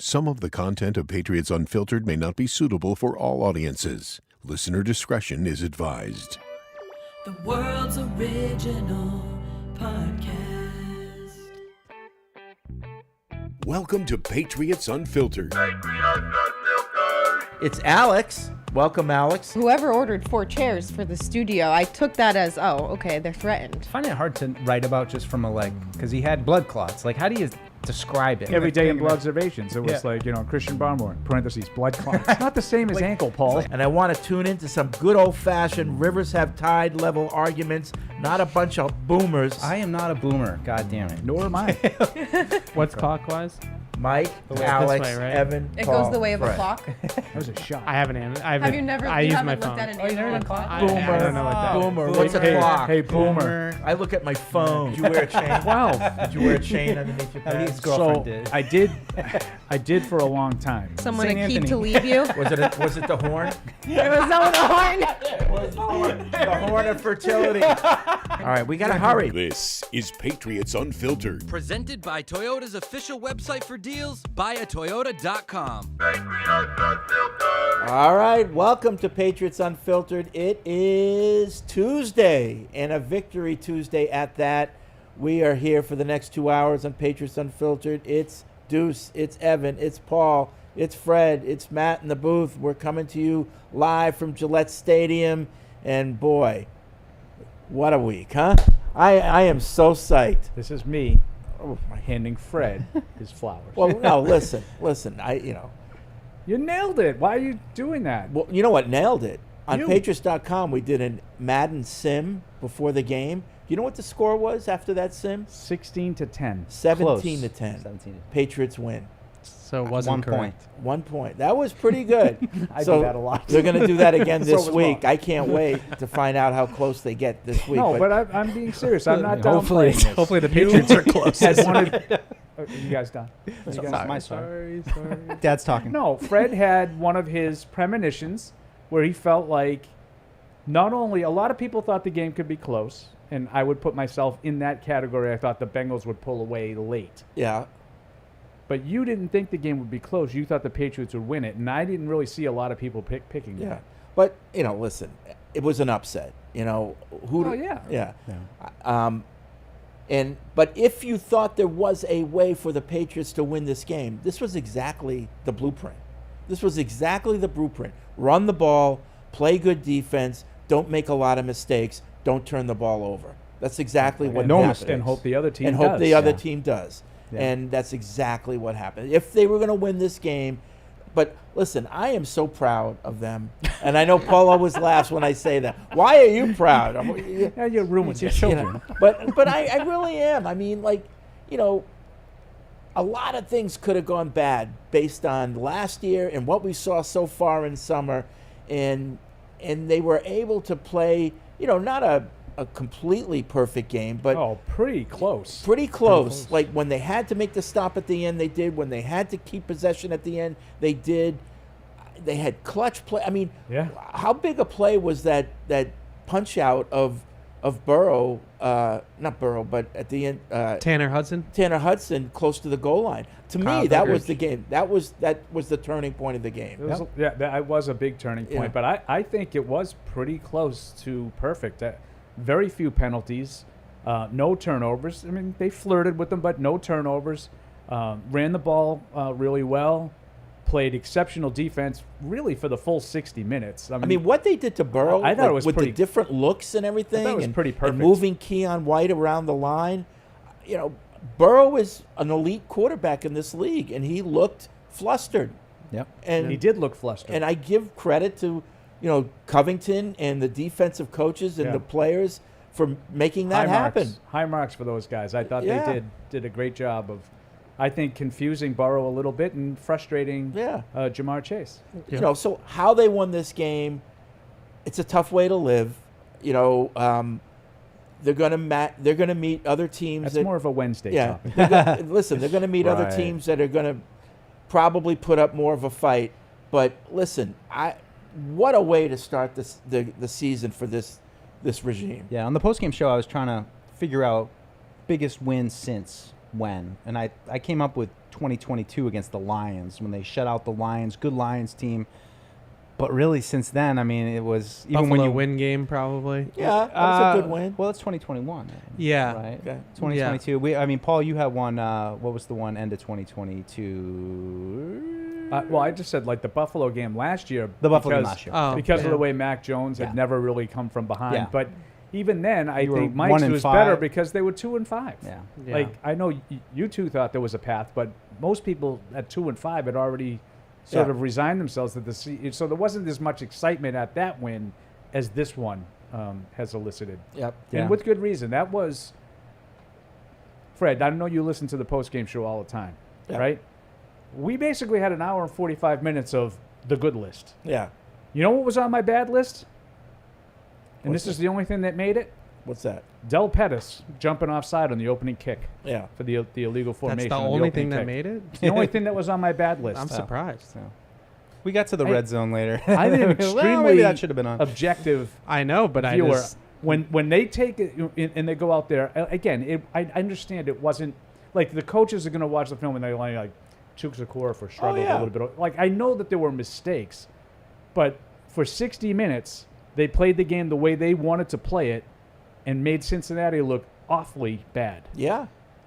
Some of the content of Patriots Unfiltered may not be suitable for all audiences. Listener discretion is advised. The world's original podcast. Welcome to Patriots Unfiltered. It's Alex. Welcome, Alex. Whoever ordered 4 chairs for the studio, I took that as, oh, okay, they're threatened. I find it hard to write about just from a leg, because he had blood clots. Like, how do you describe it? Every day in blood observations, it was like, Christian Barmore, parentheses, blood clots. It's not the same as ankle, Paul. And I want to tune into some good old-fashioned Rivers Have Tide level arguments, not a bunch of boomers. I am not a boomer, god damn it. Nor am I. What's clockwise? Mike, This Alex, way, right? Evan, It Paul, goes the way of a Fred. clock. That was a shot. I haven't. Have you never I you use haven't my looked phone. at an Oh, you never analog done clock? clock? Boomer. I don't know like that. Boomer. Hey, What's a clock? Hey, boomer. I look at my phone. Did you wear a chain? Wow. Did you wear a chain underneath your His pants? girlfriend So did. I did for a long time. Someone Saint a key Anthony. to leave you? Was it the horn? There was no horn. The horn of fertility. All right, we got to hurry. This is Patriots Unfiltered. Presented by Toyota's official website for deals, buyatoyota.com. All right, welcome to Patriots Unfiltered. It is Tuesday, and a victory Tuesday at that. We are here for the next 2 hours on Patriots Unfiltered. It's Deuce, it's Evan, it's Paul, it's Fred, it's Matt in the booth. We're coming to you live from Gillette Stadium, and boy, what a week, huh? I am so psyched. This is me Oh, my. handing Fred his flowers. Well, no, listen, You nailed it. Why are you doing that? Well, you know what nailed it? On You. Patriots.com, we did a Madden sim before the game. You know what the score was after that sim? 16 to 10. 17 to 10. 17 to Patriots win. So it wasn't 1 point. correct. 1 point. That was pretty good. I So do that a lot. They're going to do that again So this was week. Paul. I can't wait to find out how close they get this week. No, but I'm being serious. I'm not Hopefully- downplaying this. hopefully the Patriots are close. Had wanted, you guys done? You guys- My sorry. Sorry. Dad's talking. No, Fred had one of his premonitions where he felt like not only a lot of people thought the game could be close, and I would put myself in that category. I thought the Bengals would pull away late. Yeah. But you didn't think the game would be close. You thought the Patriots would win it, and I didn't really see a lot of people picking Yeah. that. But, listen, it was an upset. Oh, yeah. Yeah. But if you thought there was a way for the Patriots to win this game, this was exactly the blueprint. This was exactly the blueprint. Run the ball, play good defense, don't make a lot of mistakes, don't turn the ball over. That's exactly what No happened. mistake. And hope the other team And hope does. the other Yeah. team does. Yeah. And that's exactly what happened. If they were going to win this game, but listen, I am so proud of them. And I know Paul always laughs when I say that. Why are you proud? Yeah, you ruined your You children. know, but I really am. I mean, a lot of things could have gone bad based on last year and what we saw so far in summer, and they were able to play, not a completely perfect game, but Oh, pretty close. pretty close. Like when they had to make the stop at the end, they did. When they had to keep possession at the end, they did. They had clutch play. I mean, Yeah. how big a play was that punch out of Burrow? Not Burrow, but at the end, Tanner Hudson. Tanner Hudson close to the goal line. To Kyle me, that Vickers. was the game. That was the turning point of the game. It was, Yeah, that was a big turning point. Yeah. But I think it was pretty close to perfect. Very few penalties, no turnovers. I mean, they flirted with them, but no turnovers. Ran the ball really well. Played exceptional defense, really, for the full 60 minutes. I mean, what they did to Burrow, I thought it was with pretty- the different looks and everything, I thought it was and, pretty and perfect. moving Keon White around the line. Burrow is an elite quarterback in this league, and he looked flustered. Yep. And he did look flustered. And I give credit to, Covington and the defensive coaches and Yeah. the players for making that happen. High marks for those guys. I thought Yeah. they did a great job of, I think, confusing Burrow a little bit and frustrating Yeah. Jamar Chase. So how they won this game, it's a tough way to live. They're gonna meet other teams. That's that, more of a Wednesday yeah. topic. Listen, they're gonna meet other Right. teams that are gonna probably put up more of a fight. But listen, what a way to start the season for this regime. Yeah, on the postgame show, I was trying to figure out biggest win since when, and I came up with 2022 against the Lions when they shut out the Lions, good Lions team. But really, since then, I mean, it was even Buffalo when you win game probably. Yeah, that was a good win. Well, it's 2021. Yeah. Right. Okay. 2022. I mean, Paul, you had one. What was the one end of 2022? Well, I just said like the Buffalo game last year. The Buffalo game because- last year. Oh, because yeah. of the way Mac Jones had Yeah. never really come from behind. Yeah. But even then, I You were think 1 Mike's and was 5. better because they were 2-5. Yeah. Yeah. Like I know you two thought there was a path, but most people at 2-5 had already sort Yeah. of resigned themselves to so there wasn't as much excitement at that win as this one has elicited. Yep. Yeah. And with good reason. That was Fred. I know you listen to the post game show all the time, Yeah. right? We basically had an hour and 45 minutes of the good list. Yeah. You know what was on my bad list? And What's this is that? the only thing that made it? What's that? Del Pettis jumping offside on the opening kick Yeah. for the illegal formation. That's the on only opening thing that kick. made it. It's the only thing that was on my bad list. I'm surprised. So, we got to the red zone later. I think Well, extremely maybe that should have been on. objective I know, but viewer. I just When they take it and they go out there again, I understand it wasn't like the coaches are going to watch the film and they're like Chukwuekorf for struggled yeah. a little bit. Like I know that there were mistakes, but for 60 minutes they played the game the way they wanted to play it, and made Cincinnati look awfully bad. Yeah.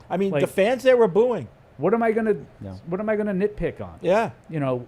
I mean, Like- the fans there were booing. What am I gonna Yeah. What am I gonna nitpick on? Yeah. You know,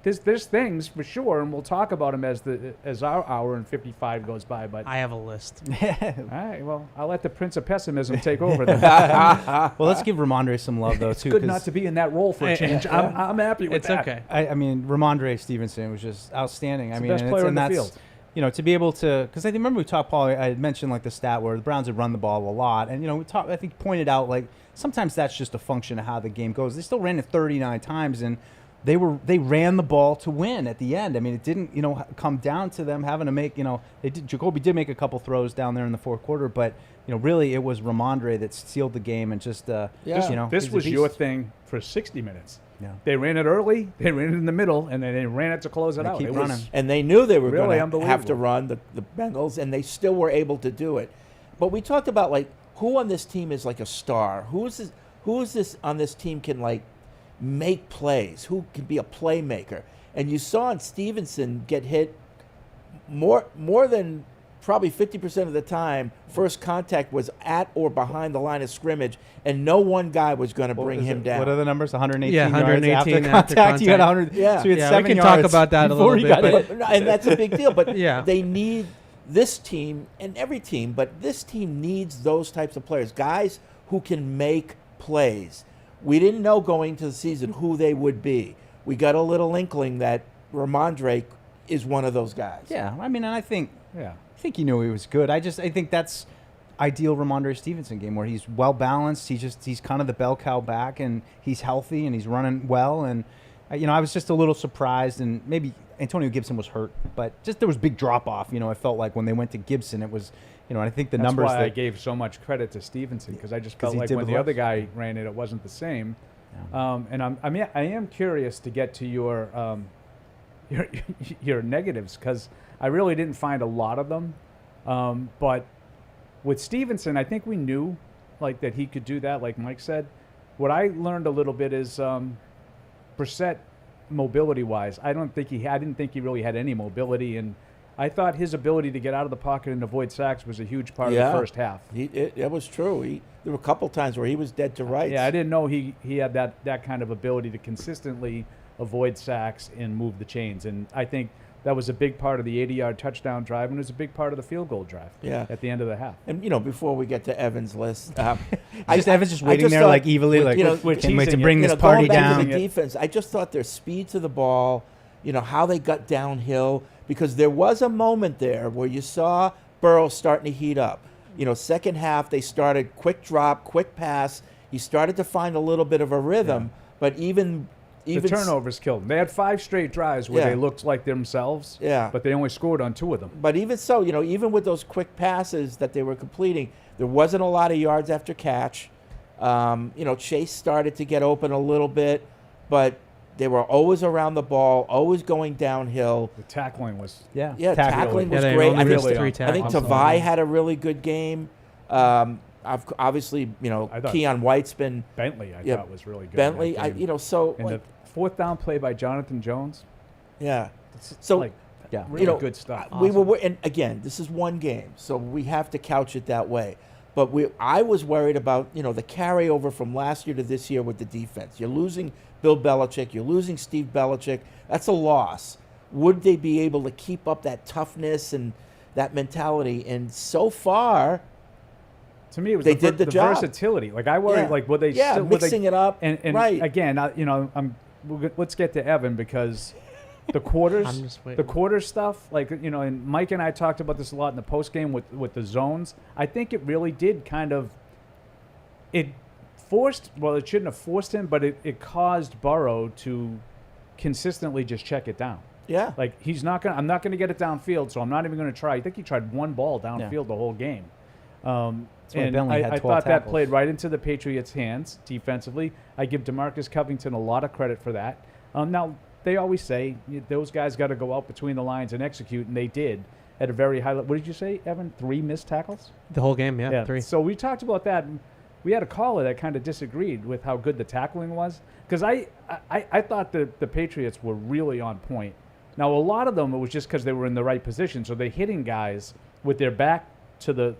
there's things for sure, and we'll talk about them as our hour and 55 goes by. But I have a list. all right, well, I'll let the Prince of Pessimism take over then. Well, let's give Ramondre some love though It's too. good 'cause not to be in that role for a change. I'm happy with It's that. okay. I mean, Ramondre Stevenson was just outstanding. I the mean, best and player it's, in and the that's, field. You know, to be able to, because I remember we talked, Paul. I had mentioned like the stat where the Browns had run the ball a lot, and you know, we talked. I think pointed out like sometimes that's just a function of how the game goes. They still ran it 39 times, and they ran the ball to win at the end. I mean, it didn't come down to them having to make Jacoby did make a couple throws down there in the fourth quarter, but really it was Ramondre that sealed the game and just Yeah. This he's a was your beast. thing for 60 minutes. Yeah. They ran it early, they ran it in the middle, and then they ran it to close it They out. keep It running. was And they knew they were Really going to have to unbelievable. run the Bengals, and they still were able to do it. But we talked about like who on this team is like a star. Who is this on this team can like make plays? Who can be a playmaker? And you saw in Stevenson get hit more than probably 50% of the time. First contact was at or behind the line of scrimmage, and no one guy was going to bring him down. What are the numbers? 118 Yeah, yards 118 after contact. You had 100. Yeah. So you had Yeah, we 7 can talk yards about that a before little he bit, got but- hit. And that's a big deal. But Yeah. they need this team and every team, but this team needs those types of players, guys who can make plays. We didn't know going to the season who they would be. We got a little inkling that Ramondre is one of those guys. Yeah, I mean, and I think yeah. he knew he was good. I think that's ideal Ramondre Stevenson game where he's well balanced. He's kind of the bell cow back, and he's healthy and he's running well. And I was just a little surprised, and maybe Antonio Gibson was hurt, but just there was big drop off. I felt like when they went to Gibson, it was and I think the That's numbers why I that gave so much credit to Stevenson, because I just 'Cause felt he like did when with the other less. guy ran it, it wasn't the same. And I am curious to get to your your negatives, because I really didn't find a lot of them. But with Stevenson, I think we knew like that he could do that, like Mike said. What I learned a little bit is Brissett, mobility-wise, I didn't think he really had any mobility, and I thought his ability to get out of the pocket and avoid sacks was a huge part of the first half. It was true. There were a couple times where he was dead to rights. Yeah, I didn't know he had that kind of ability to consistently avoid sacks and move the chains, and I think that was a big part of the 80-yard touchdown drive, and it was a big part of the field goal drive. Yeah. At the end of the half. And before we get to Evan's list, Evan's just waiting there thought like evilly, with, like we're can't wait to teasing bring it. this going party back down. to the defense, I just thought their speed to the ball, how they got downhill, because there was a moment there where you saw Burrow starting to heat up. Second half they started quick drop, quick pass. He started to find a little bit of a rhythm, but even The turnovers killed them. They had 5 straight drives where Yeah. they looked like themselves, Yeah. but they only scored on 2 of them. But even so, even with those quick passes that they were completing, there wasn't a lot of yards after catch. Chase started to get open a little bit, but they were always around the ball, always going downhill. The tackling was Yeah, tackling was they great. only I missed think, 3 I think tackles. Tavai had a really good game. obviously, I thought Keon White's been Bentley, I Yeah, thought was really good. Bentley. in that game. So and the fourth down play by Jonathan Jones. yeah. It's So like Yeah. really good stuff. We were, and again, this is one game, so we have to couch it that way. But I was worried about the carryover from last year to this year with the defense. You're losing Bill Belichick, you're losing Steve Belichick. That's a loss. Would they be able to keep up that toughness and that mentality? And so far, To me, it was they the, did the the job. versatility. Like I worried, Yeah. like would they Yeah, still, would mixing they, it up, And right. again, let's get to Evan because the quarters, I'm just waiting. the quarter stuff, like and Mike and I talked about this a lot in the post game with the zones. I think it really did kind of it forced. Well, it shouldn't have forced him, but it caused Burrow to consistently just check it down. yeah. Like I'm not gonna get it downfield, so I'm not even gonna try. I think he tried one ball downfield the whole game. why And Bentley had I 12 thought that tackles. played right into the Patriots' hands defensively. I give DeMarcus Covington a lot of credit for that. Now, they always say those guys got to go out between the lines and execute, and they did at a very high level. What did you say, Evan? 3 missed tackles? The whole game, yeah. 3. So we talked about that. And we had a caller that kind of disagreed with how good the tackling was because I thought the Patriots were really on point. Now, a lot of them, it was just because they were in the right position. So they're hitting guys with their back to the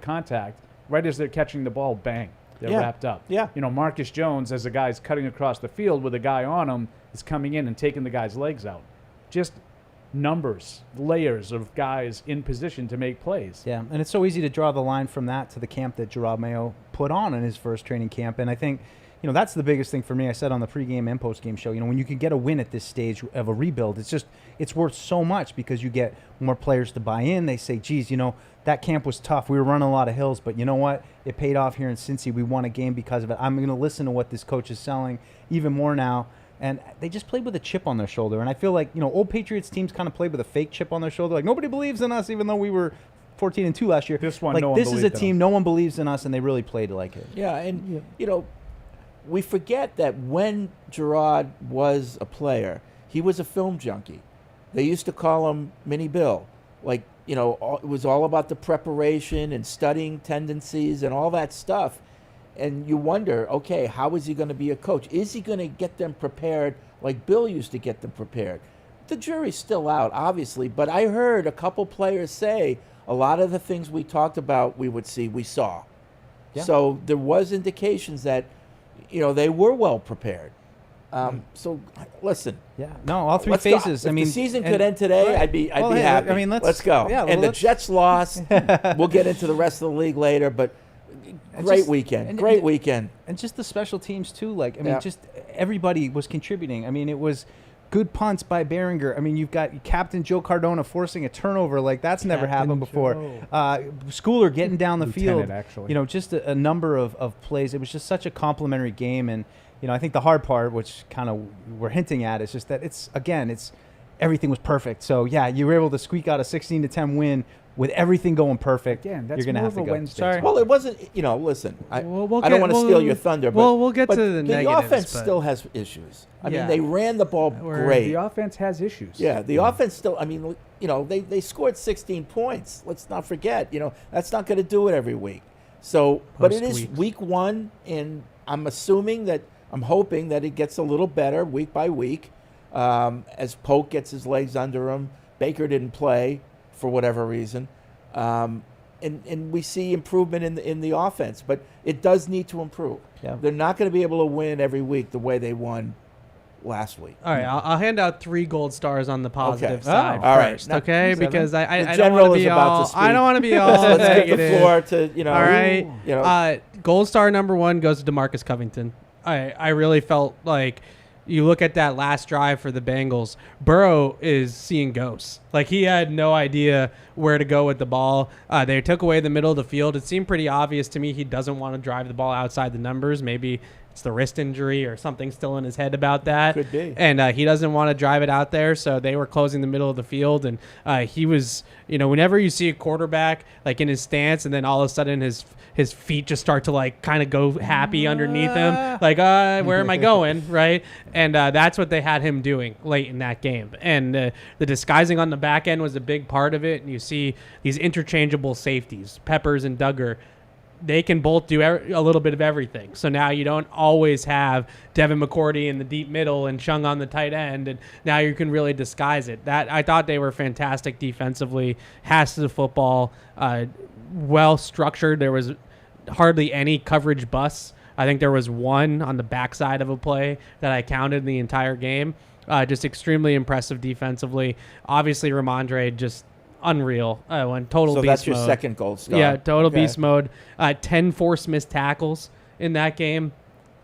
contact right as they're catching the ball, bang, they're Yeah. wrapped up. Yeah. Marcus Jones, as the guy's cutting across the field with a guy on him, is coming in and taking the guy's legs out. Just numbers, layers of guys in position to make plays. Yeah, and it's so easy to draw the line from that to the camp that Gerard Mayo put on in his first training camp. And I think, that's the biggest thing for me. I said on the pregame and postgame show, when you can get a win at this stage of a rebuild, it's worth so much because you get more players to buy in. They say, geez, that camp was tough. We were running a lot of hills, but you know what? It paid off here in Cincy. We won a game because of it. I'm going to listen to what this coach is selling even more now. And they just played with a chip on their shoulder. And I feel like, old Patriots teams kind of played with a fake chip on their shoulder. Like, nobody believes in us, even though we were 14-2 last year. This one, like, no one this is a believed in team, them. no one believes in us, and they really played like it. Yeah, and we forget that when Gerard was a player, he was a film junkie. They used to call him Mini Bill. Like, it was all about the preparation and studying tendencies and all that stuff. And you wonder, okay, how is he going to be a coach? Is he going to get them prepared like Bill used to get them prepared? The jury's still out, obviously, but I heard a couple players say a lot of the things we talked about we saw. Yeah. So there was indications that, they were well prepared. So listen. Yeah, no, all 3 Let's go. phases. If I mean, the season and- could end today, right. I'd be Well, hey, happy. I mean, let's go. yeah, and the let's- Jets lost. We'll get into the rest of the league later, but great just- weekend. and- Great and- weekend. And just the special teams, too. Like, I mean, Yeah. just everybody was contributing. I mean, it was good punts by Behringer. I mean, you've got Captain Joe Cardona forcing a turnover. Like, that's never happened before. Schooler getting down the Lieutenant, field. actually. Just a number of plays. It was just such a complimentary game. And, I think the hard part, which kind of we're hinting at, is just that it's everything was perfect. So, yeah, you were able to squeak out a 16-10 win with everything going perfect. Again, that's you're gonna more have of to a go. Wednesday Sorry. Well, it wasn't, listen, I We'll don't get- want to we'll- steal your thunder, but, we'll get but to the negatives, offense but- still has issues. I mean, Yeah. they ran the ball We're- great. The offense has issues. Yeah, the offense still, I mean, they scored 16 points. Let's not forget, that's not going to do it every week. So, but it is Most weeks. week 1, and I'm hoping that it gets a little better week by week as Polk gets his legs under him. Baker didn't play for whatever reason. And we see improvement in the offense, but it does need to improve. Yeah. They're not going to be able to win every week the way they won last week. All right, I'll hand out 3 gold stars on the positive Okay. side Oh, all right. first, Now, okay? seven. Because I The don't general want to is be about all to speak. I don't want to be all Let's get the negative. floor to, All right. Gold star number 1 goes to DeMarcus Covington. I really felt like you look at that last drive for the Bengals, Burrow is seeing ghosts. Like, he had no idea where to go with the ball. They took away the middle of the field. It seemed pretty obvious to me he doesn't want to drive the ball outside the numbers. Maybe it's the wrist injury or something still in his head about that. Could be. And he doesn't want to drive it out there, so they were closing the middle of the field. And he was, whenever you see a quarterback, like, in his stance, and then all of a sudden his feet just start to, like, kind of go happy underneath him. Like, where am I going, right? And that's what they had him doing late in that game. And the disguising on the back end was a big part of it. And you see these interchangeable safeties, Peppers and Duggar. they can both do a little bit of everything. So now you don't always have Devin McCourty in the deep middle and Chung on the tight end, and now you can really disguise it. That I thought they were fantastic defensively, has the football, well structured. There was hardly any coverage busts. I think there was one on the backside of a play that I counted in the entire game. Just extremely impressive defensively. Obviously, Ramondre just unreal. Went total So beast that's your mode. second gold star. Yeah, total Okay. beast mode. 10 forced missed tackles in that game.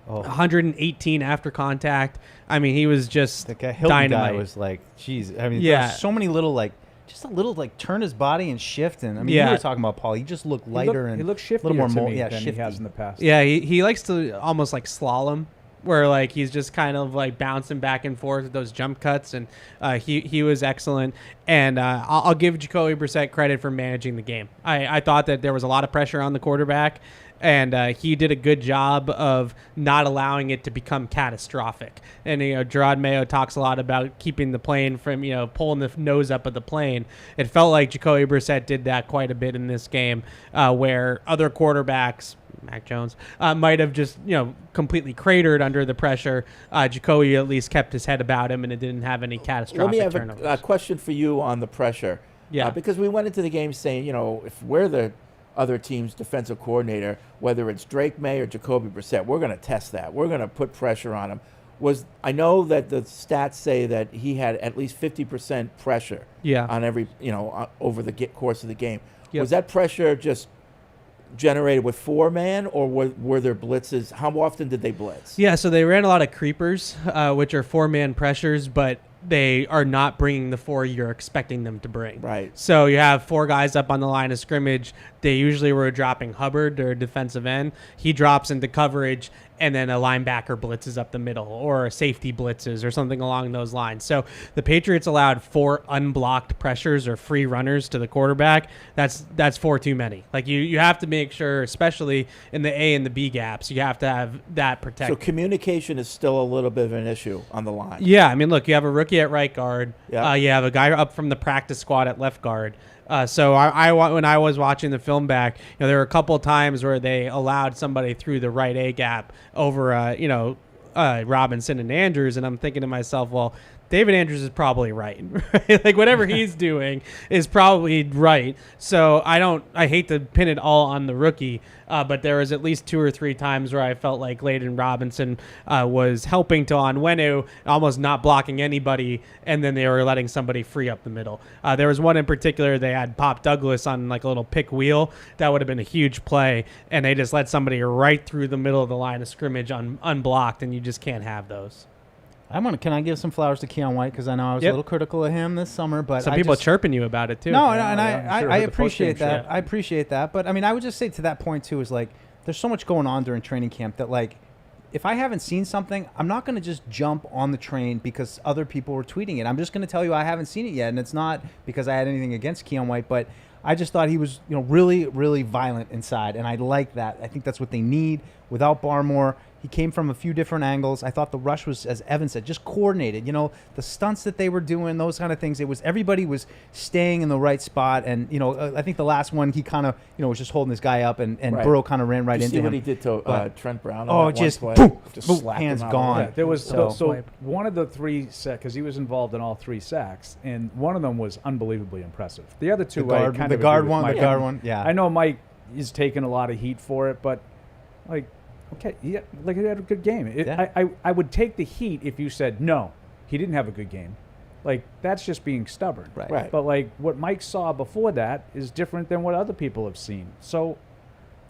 Oh. 118 after contact. I mean, he was just The guy, Hilton dynamite. guy was like, geez. I mean, Yeah. there's so many little just a little turn his body and shift. And I mean, Yeah. you were talking about Paul. He just looked lighter he and looked a shiftier little more to mold. me Yeah, than shifty. he has in the past. Yeah, he likes to almost like slalom, where like he's just kind of like bouncing back and forth with those jump cuts, and he was excellent. And I'll give Jacoby Brissett credit for managing the game. I thought that there was a lot of pressure on the quarterback, and he did a good job of not allowing it to become catastrophic. And Gerard Mayo talks a lot about keeping the plane from pulling the nose up of the plane. It felt like Jacoby Brissett did that quite a bit in this game, where other quarterbacks, Mac Jones, might have just completely cratered under the pressure. Jacoby at least kept his head about him, and it didn't have any catastrophic Let me have turnovers. a question for you on the pressure. Yeah. Because we went into the game saying, if we're the other team's defensive coordinator, whether it's Drake May or Jacoby Brissett, we're going to test that. We're going to put pressure on him. I know that the stats say that he had at least 50% pressure on every, over the course of the game. Yep. Was that pressure just generated with four-man, or were there blitzes? How often did they blitz? Yeah, so they ran a lot of creepers, which are four-man pressures, but they are not bringing the four you're expecting them to bring. Right. So you have four guys up on the line of scrimmage. They usually were dropping Hubbard, their defensive end. He drops into coverage, and then a linebacker blitzes up the middle, or a safety blitzes, or something along those lines. So the Patriots allowed 4 unblocked pressures or free runners to the quarterback. That's 4 too many. Like you have to make sure, especially in the A and the B gaps, you have to have that protected. So communication is still a little bit of an issue on the line. Yeah, I mean, look, you have a rookie at right guard. Yeah. You have a guy up from the practice squad at left guard. So when I was watching the film back, there were a couple of times where they allowed somebody through the right A gap over, Robinson and Andrews, and I'm thinking to myself, well, David Andrews is probably right. Like whatever he's doing is probably right. So I hate to pin it all on the rookie, but there was at least 2 or 3 times where I felt like Layden Robinson was helping to Onwenu, almost not blocking anybody, and then they were letting somebody free up the middle. There was one in particular, they had Pop Douglas on like a little pick wheel. That would have been a huge play, and they just let somebody right through the middle of the line of scrimmage unblocked, and you just can't have those. Can I give some flowers to Keon White, because I know I was a little critical of him this summer, but Some people are chirping you about it too. No, Yeah, and I'm sure I heard the appreciate post-game that. show. I appreciate that, but I mean, I would just say to that point too is like, there's so much going on during training camp that like, if I haven't seen something, I'm not going to just jump on the train because other people were tweeting it. I'm just going to tell you I haven't seen it yet, and it's not because I had anything against Keon White, but I just thought he was, really, really violent inside, and I like that. I think that's what they need. Without Barmore, he came from a few different angles. I thought the rush was, as Evan said, just coordinated. The stunts that they were doing, those kind of things. Everybody was staying in the right spot, and I think the last one he kind of was just holding this guy up, and Right. Burrow kind of ran right Did you into see him. what he did to But- Trent Brown? Oh, on that just one play? boom, Just boom, slapped hands him out. gone. Yeah, there was So- so one of the 3 sacks, because he was involved in all 3 sacks, and one of them was unbelievably impressive. The other 2, The guard- I kind the of guard agree with one- the Mike. guard one, yeah. I know Mike is taking a lot of heat for it, but like, okay, he had a good game. Yeah. I would take the heat if you said no, he didn't have a good game. Like, that's just being stubborn. Right. Right. But like what Mike saw before that is different than what other people have seen. So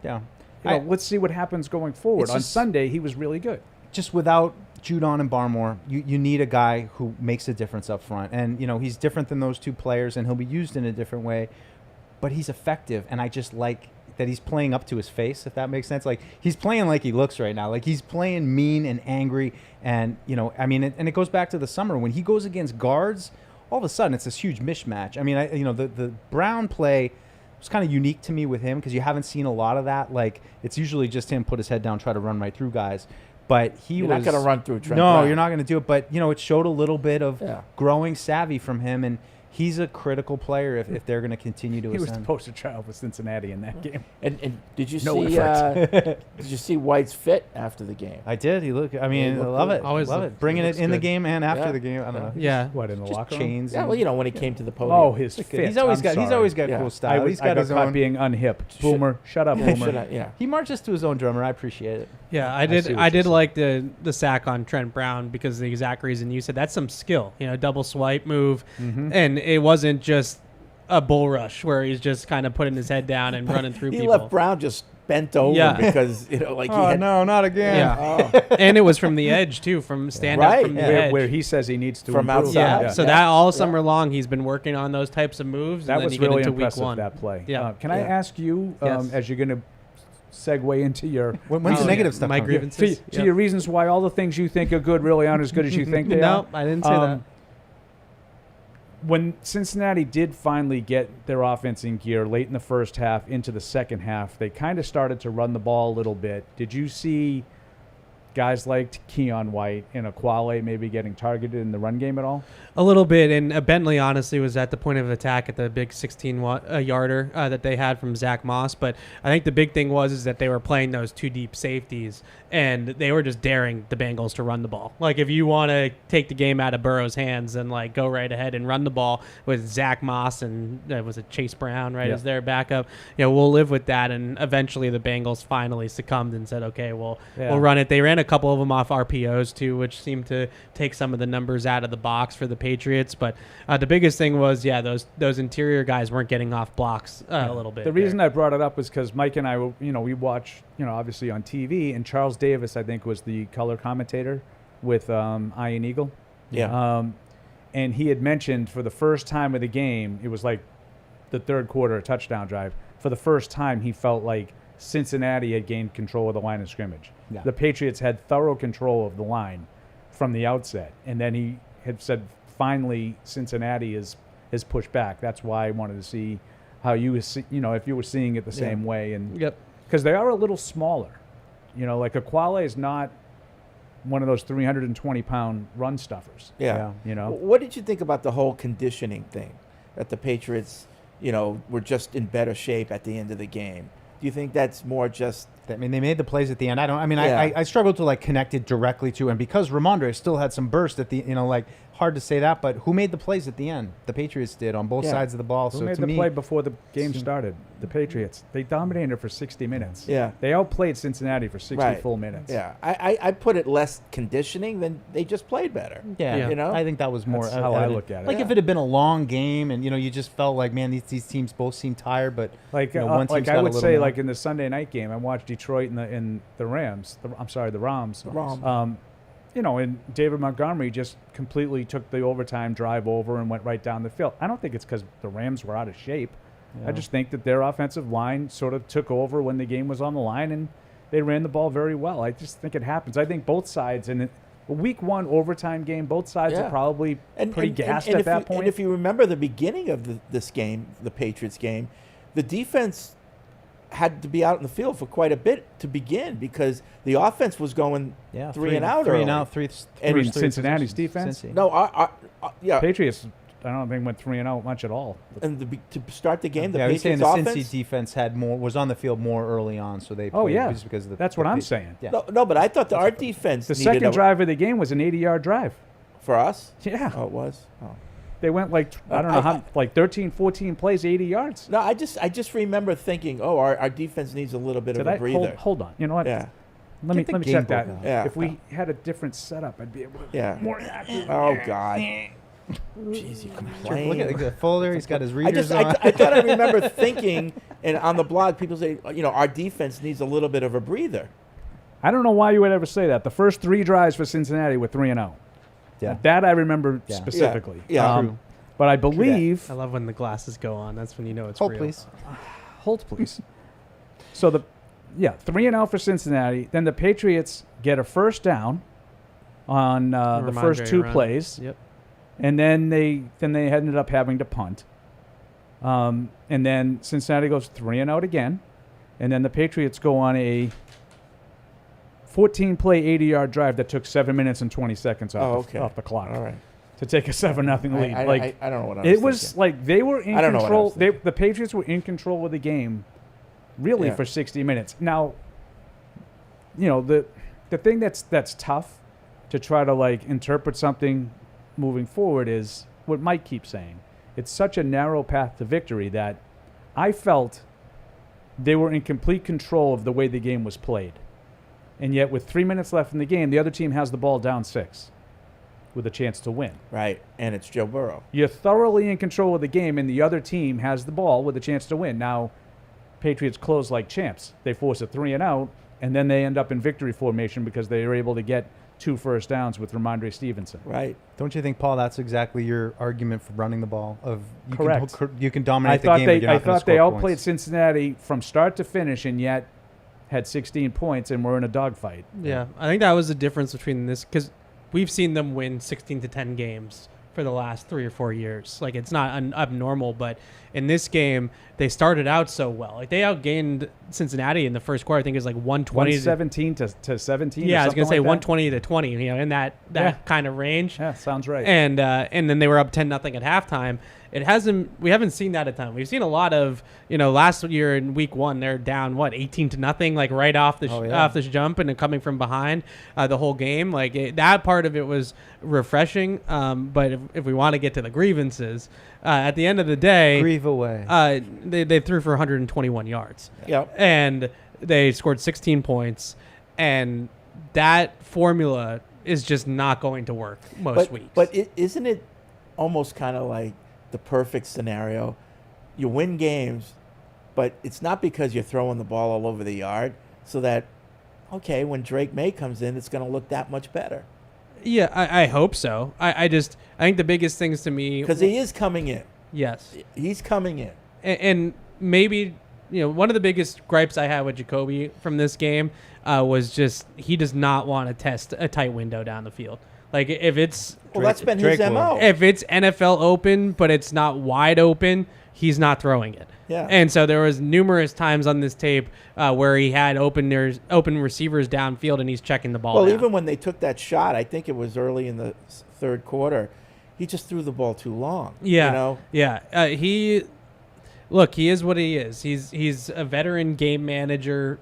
Yeah. let's see what happens going forward. It's On just- Sunday, he was really good. Just without Judon and Barmore, you need a guy who makes a difference up front. And, he's different than those 2 players, and he'll be used in a different way. But he's effective, and I just like that he's playing up to his face, if that makes sense. Like, he's playing like he looks right now. Like, he's playing mean and angry. And, and it goes back to the summer. When he goes against guards, all of a sudden it's this huge mismatch. I mean, the Brown play was kind of unique to me with him because you haven't seen a lot of that. Like, it's usually just him put his head down, try to run right through guys. But You're not going to run through Trent No, Brown. you're not going to do it. But, it showed a little bit of Yeah. growing savvy from him. And, he's a critical player if they're going to continue to He was the ascend. poster child for Cincinnati in that game. And did you No see effort. did you see White's fit after the game? I did. I mean, He I looked love good. it. Always love look- it. Bringing it looks in the good. game and after Yeah. the game. I don't know. Yeah. What, in the Just locker room? chains. Yeah, and- well, when he came to the podium. Oh, his fit. He's always I'm got sorry. Yeah. cool style. I He's got got his caught own. being unhip. Boomer. Shut up, Yeah, Boomer. should I- yeah. He marches to his own drummer. I appreciate it. Yeah, I see did. what I you're did saying. like the sack on Trent Brown because of the exact reason you said. That's some skill, double swipe move, and it wasn't just a bull rush where he's just kind of putting his head down and running through He people. left Brown just bent over Yeah. because like he Oh had no, not again. Yeah, oh, and it was from the edge too, from stand Right. up from the Yeah. edge. Where he says he needs to From improve. outside. yeah. Yeah. So Yeah. that all Yeah. summer long he's been working on those types of moves. That and then was you get really into impressive, week one. that play. Yeah. Can I Yeah. ask you, Yes. as you're going to segue into your When's Oh, the negative yeah. stuff? My coming? grievances. to your reasons why all the things you think are good really aren't as good as you think they are? No, I didn't say that. When Cincinnati did finally get their offense in gear late in the first half into the second half, they kind of started to run the ball a little bit. Did you see guys like Keon White and Aquale maybe getting targeted in the run game at all? A little bit, and Bentley honestly was at the point of attack at the big 16-yarder that they had from Zach Moss. But I think the big thing is that they were playing those two deep safeties, and they were just daring the Bengals to run the ball. Like if you want to take the game out of Burrow's hands and like go right ahead and run the ball with Zach Moss and was it Chase Brown Yeah. as their backup, we'll live with that. And eventually the Bengals finally succumbed and said, okay, we'll run it. They ran a couple of them off RPOs too, which seemed to take some of the numbers out of the box for the Patriots. But the biggest thing was, those interior guys weren't getting off blocks a little bit. The reason I brought it up was because Mike and I, we watch, obviously on TV, and Charles Davis, I think, was the color commentator with Iron Eagle. yeah. And he had mentioned for the first time of the game, it was like the third quarter touchdown drive. For the first time, he felt like Cincinnati had gained control of the line of scrimmage. Yeah. The Patriots had thorough control of the line from the outset. And then he had said, finally, Cincinnati is pushed back. That's why I wanted to see how you, if you were seeing it the same way. And Yep. because they are a little smaller. Like Aquale is not one of those 320-pound run stuffers. Yeah. What did you think about the whole conditioning thing? That the Patriots, were just in better shape at the end of the game. Do you think that's more just I mean, they made the plays at the end. Yeah. I struggled to connect it directly to, and because Ramondre still had some burst at the, hard to say that, but who made the plays at the end? The Patriots did on both Yeah. sides of the ball. Who So made to the me, play before the game started? The Patriots. They dominated for 60 minutes. Yeah. They outplayed Cincinnati for 60 Right. full minutes. Yeah, I put it less conditioning than they just played better. yeah, I think that was more That's how I evident. look at it. Like if it had been a long game, and you just felt like, man, these teams both seem tired, but Like, one team's like got I a would little say, more. like in the Sunday night game, I watched Detroit and the Rams. The Rams. The Rams. And David Montgomery just completely took the overtime drive over and went right down the field. I don't think it's because the Rams were out of shape. I just think that their offensive line sort of took over when the game was on the line, and they ran the ball very well. I just think it happens. I think both sides, in a week one overtime game, both sides are probably pretty gassed at that point. And if you remember the beginning of this game, the Patriots game, the defense had to be out in the field for quite a bit to begin because the offense was going three and out. three and out, three. And three Cincinnati's positions. defense? Cincy. No, yeah. Patriots, I don't think went 3-0 much at all. And to start the game, the Yeah, I was saying Patriots the offense. Cincy defense was on the field more early on, so they. Oh, played yeah. just because of the. That's what I'm saying. Yeah. No, but I thought our defense The needed second drive of the game was an 80-yard drive. for us. Yeah. Oh, it was. Oh. They went like, I don't know, how, like 13, 14 plays, 80 yards. No, I just remember thinking, our defense needs a little bit Did of a I breather. hold on? You know what? Yeah. Let me Get the check game that. book out. Yeah. If we had a different setup, I'd be able to Yeah. more accurate. Oh God. Jeez, you complain. Look at the folder. He's got his readers I on. thought I remember thinking, and on the blog, people say, our defense needs a little bit of a breather. I don't know why you would ever say that. The first 3 drives for Cincinnati were 3-0. Yeah. That I remember Yeah. specifically. Yeah. True. But I believe. I love when the glasses go on. That's when you know it's Hold, real. please. Hold, please. So 3-0 for Cincinnati. Then the Patriots get a first down on the first 2 run. plays. Yep. And then they ended up having to punt. And then Cincinnati goes 3-0 again. And then the Patriots go on a 14-play, 80-yard drive that took 7 minutes and 20 seconds off the clock. All right. to take a 7-0 lead. I don't know what I was it was thinking. like they were in I don't know what I control. was thinking. The Patriots were in control of the game, really Yeah. for 60 minutes. Now, the thing that's tough to try to like interpret something moving forward is what Mike keeps saying. It's such a narrow path to victory that I felt they were in complete control of the way the game was played. And yet with 3 minutes left in the game, the other team has the ball down 6 with a chance to win. Right, and it's Joe Burrow. You're thoroughly in control of the game, and the other team has the ball with a chance to win. Now, Patriots close like champs. They force a 3-and-out, and then they end up in victory formation because they are able to get 2 first downs with Ramondre Stevenson. Right. Don't you think, Paul, that's exactly your argument for running the ball? Correct. You can dominate the game, but you're I not gonna thought they score outplayed points. Cincinnati from start to finish, and yet had 16 points and were in a dogfight. Yeah, I think that was the difference between this, because we've seen them win 16-10 games for the last 3 or 4 years. Like, it's not abnormal, but in this game, they started out so well. Like, they outgained Cincinnati in the first quarter. I think it was like 120 117 to 17. Yeah, or I was gonna say something like 120 to 20. In that Yeah. kind of range. Yeah, sounds right. And then they were up 10-0 at halftime. We haven't seen that a ton. We've seen a lot of, last year in week 1 they're down 18-0, like right off the off this jump and then coming from behind the whole game. Like that part of it was refreshing. But if we want to get to the grievances, at the end of the day, Grieve away. they threw for 121 yards. Yep. And they scored 16 points, and that formula is just not going to work most weeks. But isn't it almost kind of like the perfect scenario? You win games, but it's not because you're throwing the ball all over the yard, so that, okay, when Drake May comes in, it's going to look that much better. Yeah, I hope so. I think the biggest things to me, Because he is coming in. yes, He's coming in. and maybe one of the biggest gripes I had with Jacoby from this game was just he does not want to test a tight window down the field. Like if it's Well, that's been his Drake MO. if it's NFL open but it's not wide open, he's not throwing it. Yeah. And so there was numerous times on this tape where he had open receivers downfield and he's checking the ball Well, down. even when they took that shot, I think it was early in the third quarter, he just threw the ball too long. Yeah. Yeah. He is what he is. He's a veteran game manager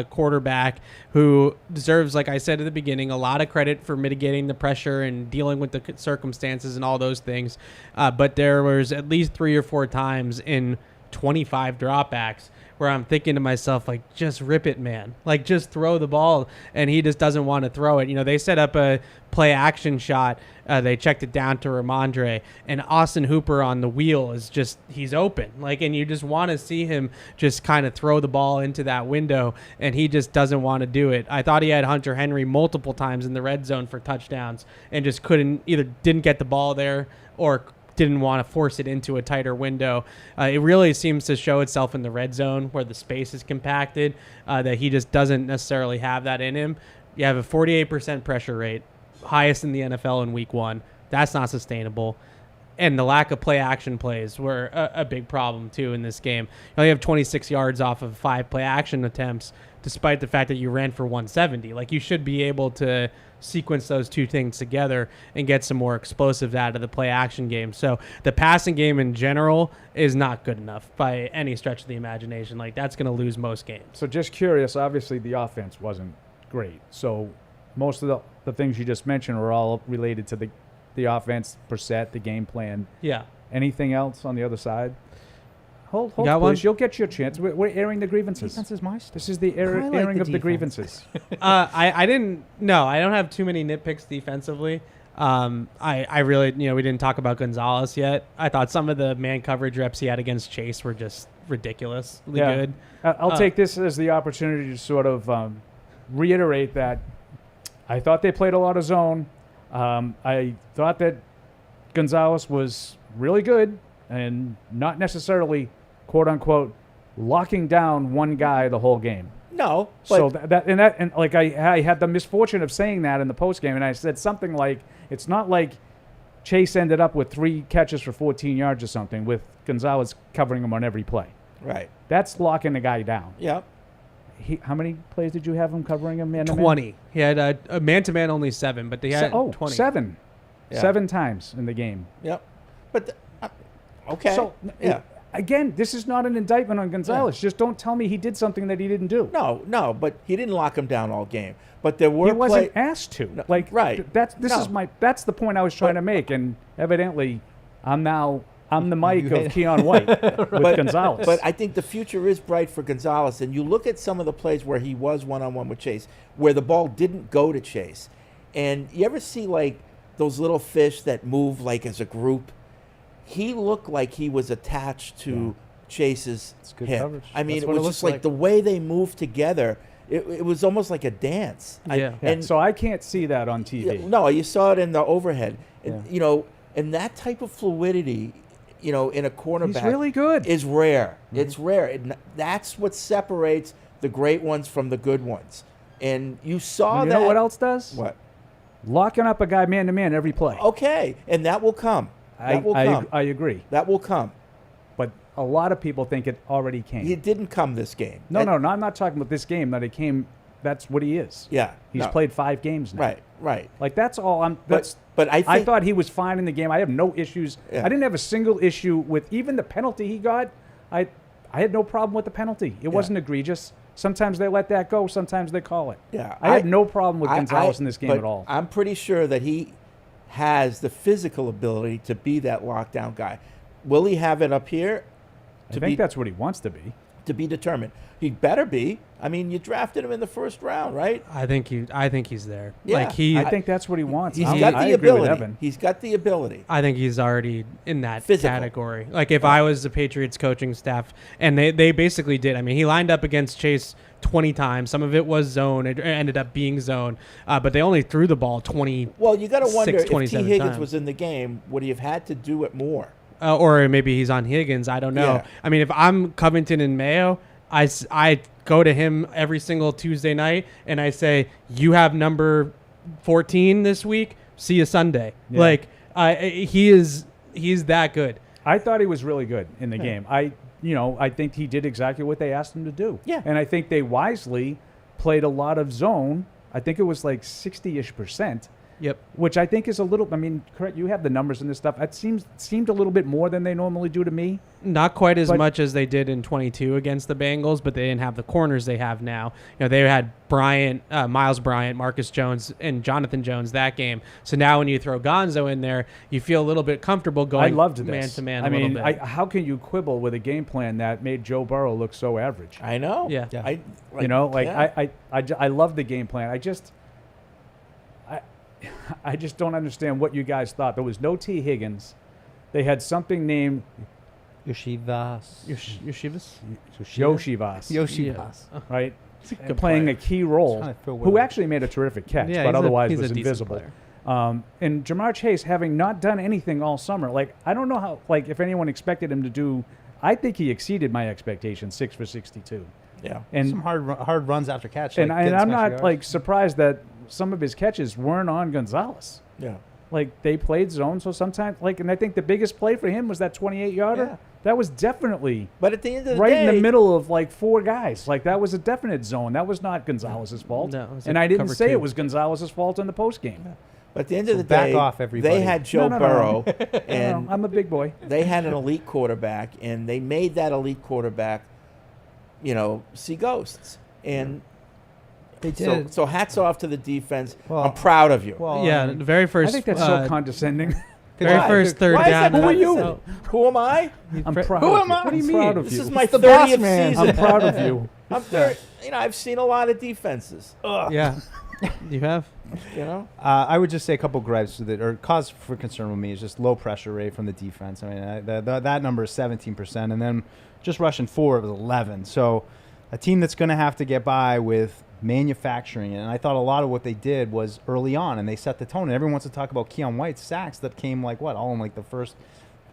quarterback who deserves, like I said at the beginning, a lot of credit for mitigating the pressure and dealing with the circumstances and all those things. But there was at least 3 or 4 times in 25 dropbacks where I'm thinking to myself, like, just rip it, man. Like, just throw the ball. And he just doesn't want to throw it. They set up a play action shot. They checked it down to Ramondre. And Austin Hooper on the wheel is just, he's open. Like, and you just want to see him just kind of throw the ball into that window. And he just doesn't want to do it. I thought he had Hunter Henry multiple times in the red zone for touchdowns and just didn't get the ball there or didn't want to force it into a tighter window. It really seems to show itself in the red zone where the space is compacted, that he just doesn't necessarily have that in him. You have a 48% pressure rate, highest in the NFL in week 1. That's not sustainable. And the lack of play action plays were a big problem too in this game. You only have 26 yards off of 5 play action attempts, despite the fact that you ran for 170. Like, you should be able to sequence those two things together and get some more explosives out of the play action game. So the passing game in general is not good enough by any stretch of the imagination. Like, that's going to lose most games. So just curious, obviously the offense wasn't great. So most of the things you just mentioned were all related to the offense per set, the game plan. Yeah. Anything else on the other side? Hold, got please. one? You'll get your chance. We're airing the grievances. Defense is my stuff. This is the I like airing the of the defense. grievances. I don't have too many nitpicks defensively. I really, we didn't talk about Gonzalez yet. I thought some of the man coverage reps he had against Chase were just ridiculously good. I'll take this as the opportunity to sort of reiterate that I thought they played a lot of zone. I thought that Gonzalez was really good and not necessarily, quote unquote, locking down one guy the whole game. No. So But I had the misfortune of saying that in the post game, and I said something like, it's not like Chase ended up with 3 catches for 14 yards or something with Gonzalez covering him on every play. right. That's locking the guy down. Yep. How many plays did you have him covering him man-to-man? 20. He had a man-to-man only 7, but they had 20. 7. Yeah. 7 times in the game. Yep. But okay. So yeah. Again, this is not an indictment on Gonzalez. Just don't tell me he did something that he didn't do. No, but he didn't lock him down all game. But there were He wasn't asked to. No, like right. That's No. that's the point I was trying to make, and evidently, I'm the Mike You of Keon White with Gonzalez. But I think the future is bright for Gonzalez. And you look at some of the plays where he was one-on-one with Chase, where the ball didn't go to Chase. And you ever see, like, those little fish that move, like, as a group? He looked like he was attached to Chase's It's good hip. coverage. I mean, That's it what was it just looks like the way they moved together. It was almost like a dance. Yeah. And so I can't see that on TV. no, you saw it in the overhead. And, Yeah. And that type of fluidity, in a cornerback He's really good. is rare. It's rare. That's what separates the great ones from the good ones. And you saw You that. know what else does? What? Locking up a guy man to man every play. Okay, and that will come. That will come. I agree. That will come. But a lot of people think it already came. It didn't come this game. No, And- I'm not talking about this game. That it came. That's what he is. Yeah. He's no. played 5 games now. Right. Like that's all. That's. But I think I thought he was fine in the game. I have no issues. Yeah. I didn't have a single issue with even the penalty he got. I had no problem with the penalty. It wasn't egregious. Sometimes they let that go. Sometimes they call it. Yeah, I had no problem with I- Gonzalez in this game but at all. I'm pretty sure that he has the physical ability to be that lockdown guy. Will he have it up here? I think that's what he wants to be. To be determined. He better be. I mean, you drafted him in the first round, right? I think he's there. Yeah. Like he, I think that's what he wants. He's I got I the agree with ability. Evan. He's got the ability. I think he's already in that Physical. category. Like if I was the Patriots coaching staff, and they basically did. I mean, he lined up against Chase 20 times. Some of it was zone. It ended up being zone, but they only threw the ball 20. Well, you got to wonder if T. 27 Higgins times. was in the game, would he have had to do it more? Or maybe he's on Higgins. I don't know. Yeah. I mean, if I'm Covington and Mayo, I go to him every single Tuesday night and I say, you have number 14 this week. See you Sunday. Yeah. Like he's that good. I thought he was really good in the game. I think he did exactly what they asked him to do. Yeah. And I think they wisely played a lot of zone. I think it was like 60-ish%. Yep. Which I think is a little. I mean, correct. You have the numbers and this stuff. It seemed a little bit more than they normally do to me. Not quite as But- much as they did in 22 against the Bengals, but they didn't have the corners they have now. They had Miles Bryant, Marcus Jones, and Jonathan Jones that game. So now when you throw Gonzo in there, you feel a little bit comfortable I going loved this. man to man. I a little mean, bit. how can you quibble with a game plan that made Joe Burrow look so average? I know. Yeah. I love the game plan. I just don't understand what you guys thought. There was no T. Higgins. They had something named Yoshivas. Yoshivas? Yoshivas, Yeah. right? good Playing player. a key role, Trying to feel who what- actually made a terrific catch, Yeah, but otherwise he's a was decent invisible. player. And Jamar Chase, having not done anything all summer, like I don't know how, like if anyone expected him to do. I think he exceeded my expectations, 6 for 62. Yeah. And Some hard runs after catch. and, like and getting I'm smashed not yards. like surprised that some of his catches weren't on Gonzalez. Yeah. Like they played zone, so sometimes and I think the biggest play for him was that 28-yarder. Yeah. That was definitely But at the end of the right day, in the middle of like 4 guys. Like that was a definite zone. That was not Gonzalez's fault. No, it was and a I didn't cover say 2. it was Gonzalez's fault in the post game. But at the end of the back day, off, everybody. they had Joe No. Burrow, and I'm a big boy. they had an elite quarterback, and they made that elite quarterback, see ghosts. And They so, did. so hats off to the defense. Well- I'm proud of you. Well, Yeah, I mean, the very I first. think that's so condescending. very Why? first third Why is down. that Who are you? condescending? Who am I? I'm Fr- proud Who of am you. I? What do you I'm mean? proud of This This is is my my the boss 30th man. season. I'm proud of you. I'm 30. I've seen a lot of defenses. Yeah, you have. I would just say a couple gripes with it, or cause for concern with me is just low pressure rate from the defense. I mean, that number is 17%, and then just rushing forward was 11. So a team that's going to have to get by with manufacturing it. And I thought a lot of what they did was early on, and they set the tone. And everyone wants to talk about Keon White's sacks that came all in like the first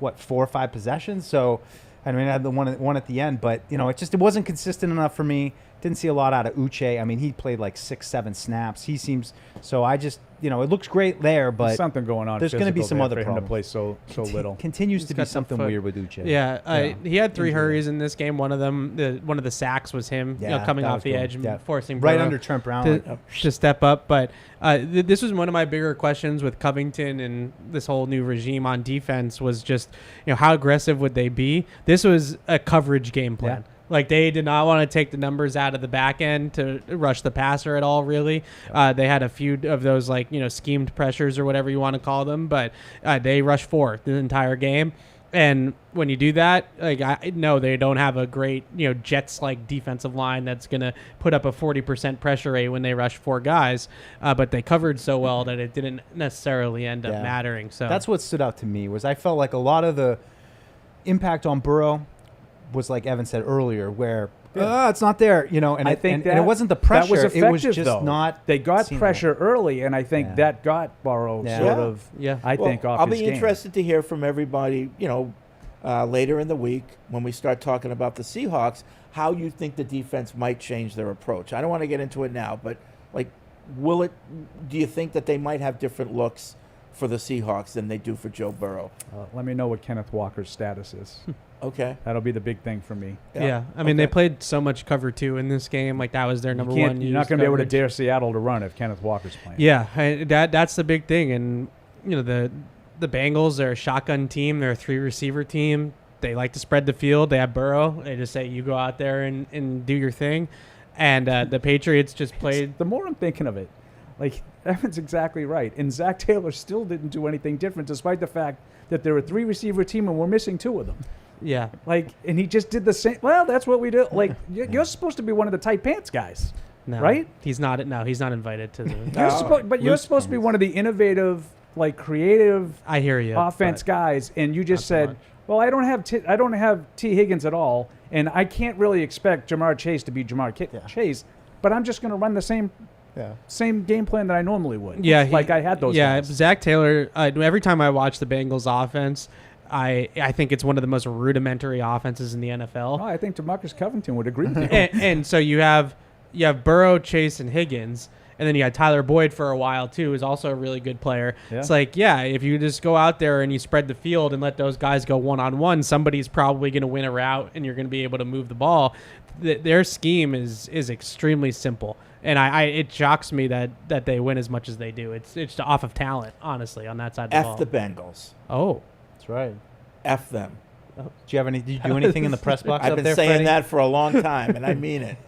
4 or 5 possessions. So I mean, I had the one at the end, but it wasn't consistent enough for me. Didn't see a lot out of Uche. I mean, he played like 6-7 snaps. He seems so. I just it looks great there, but There's something going on. there's going to be physical some there other for him to problems. play so little. Continues to be got the something foot. weird with Uche. Yeah, he had 3 hurries in this game. One of them, one of the sacks was him, Yeah, coming that off was the cool. edge and Yeah. forcing Right Burrow under Trent Brown. to step up. But this was one of my bigger questions with Covington and this whole new regime on defense was just, how aggressive would they be? This was a coverage game plan. Yeah. Like, they did not want to take the numbers out of the back end to rush the passer at all, really. They had a few of those, schemed pressures or whatever you want to call them, but they rushed 4 the entire game. And when you do that, no, they don't have a great, Jets-like defensive line that's going to put up a 40% pressure rate when they rush 4 guys. But they covered so well that it didn't necessarily end up mattering. So that's what stood out to me was I felt like a lot of the impact on Burrow was like Evan said earlier, where it's not there, and I think and it wasn't the pressure. That was effective, it was just though. not. They got seen pressure early, and I think that got Burrow Yeah. sort Yeah. of. Yeah. I Well, think off I'll his be game. interested to hear from everybody, later in the week when we start talking about the Seahawks, how you think the defense might change their approach. I don't want to get into it now, but do you think that they might have different looks for the Seahawks than they do for Joe Burrow? Let me know what Kenneth Walker's status is. Okay. That'll be the big thing for me. Yeah. I mean, they played so much cover 2 in this game. Like, that was their number one. You're not going to be able to coverage. dare Seattle to run if Kenneth Walker's playing. Yeah, that's the big thing. And the Bengals, they're a shotgun team. They're a 3-receiver team. They like to spread the field. They have Burrow. They just say, you go out there and do your thing. And the Patriots just played. The more I'm thinking of it, Evan's exactly right. And Zach Taylor still didn't do anything different, despite the fact that they're a 3-receiver team and we're missing 2 of them. Yeah. And he just did the same. Well, that's what we do. You're supposed to be one of the tight pants guys, No, right? He's not. No, he's not invited to the. You're supposed to be one of the innovative, creative I hear you. offense but guys, and you just not so said, much. "Well, I don't have T Higgins at all, and I can't really expect Jamar Chase to be Chase, but I'm just going to run the same game plan that I normally would." Yeah, I had those. Yeah, guys. Zach Taylor. Every time I watch the Bengals offense, I think it's one of the most rudimentary offenses in the NFL. Oh, I think DeMarcus Covington would agree with you. and so you have Burrow, Chase, and Higgins, and then you had Tyler Boyd for a while too, who's also a really good player. Yeah. It's if you just go out there and you spread the field and let those guys go one-on-one, somebody's probably going to win a route, and you're going to be able to move the ball. Their scheme is extremely simple, and it shocks me that they win as much as they do. It's off of talent, honestly, on that side of the ball. F the Bengals. Oh. That's right. F them. Did you do anything in the press box I've up been there, saying Freddie? that for a long time, and I mean it.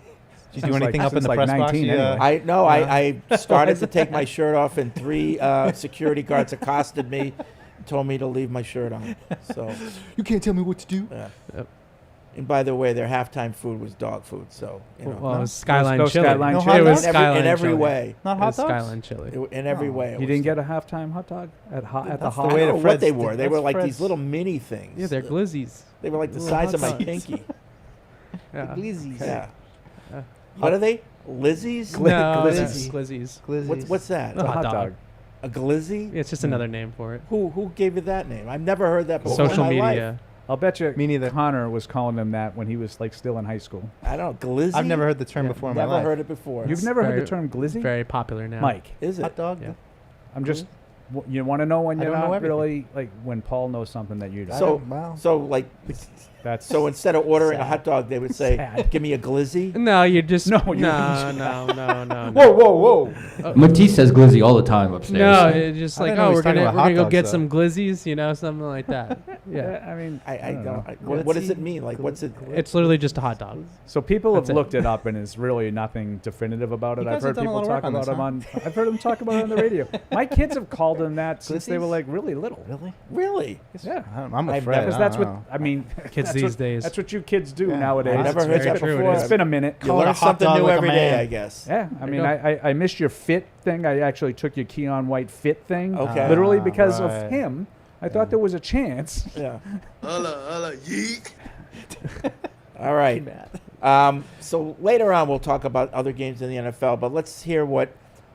Did you do anything up in since the press box? 19 anyway. I started to take my shirt off, and 3 security guards accosted me, and told me to leave my shirt on. So You can't tell me what to do. yeah. Yep. And by the way, their halftime food was dog food. So Well, it was Skyline No Chili. Skyline No Chili. It was in Skyline every Chili. way. Not It hot was dogs? Skyline Chili. In every way. You didn't get a halftime hot dog at the That's hot. the I way don't to know what they Fred's- were. They that's were like Fred's- these little mini things. Yeah, they're glizzies. They were like the Little size of my hot dogs. pinky. Yeah. Glizzies. Yeah. What are they? Lizzies? No, Glizzies. glizzies. Glizzies. What's that? A hot dog. dog. A glizzy? It's just another name for it. Who gave you that name? I've never heard that before Social in my media. life. I'll bet you Me neither. Connor was calling them that when he was still in high school. I don't know. Glizzy? I've never heard the term before in my Never life. heard it before. You've never heard very- the term glizzy? Very popular now. Mike, Is it? Hot dog? Yeah. I'm just. You want to know when I you're don't know not everything. really when Paul knows something that you don't. So That's so instead of ordering a Sad. hot dog, they would say, Sad. "Give me a glizzy." No, you just No, no, you- no. whoa. Matisse says glizzy all the time upstairs. No, it's just I like, didn't know oh, he was we're talking gonna about we're gonna hot go dogs, get though. some glizzies, something like that. Yeah, I mean, I don't don't. know. What does it mean? Like, what's it? it's literally just a hot dog. So people have That's it. looked it up, and there's really nothing definitive about it. You I've guys have heard done a people lot of work talk on about this, him on. I've heard them talk about it on the radio. My kids have called him that since they were like really little. Really? Really? Yeah, I'm I've afraid. never- because that's what I mean. Kids that's these what- days. That's what you kids do Yeah. nowadays. I've never That's heard very that true, it before. is. It's been a minute. You Call it a learn hot something dog new like a every day, man. I guess. Yeah, I mean, you I missed your fit thing. I actually took your Keon White fit thing. Okay. Literally because right. of him. I thought there was a chance. Yeah. yeet. All right. So later on, we'll talk about other games in the NFL, but let's hear what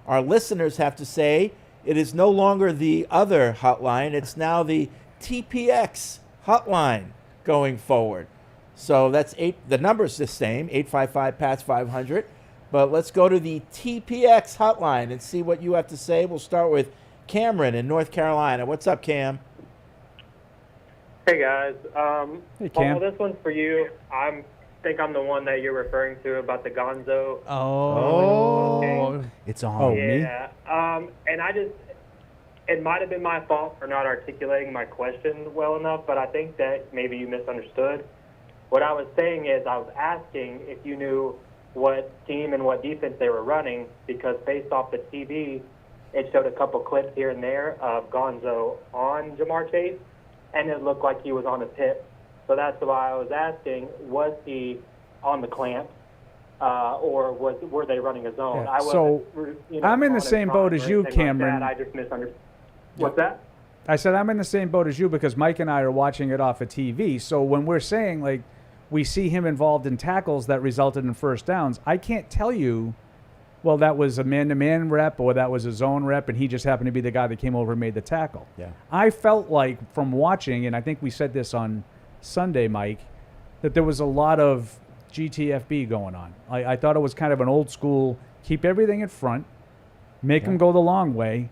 our listeners have to say. It is no longer the other hotline. It's now the TPX hotline going forward. So that's the number's the same, 855-PATS-500. But let's go to the TPX hotline and see what you have to say. We'll start with Cameron in North Carolina. What's up, Cam? Hey guys, Hey, Cam. Paul, this one's for you. I think I'm the one that you're referring to about the Gonzo. Oh. It's on. Oh, me? Yeah, and it might have been my fault for not articulating my question well enough, but I think that maybe you misunderstood. What I was saying is I was asking if you knew what team and what defense they were running, because based off the TV, it showed a couple clips here and there of Gonzo on Jamar Chase, and it looked like he was on a tip. So that's why I was asking, was he on the clamp, or were they running a zone? Yeah, I so I'm in the same boat as you, Cameron. I just misunderstood. What's that? I said I'm in the same boat as you because Mike and I are watching it off of TV. So when we're saying, like, we see him involved in tackles that resulted in first downs, I can't tell you, well, that was a man-to-man rep or that was a zone rep, and he just happened to be the guy that came over and made the tackle. Yeah. I felt like from watching, and I think we said this on Sunday, Mike, that there was a lot of GTFB going on. I thought it was kind of an old school, keep everything in front, make them go the long way.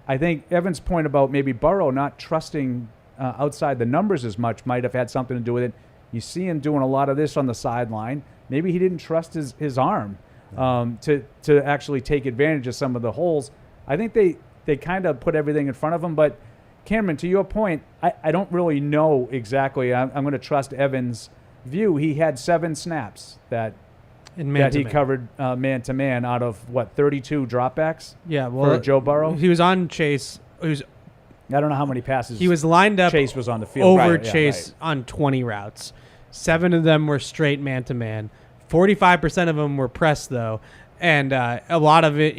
I think Evan's point about maybe Burrow not trusting outside the numbers as much might have had something to do with it. You see him doing a lot of this on the sideline. Maybe he didn't trust his arm to actually take advantage of some of the holes. I think they kind of put everything in front of him. But, Cameron, to your point, I don't really know exactly. I'm going to trust Evan's view. He had 7 snaps that he covered man-to-man out of, 32 dropbacks? Yeah, well, for Joe Burrow? He was on Chase. I don't know how many passes he was lined up Chase was on the field. over Right, yeah, Chase right. on 20 routes. 7 of them were straight man-to-man. 45% of them were press, though. And a lot of it,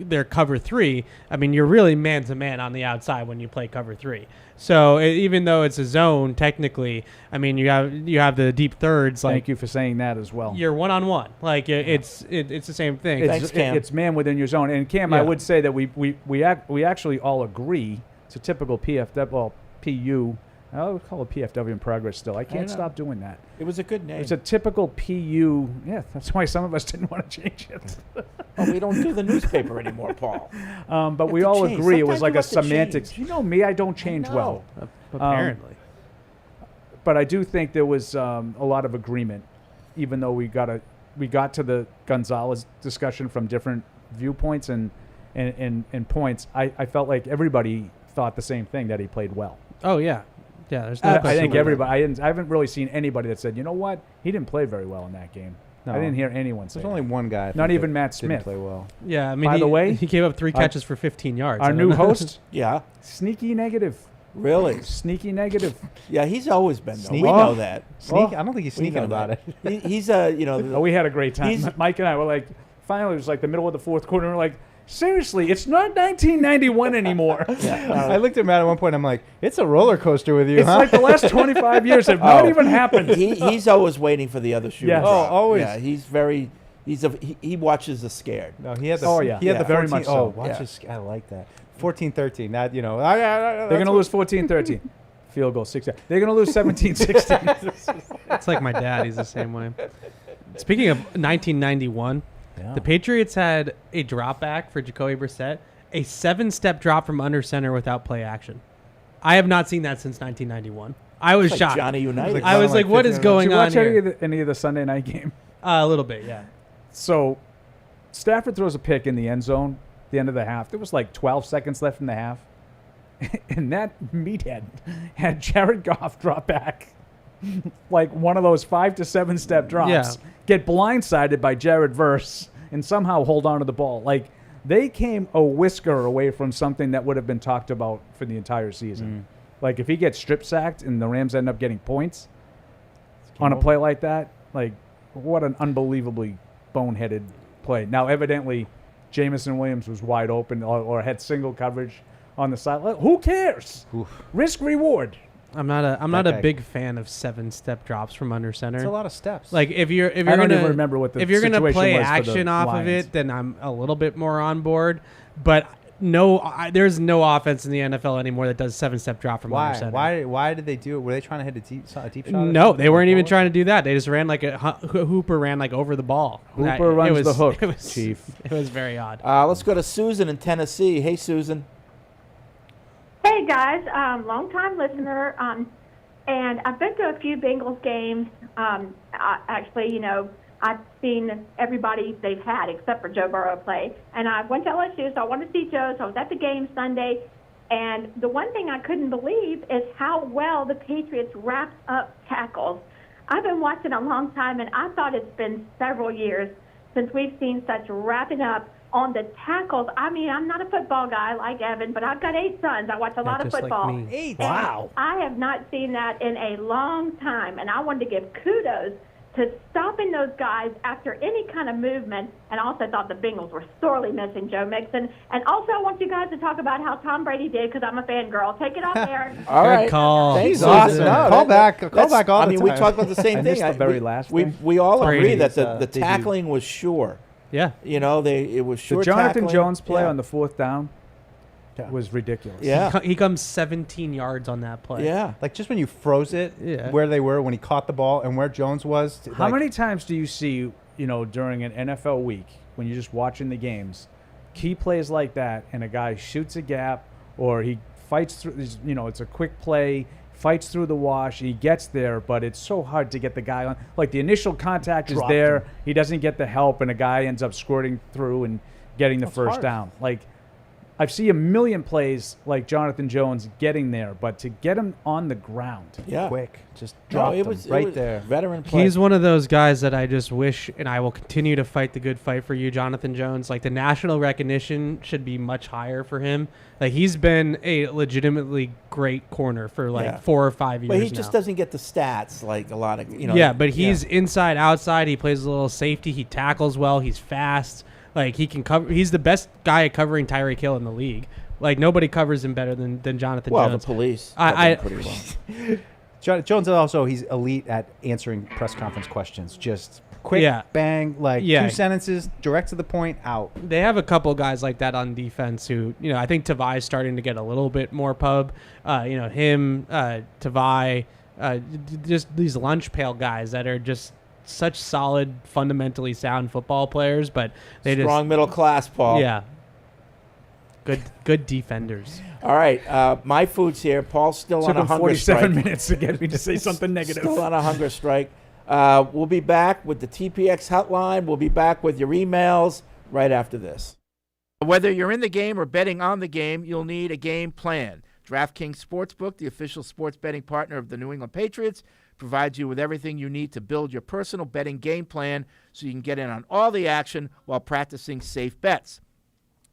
they're cover 3. I mean, you're really man-to-man on the outside when you play cover 3. So even though it's a zone, technically, I mean, you have the deep thirds. Thank you for saying that as well. You're one-on-one. Like, it's the same thing. Thanks, Cam. It's man within your zone. And, Cam, I would say that we actually all agree it's a typical PU. I would call it PFW in progress still. I can't stop doing that. It was a good name. It's a typical PU. Yeah, that's why some of us didn't want to change it. Oh, we don't do the newspaper anymore, Paul. But we to all change. agree it was Sometimes like you a have to semantics. change. You know me, I don't change well. Apparently. But I do think there was a lot of agreement, even though we got to the Gonzalez discussion from different viewpoints and points. I felt like everybody thought the same thing, that he played well. Oh, yeah. Yeah, there's no I question think about everybody. I haven't really seen anybody that said, you know what, he didn't play very well in that game. No. I didn't hear anyone say There's only that. one guy. I Not think, even that Matt didn't Smith. play well. that. Yeah, I mean, By the way, he gave up 3 catches for 15 yards. Our new host, Yeah, sneaky negative. really. Sneaky negative. Yeah, he's always been. Though. Sneaky? We know that. Sneak? I don't think he's We sneaking know about that. it. He's Oh, we had a great time. He's- Mike and I were like, finally, it was like the middle of the fourth quarter. And we're like, seriously, it's not 1991 anymore. I looked at Matt at one point. I'm like, it's a roller coaster with you, It's huh? like the last 25 years have not even happened. he's always waiting for the other shoe. Yes. to drop. Oh, always. Yeah, he's very. He watches the scared. No, he had the. Oh, yeah. He had the Yeah. 14, Very much so. Oh, watch Yeah. his. I like that. 14-13. That They're going to lose 14-13. Field goal 6. They're going to lose 17-16. It's like my dad. He's the same way. Speaking of 1991, the Patriots had a drop back for Jacoby Brissett, a 7-step drop from under center without play action. I have not seen that since 1991. I was Like shocked. Johnny United. I was like, what is Did going you on watch here? any of the Sunday night game? A little bit, yeah. So Stafford throws a pick in the end zone at the end of the half. There was like 12 seconds left in the half. And that meathead had Jared Goff drop back like one of those 5 to 7 step drops, Yeah. get blindsided by Jared Verse, and somehow hold on to the ball. Like, they came a whisker away from something that would have been talked about for the entire season. Like, if he gets strip sacked and the Rams end up getting points on a play like that, like, what an unbelievably boneheaded play. Now, evidently, Jamison Williams was wide open or had single coverage on the side. Who cares? Risk reward. I'm not a guy- big fan of 7-step drops from under center. It's a lot of steps. Like if you're I don't gonna even remember what the if you're gonna situation play was for the action off of Lions. it, then I'm a little bit more on board. But there's no offense in the NFL anymore that does 7-step drop from under center. Why did they do it? Were they trying to hit a deep shot? No, they weren't even trying to do that. They just ran like Hooper ran like over the ball. Hooper runs the hook, Chief. It was very odd. Let's go to Susan in Tennessee. Hey, Susan. Hey guys, long-time listener, and I've been to a few Bengals games. Actually, I've seen everybody they've had except for Joe Burrow play, and I went to LSU, so I wanted to see Joe. So I was at the game Sunday, and the one thing I couldn't believe is how well the Patriots wrapped up tackles. I've been watching a long time, and I thought it's been several years since we've seen such wrapping up on the tackles. I mean, I'm not a football guy like Evan, but I've got 8 sons. I watch a lot of football. Like me. 8? Wow. I have not seen that in a long time, and I wanted to give kudos to stopping those guys after any kind of movement, and also thought the Bengals were sorely missing Joe Mixon. And also I want you guys to talk about how Tom Brady did, because I'm a fangirl. Take it off there. All right. Good call. Thanks, Awesome. Susan. Call back all the time. I mean, we talked about the same I thing. missed the very last thing. We all agree that Brady's, the tackling was sure. Yeah. It was sure The Jonathan tackling. Jones play Yeah. on the 4th down was ridiculous. Yeah. He comes 17 yards on that play. Yeah. Like just when you froze it, where they were when he caught the ball and where Jones was. How many times do you see, during an NFL week when you're just watching the games, key plays like that, and a guy shoots a gap or he fights through, it's a quick play, fights through the wash, he gets there, but it's so hard to get the guy on. Like the initial contact is there, he doesn't get the help, and a guy ends up squirting through and getting the first down. Like, I've seen a million plays like Jonathan Jones getting there, but to get him on the ground, quick, just dropped him right there. Veteran play. He's one of those guys that I just wish, and I will continue to fight the good fight for you, Jonathan Jones. Like, the national recognition should be much higher for him. Like, he's been a legitimately great corner for 4 or 5 years But he now. just doesn't get the stats like a lot of, Yeah, but he's inside, outside. He plays a little safety. He tackles well. He's fast. Like, he can cover. He's the best guy at covering Tyreek Hill in the league. Like, nobody covers him better than Jonathan Jones. Well, the police. Pretty well. Jones also, he's elite at answering press conference questions. Just quick, bang, 2 sentences, direct to the point, out. They have a couple guys like that on defense who, I think Tavai's starting to get a little bit more pub. Him, Tavai, just these lunch pail guys that are just such solid, fundamentally sound football players, but they strong middle class, Paul. Yeah. Good defenders. All right, my food's here. Paul's still on a hunger strike. 47 minutes to get me to say something negative. Still on a hunger strike. We'll be back with the TPX hotline. We'll be back with your emails right after this. Whether you're in the game or betting on the game, you'll need a game plan. DraftKings Sportsbook, the official sports betting partner of the New England Patriots, provides you with everything you need to build your personal betting game plan so you can get in on all the action while practicing safe bets.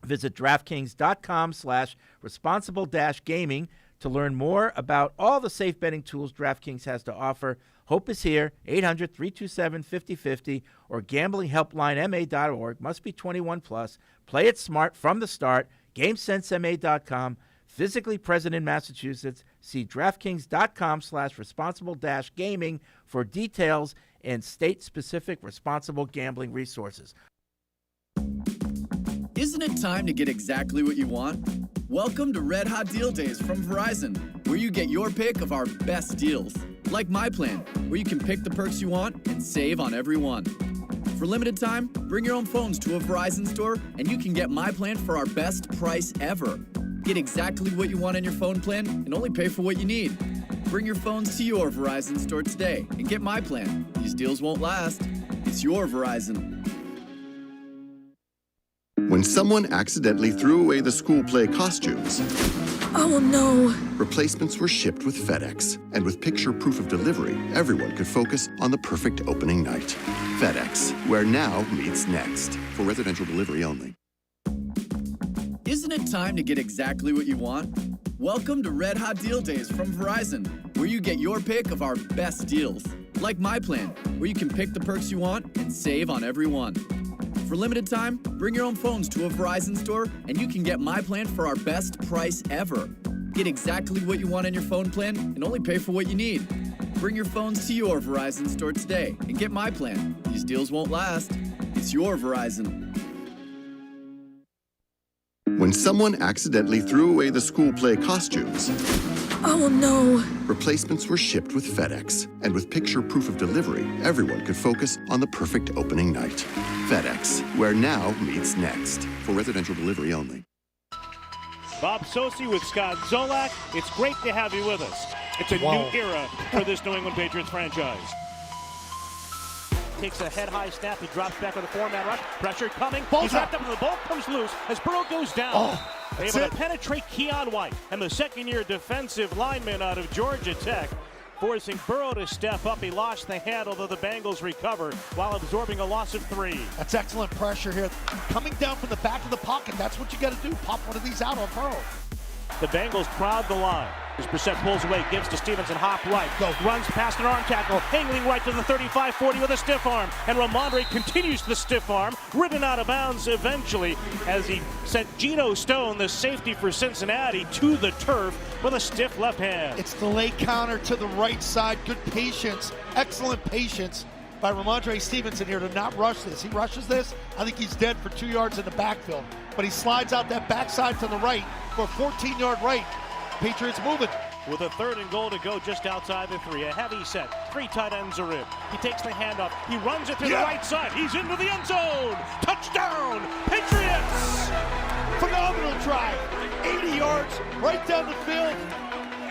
Visit DraftKings.com/responsible-gaming to learn more about all the safe betting tools DraftKings has to offer. Hope is here, 800-327-5050 or gamblinghelplinema.org. Must be 21 plus. Play it smart from the start. GameSenseMA.com. Physically present in Massachusetts. See DraftKings.com/responsible-gaming for details and state-specific responsible gambling resources. Isn't it time to get exactly what you want? Welcome to Red Hot Deal Days from Verizon, where you get your pick of our best deals. Like My Plan, where you can pick the perks you want and save on every one. For limited time, bring your own phones to a Verizon store and you can get My Plan for our best price ever. Get exactly what you want in your phone plan and only pay for what you need. Bring your phones to your Verizon store today and get My Plan. These deals won't last. It's your Verizon. When someone accidentally threw away the school play costumes, oh no! Replacements were shipped with FedEx. And with picture proof of delivery, everyone could focus on the perfect opening night. FedEx, where now meets next. For residential delivery only. Isn't it time to get exactly what you want? Welcome to Red Hot Deal Days from Verizon, where you get your pick of our best deals. Like My Plan, where you can pick the perks you want and save on every one. For limited time, bring your own phones to a Verizon store and you can get My Plan for our best price ever. Get exactly what you want in your phone plan and only pay for what you need. Bring your phones to your Verizon store today and get My Plan. These deals won't last. It's your Verizon. When someone accidentally threw away the school play costumes, Oh no. replacements were shipped with FedEx. And with picture proof of delivery, everyone could focus on the perfect opening night. FedEx, where now meets next. For residential delivery only. Bob Sosi with Scott Zolak. It's great to have you with us. It's a new era for this New England Patriots franchise. Takes a head-high snap. He drops back with a four-man rush. Pressure coming. He's wrapped up and the ball comes loose as Burrow goes down. Able to penetrate Keon White and the second-year defensive lineman out of Georgia Tech, forcing Burrow to step up. He lost the handle, though the Bengals recover while absorbing a loss of 3. That's excellent pressure here. Coming down from the back of the pocket, that's what you got to do. Pop one of these out on Burrow. The Bengals crowd the line. As Brissett pulls away, gives to Stevenson, hop right, runs past an arm tackle, angling right to the 35-40 with a stiff arm, and Ramondre continues the stiff arm, ridden out of bounds eventually as he sent Geno Stone, the safety for Cincinnati, to the turf with a stiff left hand. It's the late counter to the right side. Good patience, excellent patience by Ramondre Stevenson here to not rush this. He rushes this, I think he's dead for 2 yards in the backfield. But he slides out that backside to the right for a 14-yard right. Patriots moving. With a 3rd and goal to go just outside the 3. A heavy set. 3 tight ends are in. He takes the handoff. He runs it to the right side. He's into the end zone. Touchdown, Patriots! Phenomenal drive. 80 yards right down the field.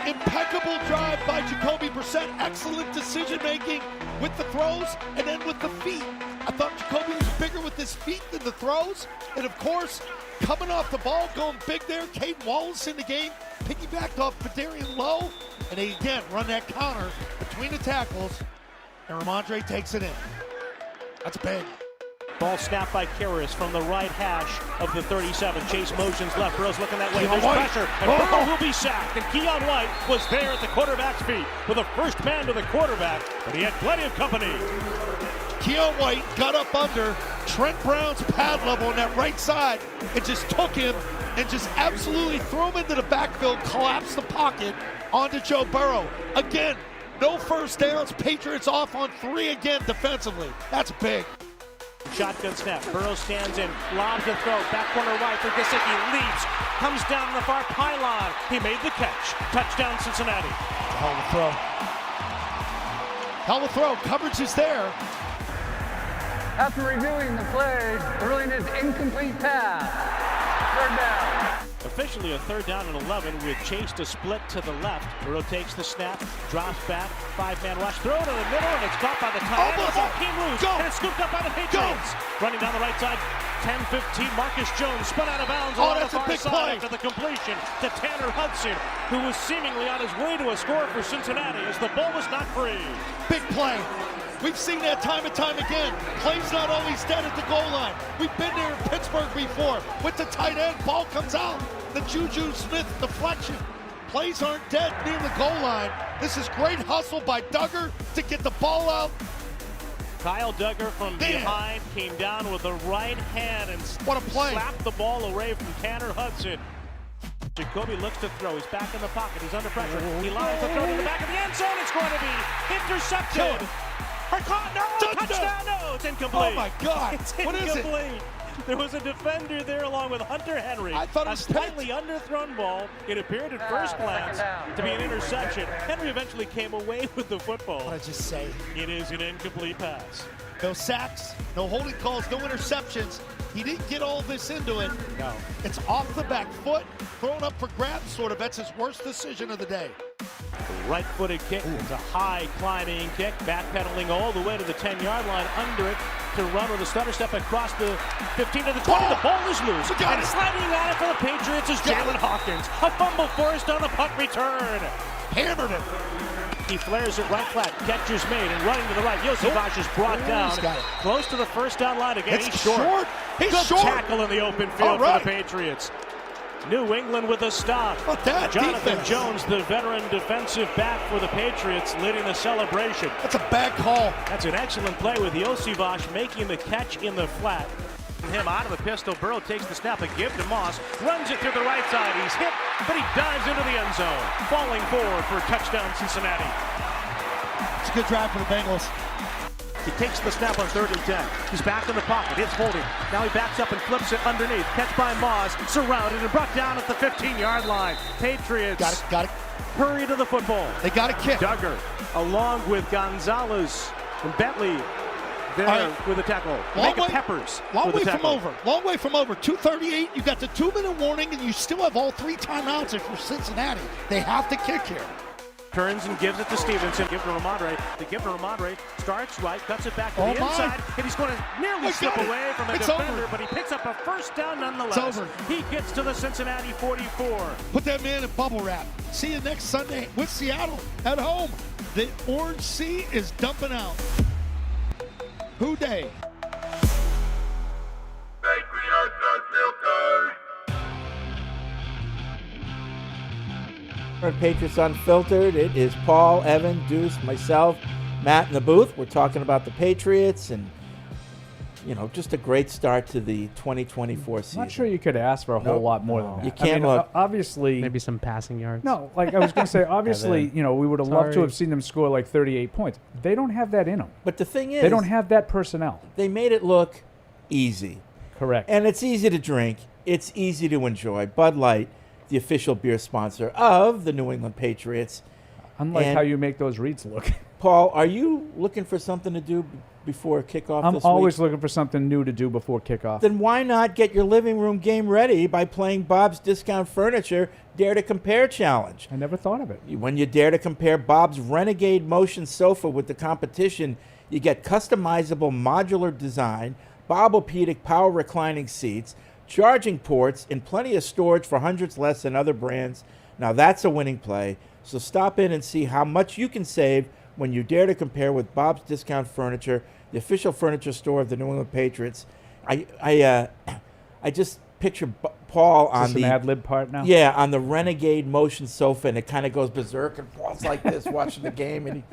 Impeccable drive by Jacoby Brissett. Excellent decision-making with the throws and then with the feet. I thought Jacoby was bigger with his feet than the throws. And, of course, coming off the ball, going big there. Caden Wallace in the game. Piggybacked off Fedarian Lowe. And they, again, run that counter between the tackles. And Ramondre takes it in. That's big. Ball snapped by Karras from the right hash of the 37. Chase motions left. Burrow's looking that way. There's pressure. And Burrow will be sacked. And Keon White was there at the quarterback's feet with a first man to the quarterback. But he had plenty of company. Keon White got up under Trent Brown's pad level on that right side and just took him and just absolutely threw him into the backfield, collapsed the pocket onto Joe Burrow. Again, no first downs. Patriots off on 3 again defensively. That's big. Shotgun snap. Burrow stands in, lobs the throw. Back corner right for Gesicki. Leaps. Comes down the far pylon. He made the catch. Touchdown, Cincinnati. Hell of a throw. Hell of a throw. Coverage is there. After reviewing the play, the ruling is incomplete pass. 3rd down. Officially a 3rd down and 11 with Chase to split to the left. Burrow takes the snap, drops back, 5-man rush, throw it in the middle, and it's caught by the tight end. It's Hakeem loose, and it's scooped up by the Patriots. Running down the right side, 10-15, Marcus Jones spun out of bounds on the far side after the completion to Tanner Hudson, who was seemingly on his way to a score for Cincinnati as the ball was not free. Big play. We've seen that time and time again. Play's not always dead at the goal line. We've been there in Pittsburgh before. With the tight end, ball comes out. The Juju Smith deflection. Plays aren't dead near the goal line. This is great hustle by Duggar to get the ball out. Kyle Duggar from behind came down with the right hand and what a play. Slapped the ball away from Tanner Hudson. Jacoby looks to throw. He's back in the pocket. He's under pressure. He lines the throw to the back of the end zone. It's going to be intercepted. Touchdown! No, it's incomplete. Oh my God! It's what incomplete. Is it? There was a defender there along with Hunter Henry. I thought it was a slightly underthrown ball. It appeared at first glance to be an interception. Henry eventually came away with the football. What did I just say? It is an incomplete pass. No sacks, no holding calls, no interceptions. He didn't get all this into it. No. It's off the back foot, thrown up for grabs, sort of. That's his worst decision of the day. Right-footed kick. It's a high climbing kick, backpedaling all the way to the 10-yard line, under it to run with a stutter step across the 15 to the 20. The ball is loose. And sliding on it for the Patriots is Jalen Hawkins. A fumble forced on the punt return. Hammered it. He flares it right flat. Catch is made and running to the right. Yosivas is brought down. Close to the first down line again. He's short. He's Good short. tackle in the open field for the Patriots. New England with a stop. Jonathan Jones, the veteran defensive back for the Patriots, leading the celebration. That's a bad call. That's an excellent play with Yosivas making the catch in the flat. Him out of the pistol. Burrow takes the snap, a give to Moss, runs it through the right side. He's hit, but he dives into the end zone, falling forward for a touchdown, Cincinnati. It's a good drive for the Bengals. He takes the snap on 3rd and 10. He's back in the pocket. It's holding. Now he backs up and flips it underneath. Catch by Moss. Surrounded and brought down at the 15-yard line. Patriots Got it. hurry to the football. They got a kick. Duggar along with Gonzalez and Bentley there with a tackle. Peppers Long with way a from tackle. over. Long way from over. 2:38. You got the 2-minute warning, and you still have all 3 timeouts if you're Cincinnati. They have to kick here. Turns and gives it to Stevenson. Give it to Ramondre. The give to Ramondre. Starts right. Cuts it back to the inside. And he's going to nearly slip away from a defender, but he picks up a first down nonetheless. It's over. He gets to the Cincinnati 44. Put that man in bubble wrap. See you next Sunday with Seattle at home. The Orange Sea is dumping out. Who day? We're at Patriots Unfiltered. It is Paul, Evan, Deuce, myself, Matt in the booth. We're talking about the Patriots and, just a great start to the 2024 season. I'm not sure you could ask for a whole lot more than that. You can't look. Obviously. Maybe some passing yards. No, like I was going to say, obviously, we would have loved to have seen them score like 38 points. They don't have that in them. But the thing is, they don't have that personnel. They made it look easy. Correct. And it's easy to drink. It's easy to enjoy. Bud Light, the official beer sponsor of the New England Patriots. Unlike how you make those reads look. Paul, are you looking for something to do before kickoff I'm this always week? looking for something new to do before kickoff. Then why not get your living room game ready by playing Bob's Discount Furniture Dare to Compare Challenge? I never thought of it. When you dare to compare Bob's Renegade Motion Sofa with the competition, you get customizable modular design, Bobopedic power reclining seats, charging ports, and plenty of storage for hundreds less than other brands. Now that's a winning play. So stop in and see how much you can save when you dare to compare with Bob's Discount Furniture, the official furniture store of the New England Patriots. I just picture Paul on the ad lib part now. Yeah, on the Renegade Motion Sofa, and it kind of goes berserk, and Paul's like this watching the game, and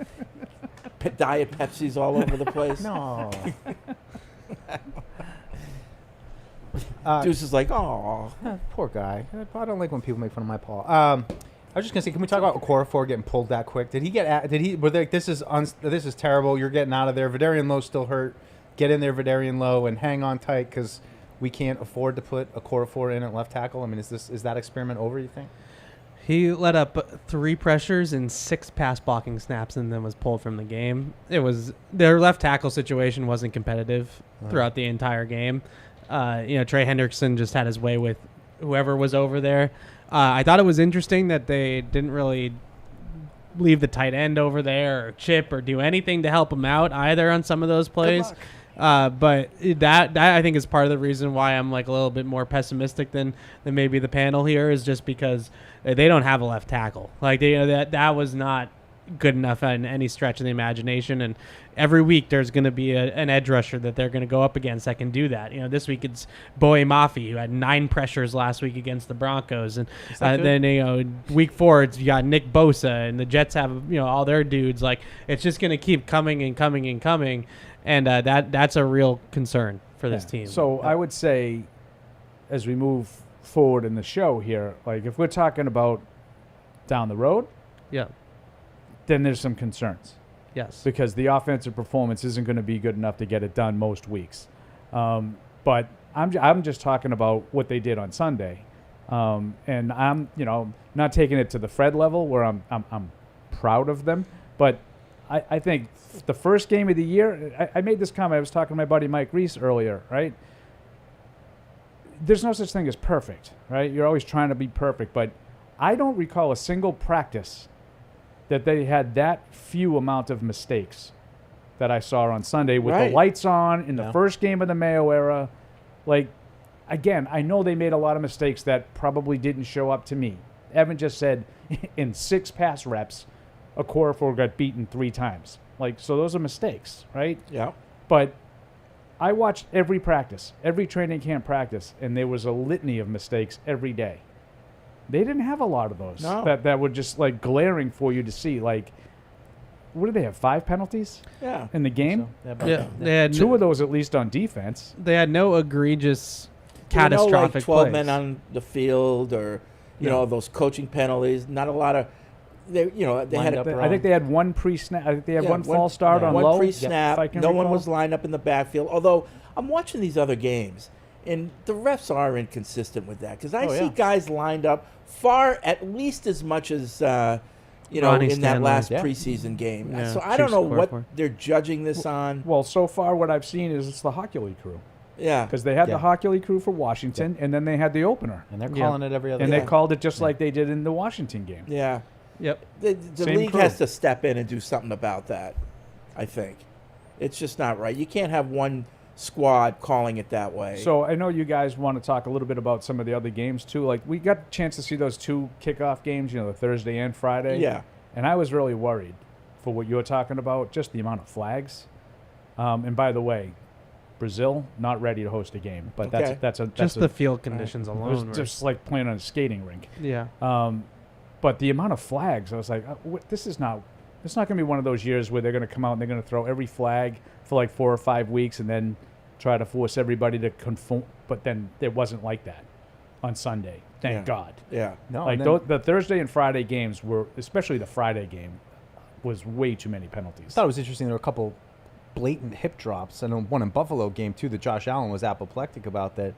Diet Pepsi's all over the place. No. Deuce is like, oh, poor guy. I don't like when people make fun of my Paul. I was just gonna say, can we talk about Okorafor getting pulled that quick? Did he get? Were they like, this is terrible. You're getting out of there. Vidarian Lowe still hurt. Get in there, Vidarian Lowe, and hang on tight because we can't afford to put Okorafor in at left tackle. I mean, is that experiment over? You think? He let up 3 pressures and 6 pass blocking snaps, and then was pulled from the game. Their left tackle situation wasn't competitive throughout the entire game. Trey Hendrickson just had his way with whoever was over there. I thought it was interesting that they didn't really leave the tight end over there or chip or do anything to help him out either on some of those plays. But that I think is part of the reason why I'm like a little bit more pessimistic than maybe the panel here, is just because they don't have a left tackle. Like that was not good enough in any stretch of the imagination, and every week there's going to be an edge rusher that they're going to go up against that can do that. This week it's Boye Mafi, who had 9 pressures last week against the Broncos, and then week 4 you got Nick Bosa, and the Jets have all their dudes. Like, it's just going to keep coming and coming and coming, and that's a real concern for this team. So I would say, as we move forward in the show here, like if we're talking about down the road, then there's some concerns. Yes. Because the offensive performance isn't going to be good enough to get it done most weeks. But I'm just talking about what they did on Sunday. And I'm, not taking it to the Fred level where I'm proud of them. But I think the first game of the year, I made this comment. I was talking to my buddy Mike Reese earlier, right? There's no such thing as perfect, right? You're always trying to be perfect. But I don't recall a single practice that they had that few amount of mistakes that I saw on Sunday with the lights on in the first game of the Mayo era. Like, again, I know they made a lot of mistakes that probably didn't show up to me. Evan just said in 6 pass reps, Okorafor got beaten 3 times. Like, so those are mistakes, right? Yeah. But I watched every practice, every training camp practice, and there was a litany of mistakes every day. They didn't have a lot of those that were just like glaring for you to see. Like, what did they have? 5 penalties? Yeah. In the game? So, they had 2 of those at least on defense. They had no egregious, catastrophic 12 plays. men on the field, or you know, those coaching penalties. Not a lot of they had I think they had one pre-snap. I think they had one false start on one low. pre-snap. If I can No one recall. was lined up in the backfield. Although I'm watching these other games, and the refs are inconsistent with that because I see guys lined up far at least as much as Ronnie in that Stanley. last preseason game. Yeah, So I don't Chiefs know scored what for. they're judging this on. Well, so far what I've seen is it's the Hockey League crew. Yeah, because they had the Hockey League crew for Washington, and then they had the opener, and they're calling it every other. And they called it just like they did in the Washington game. Yeah. Yep. The Same league crew. has to step in and do something about that. I think it's just not right. You can't have one squad calling it that way. So I know you guys want to talk a little bit about some of the other games too. Like we got a chance to see those two kickoff games, the Thursday and Friday. Yeah. And I was really worried for what you were talking about, just the amount of flags. And by the way, Brazil not ready to host a game, but that's just the field conditions It alone. was just like playing on a skating rink. Yeah. But the amount of flags, I was like, this is not going to be one of those years where they're going to come out and they're going to throw every flag for like 4 or 5 weeks and then try to force everybody to conform. But then it wasn't like that on Sunday. Thank God. Yeah. No, like the Thursday and Friday games were, especially the Friday game, was way too many penalties. I thought it was interesting. There were a couple blatant hip drops. I know one in Buffalo game too that Josh Allen was apoplectic about. That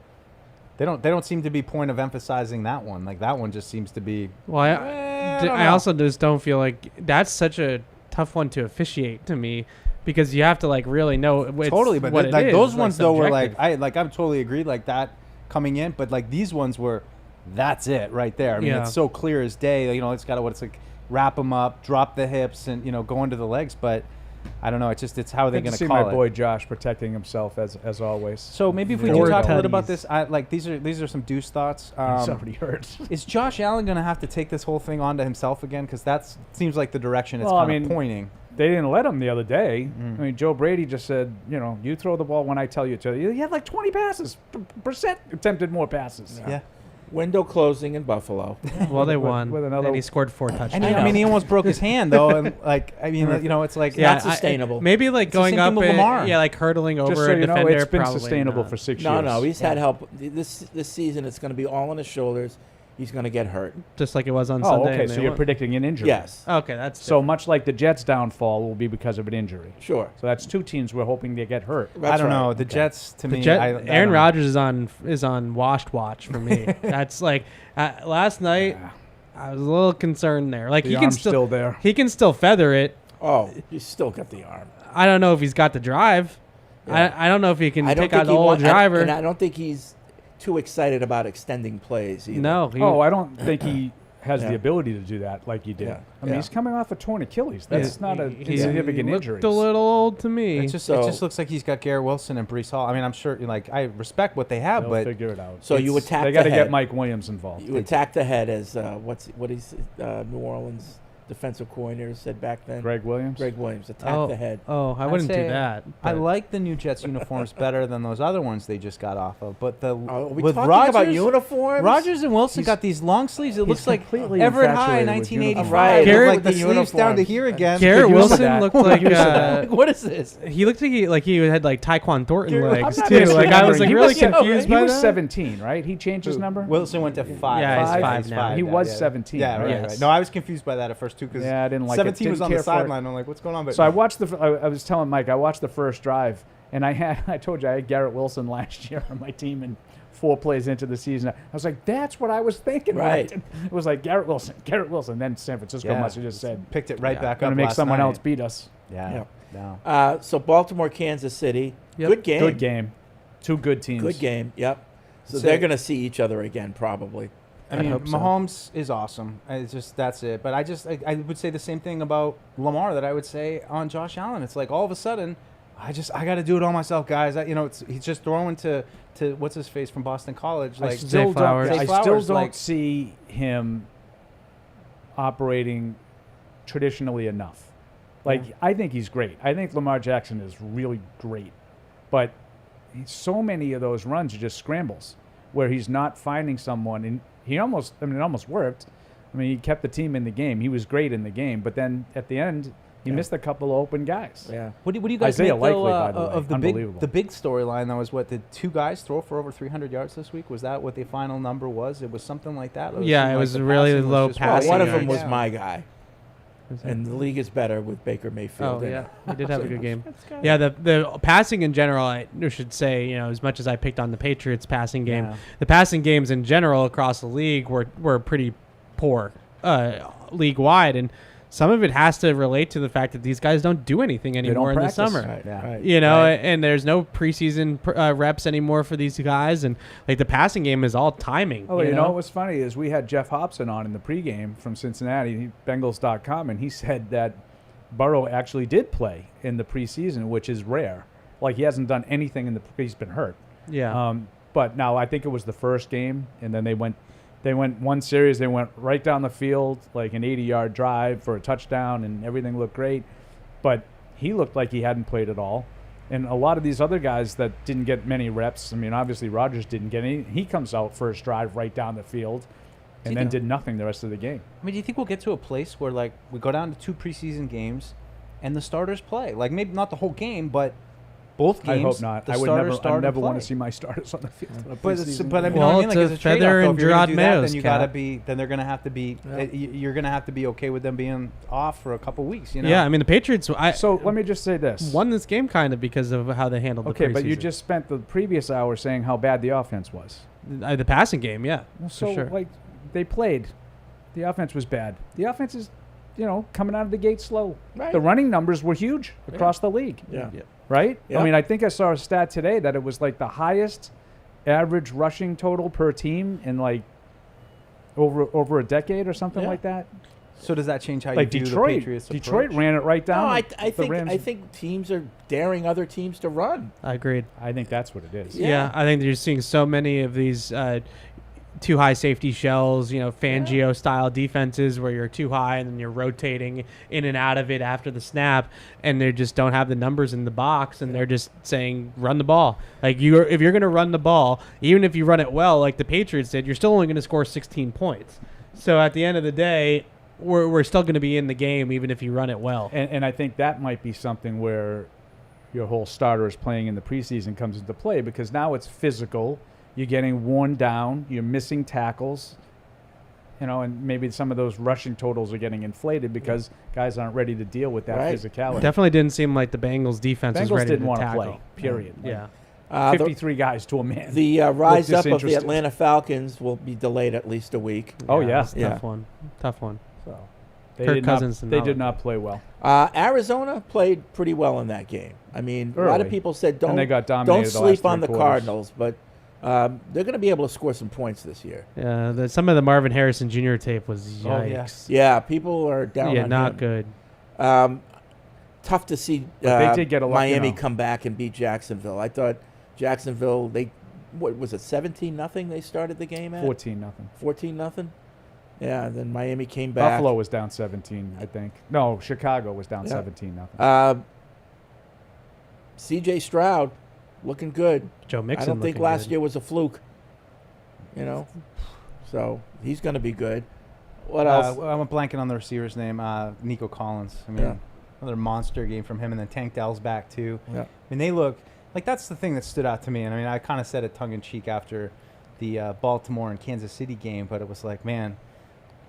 they don't seem to be point of emphasizing that one. Like that one just seems to be. Well, I also just don't feel like that's such a tough one to officiate to me because you have to like really know Totally, but what like it those is, ones though were subjective. I'm totally agreed like that coming in, but like these ones were that's it right there. I mean, it's so clear as day. It's got it's like wrap them up, drop the hips, and go into the legs, but. I don't know. It's how they're Good going to to see call my it. boy Josh protecting himself as always. So maybe if we do talk a little about this, these are some Deuce thoughts. Somebody hurt. Is Josh Allen going to have to take this whole thing onto himself again? Because that seems like the direction it's kind of pointing. They didn't let him the other day. I mean, Joe Brady just said, you throw the ball when I tell you to. He had like 20 passes. Percent attempted more passes. Yeah. Window closing in Buffalo. Well, they won. with another, and he scored 4 touchdowns. And he almost broke his hand though. And it's like not sustainable. Maybe like going up, like hurdling over just so a defender. it's been probably sustainable not. for 6 years. No, he's had help. This season, it's going to be all on his shoulders. He's going to get hurt. Just like it was on Oh, Sunday. okay. and So they you're won. predicting an injury. Yes. Okay, that's so much like the Jets' downfall will be because of an injury. Sure. So that's two teams we're hoping they get hurt. I don't know. The Jets to me. Aaron Rodgers is on washed watch for me. That's like last night. I was a little concerned there. Like The he can arm's still there. He can still feather it. Oh, he's still got the arm. I don't know if he's got the drive. Yeah. I don't know if he can take out the he old driver. And I don't think he's too excited about extending plays either. No. I don't think he has the ability to do that like you did. Yeah. I mean, he's coming off a torn Achilles. That's not a he significant looked injury. a little old to me. It just looks like he's got Garrett Wilson and Breece Hall. I mean, I'm sure. Like I respect what they have, They'll but figure it out. So you attack. They got to the head. get Mike Williams involved. You attack the head as what he's New Orleans defensive coordinator said back then. Greg Williams. Greg Williams attack the head. Oh, I wouldn't do that. I but- like the new Jets uniforms better than those other ones they just got off of. But Are we with talking Rodgers, about uniforms? Rodgers and Wilson got these long sleeves. It looks like completely Everett High infatuated with 1985. Right. Garrett- Like the sleeves down to here again. Garrett Get used to Wilson that. looked like what is this? he looked like he had like Taekwon Thornton legs I'm not too. missing Like I was like numbering. really He was- confused He by was that. 17, right? He changed his number. Wilson went to 5. Yeah, he's 5 now. He was 17. Yeah, right, Yes. right. No, I was confused by that at first too because Yeah, I didn't like it. 17 was Didn't on the care for it. sideline. I'm like, what's going on? But So I watched I was telling Mike, I watched the first drive, and I told you I had Garrett Wilson last year on my team, and 4 plays into the season, I was like, that's what I was thinking. Right. It was like Garrett Wilson. Then San Francisco must have just said, picked it right back going up. to make last someone night. else beat us. Yeah. No. So Baltimore, Kansas City. Yep. Good game. Good game. 2 good teams. Good game. Yep. So So- they're going to see each other again probably. I mean, hope so. Mahomes is awesome. It's just that's it. But I would say the same thing about Lamar that I would say on Josh Allen. It's like all of a sudden, I got to do it all myself, guys. He's just throwing to what's his face from Boston College. Like Zay Flowers. I still don't like, see him operating traditionally enough. Like, I think he's great. I think Lamar Jackson is really great. But so many of those runs are just scrambles where he's not finding someone. And it almost worked. I mean, he kept the team in the game. He was great in the game. But then at the end, he missed a couple of open guys. Yeah. What do you guys Isaiah make though, Likely, by the way. of Unbelievable. the big storyline though? Is what did 2 guys throw for over 300 yards this week? Was that what the final number was? It was something like that. Yeah, it was really low Well, passing one of them yards. was my guy. And the league is better with Baker Mayfield. Oh in yeah, it. he did have a So, good game. it's good. Yeah, the passing in general, I should say, as much as I picked on the Patriots passing game, the passing games in general across the league were pretty poor, league wide, and some of it has to relate to the fact that these guys don't do anything anymore in the summer. And there's no preseason reps anymore for these guys, and like the passing game is all timing. Oh, you know what was funny is we had Jeff Hobson on in the pregame from Cincinnati, Bengals.com, and he said that Burrow actually did play in the preseason, which is rare. Like he hasn't done anything he's been hurt. Yeah. But now I think it was the first game, and then they went one series. They went right down the field, like an 80-yard drive for a touchdown, and everything looked great. But he looked like he hadn't played at all. And a lot of these other guys that didn't get many reps, I mean, obviously Rodgers didn't get any. He comes out first drive right down the field and then did nothing the rest of the game. I mean, do you think we'll get to a place where, like, we go down to 2 preseason games and the starters play? Like, maybe not the whole game, but both games. I hope not. I would never want to see my starters on the field. But I mean, like, it's a feather in Gerard Mayo's cap. Then they're gonna have to be. You're gonna have to be okay with them being off for a couple weeks. Yeah, I mean the Patriots. So let me just say this: won this game kind of because of how they handled the preseason. Okay, but you just spent the previous hour saying how bad the offense was. The passing game, yeah. So for sure. like they played, the offense was bad. The offense is, coming out of the gate slow. Right. The running numbers were huge across the league. Yeah. Right? Yeah. I mean, I think I saw a stat today that it was like the highest average rushing total per team in like over a decade or something like that. So does that change how like you view Detroit, the Patriots? Detroit ran it right down. No, I I think teams are daring other teams to run. I agreed. I think that's what it is. Yeah, I think you're seeing so many of these too high safety shells, Fangio style defenses where you're too high and then you're rotating in and out of it after the snap, and they just don't have the numbers in the box, and they're just saying run the ball. Like if you're going to run the ball, even if you run it well, like the Patriots did, you're still only going to score 16 points. So at the end of the day, we're still going to be in the game even if you run it well. And I think that might be something where your whole starters playing in the preseason comes into play, because now it's physical. You're getting worn down. You're missing tackles. And maybe some of those rushing totals are getting inflated because guys aren't ready to deal with that physicality. Definitely didn't seem like the Bengals defense was ready didn't to want tackle. to play, period. Yeah. 53 guys to a man. The rise up of the Atlanta Falcons will be delayed at least a week. Oh, yeah. Tough one. So Kirk Cousins did not play well. Arizona played pretty well in that game. I mean, a lot of people said And they got don't dominated the last sleep on the 3 quarters. Cardinals, but they're going to be able to score some points this year. Yeah, some of the Marvin Harrison Jr. tape was yikes. Yeah, people are down on not him. good. Tough to see they did get a lot, Miami come back and beat Jacksonville. I thought Jacksonville, what was it, 17-0 they started the game at? 14-0. 14-0? Yeah, and then Miami came back. Buffalo was down 17, I think. No, Chicago was down 17-0. C.J. Stroud looking good. Joe Mixon I don't think looking last good. year was a fluke. So he's going to be good. What else? I'm blanking on the receiver's name. Nico Collins. I mean, another monster game from him, and then Tank Dell's back too. Yeah. I mean, they look like that's the thing that stood out to me. And I mean, I kind of said it tongue in cheek after the Baltimore and Kansas City game, but it was like, man,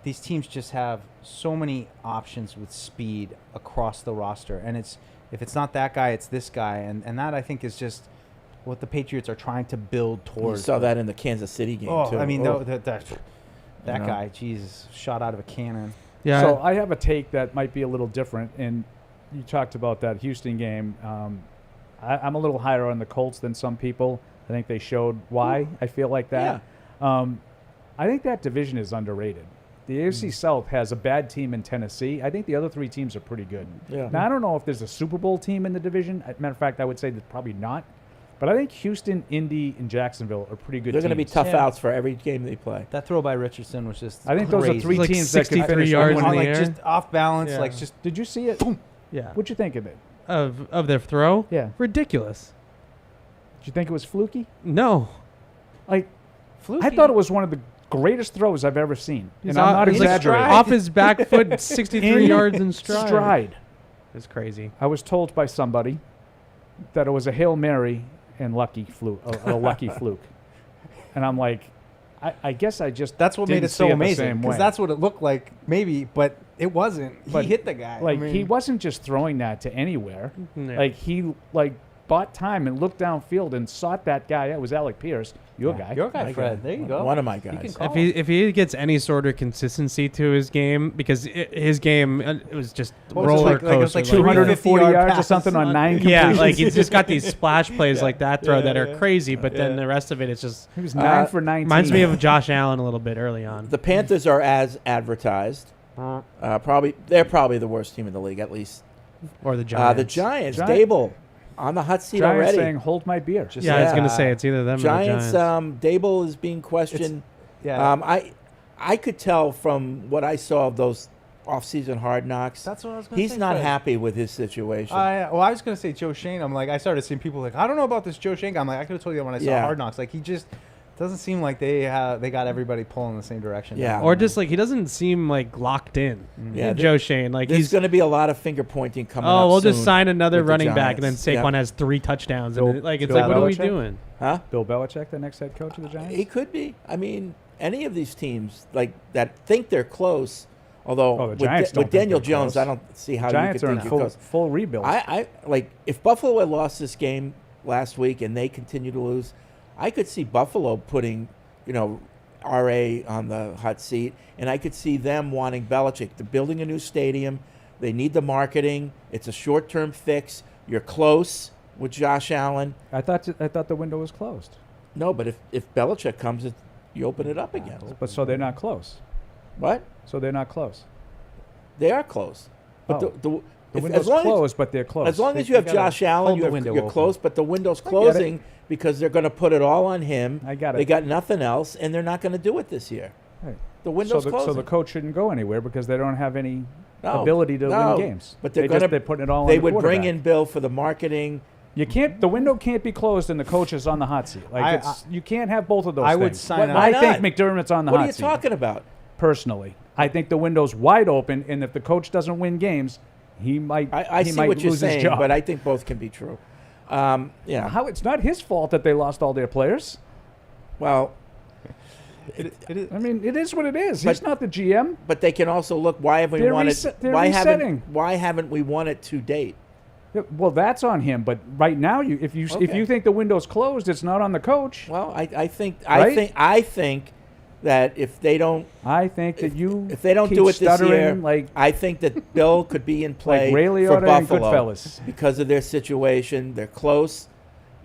these teams just have so many options with speed across the roster, and if it's not that guy, it's this guy, and that I think is just what the Patriots are trying to build towards. You saw that in the Kansas City game too. I mean, that guy, Jesus, shot out of a cannon. Yeah. So I have a take that might be a little different, and you talked about that Houston game. I'm a little higher on the Colts than some people. I think they showed why I feel like that. I think that division is underrated. The AFC South has a bad team in Tennessee. I think the other 3 teams are pretty good. Yeah. Now, I don't know if there's a Super Bowl team in the division. Matter of fact, I would say that probably not. But I think Houston, Indy, and Jacksonville are pretty good They're teams. going to be tough outs for every game they play. That throw by Richardson was just I think crazy. those are 3 Like teams that could 63 finish yards on in the like air. just off balance, Yeah. like just Did you see it? Boom. Yeah. What'd you think of it? Of their throw? Yeah. Ridiculous. Did you think it was fluky? No. Like, fluky. I thought it was one of the greatest throws I've ever seen. He's And I'm not he's like exaggerating. off his back foot, 63 yards in stride. It's crazy. I was told by somebody that it was a Hail Mary and lucky fluke, a lucky fluke. And I'm like, I guess I just that's what made it so amazing because that's what it looked like maybe, but it wasn't. But he hit the guy. Like I mean, he wasn't just throwing that to anywhere. Yeah. Like he bought time and looked downfield and sought that guy. It was Alec Pierce, your guy. Your guy, Fred. There you go. One of my You guys. can call If he gets any sort of consistency to his game, because his game it was just roller coaster. It was like 240 yards or pass something on 9 yeah, completions. like he's just got these splash plays like that throw that are crazy, but then the rest of it is just. He was 9 for 19. Reminds me of Josh Allen a little bit early on. The Panthers are as advertised. They're probably the worst team in the league, at least. Or the Giants. The Giants, Dable, on the hot seat already. saying, "Hold my beer." I was gonna say it's either them Giants, or the Giants. Dable is being questioned. I could tell from what I saw of those off-season Hard Knocks. That's what I was going to say. He's not Fred. happy with his situation. I was going to say Joe Shane. I'm like, I started seeing people like, I don't know about this Joe Shane guy. I'm like, I could have told you that when I saw Hard Knocks. Like, he just doesn't seem like they got everybody pulling in the same direction. Yeah. Or just like he doesn't seem like locked in. Yeah, Joe Shane. Like there's he's going to be a lot of finger pointing coming up. Oh, we'll soon just sign another with the running back, and then Giants. Saquon has 3 touchdowns. Bill- And it's Bill like, what are we Belichick? doing? Huh? Bill Belichick, the next head coach of the Giants. He could be. I mean, any of these teams like that think they're close. Although the Giants don't with think Daniel they're Jones, close. I don't see how Giants you are could in think you're close. full rebuild. I like if Buffalo had lost this game last week and they continue to lose, I could see Buffalo putting, RA on the hot seat, and I could see them wanting Belichick. They're building a new stadium. They need the marketing. It's a short-term fix. You're close with Josh Allen. I thought the window was closed. No, but if Belichick comes, you open it up again. But so they're not close. What? So they're not close. They are close. But The if- window's as long as- closed, but they're close. As long as you have Josh Allen, you're close, but the window's closing because they're going to put it all on him. I got it. They got nothing else, and they're not going to do it this year. Right. The window's so closing. the coach shouldn't go anywhere because they don't have any No, ability to no. win games. But they're putting it all on They the would bring quarterback. in Bill for the marketing. You can't. The window can't be closed and the coach is on the hot seat. Like you can't have both of those. I would things. sign up. Why I think McDermott's on the What hot are you seat. talking about? Personally, I think the window's wide open, and if the coach doesn't win games, he might. I he see might what you're lose his saying, job. but I think both can be true. Yeah. How it's not his fault that they lost all their players. Well, I mean, it is what it is. He's not the GM. but they can also look. Why haven't we They're won it? reset- they're Why resetting. haven't we won it to date? Yeah, well, that's on him. But right now, if you think the window's closed, it's not on the coach. Well, I think that if they don't, I think that if they don't keep do it this stuttering, year, like I think that Bill could be in play Ray for Liotta and Buffalo Goodfellas. because of their situation. They're close,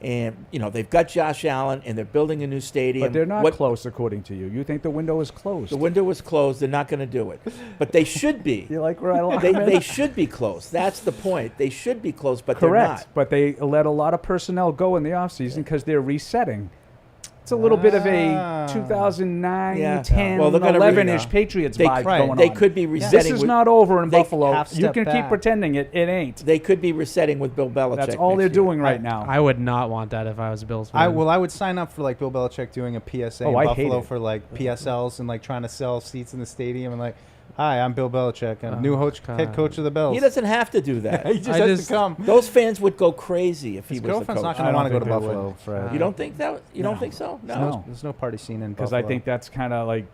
and they've got Josh Allen, and they're building a new stadium. But they're not close, according to you. You think the window is closed. The window was closed. They're not going to do it, but they should be. You like where I lie? They should be close. That's the point. They should be close, but Correct. they're not. But they let a lot of personnel go in the offseason because they're resetting. It's a little bit of a 2009, Yeah. 10, Well, they're gonna 11-ish Patriots vibe going They on. could be This resetting. is with- not over in they Buffalo. half You step can keep back. pretending it ain't. They could be resetting with Bill Belichick. That's all they're next year. doing right now. I would not want that if I was a Bills fan. I would sign up for like Bill Belichick doing a PSA in I hate Buffalo it. for like PSLs and like trying to sell seats in the stadium and like, hi, I'm Bill Belichick, I'm new head coach of the Bills. He doesn't have to do that. He just has to come. Those fans would go crazy if he His was the girlfriend's coach. not going to want to go to Buffalo, Fred. You don't think that? You don't think so? No. There's no party scene in Because Buffalo. I think that's kind of like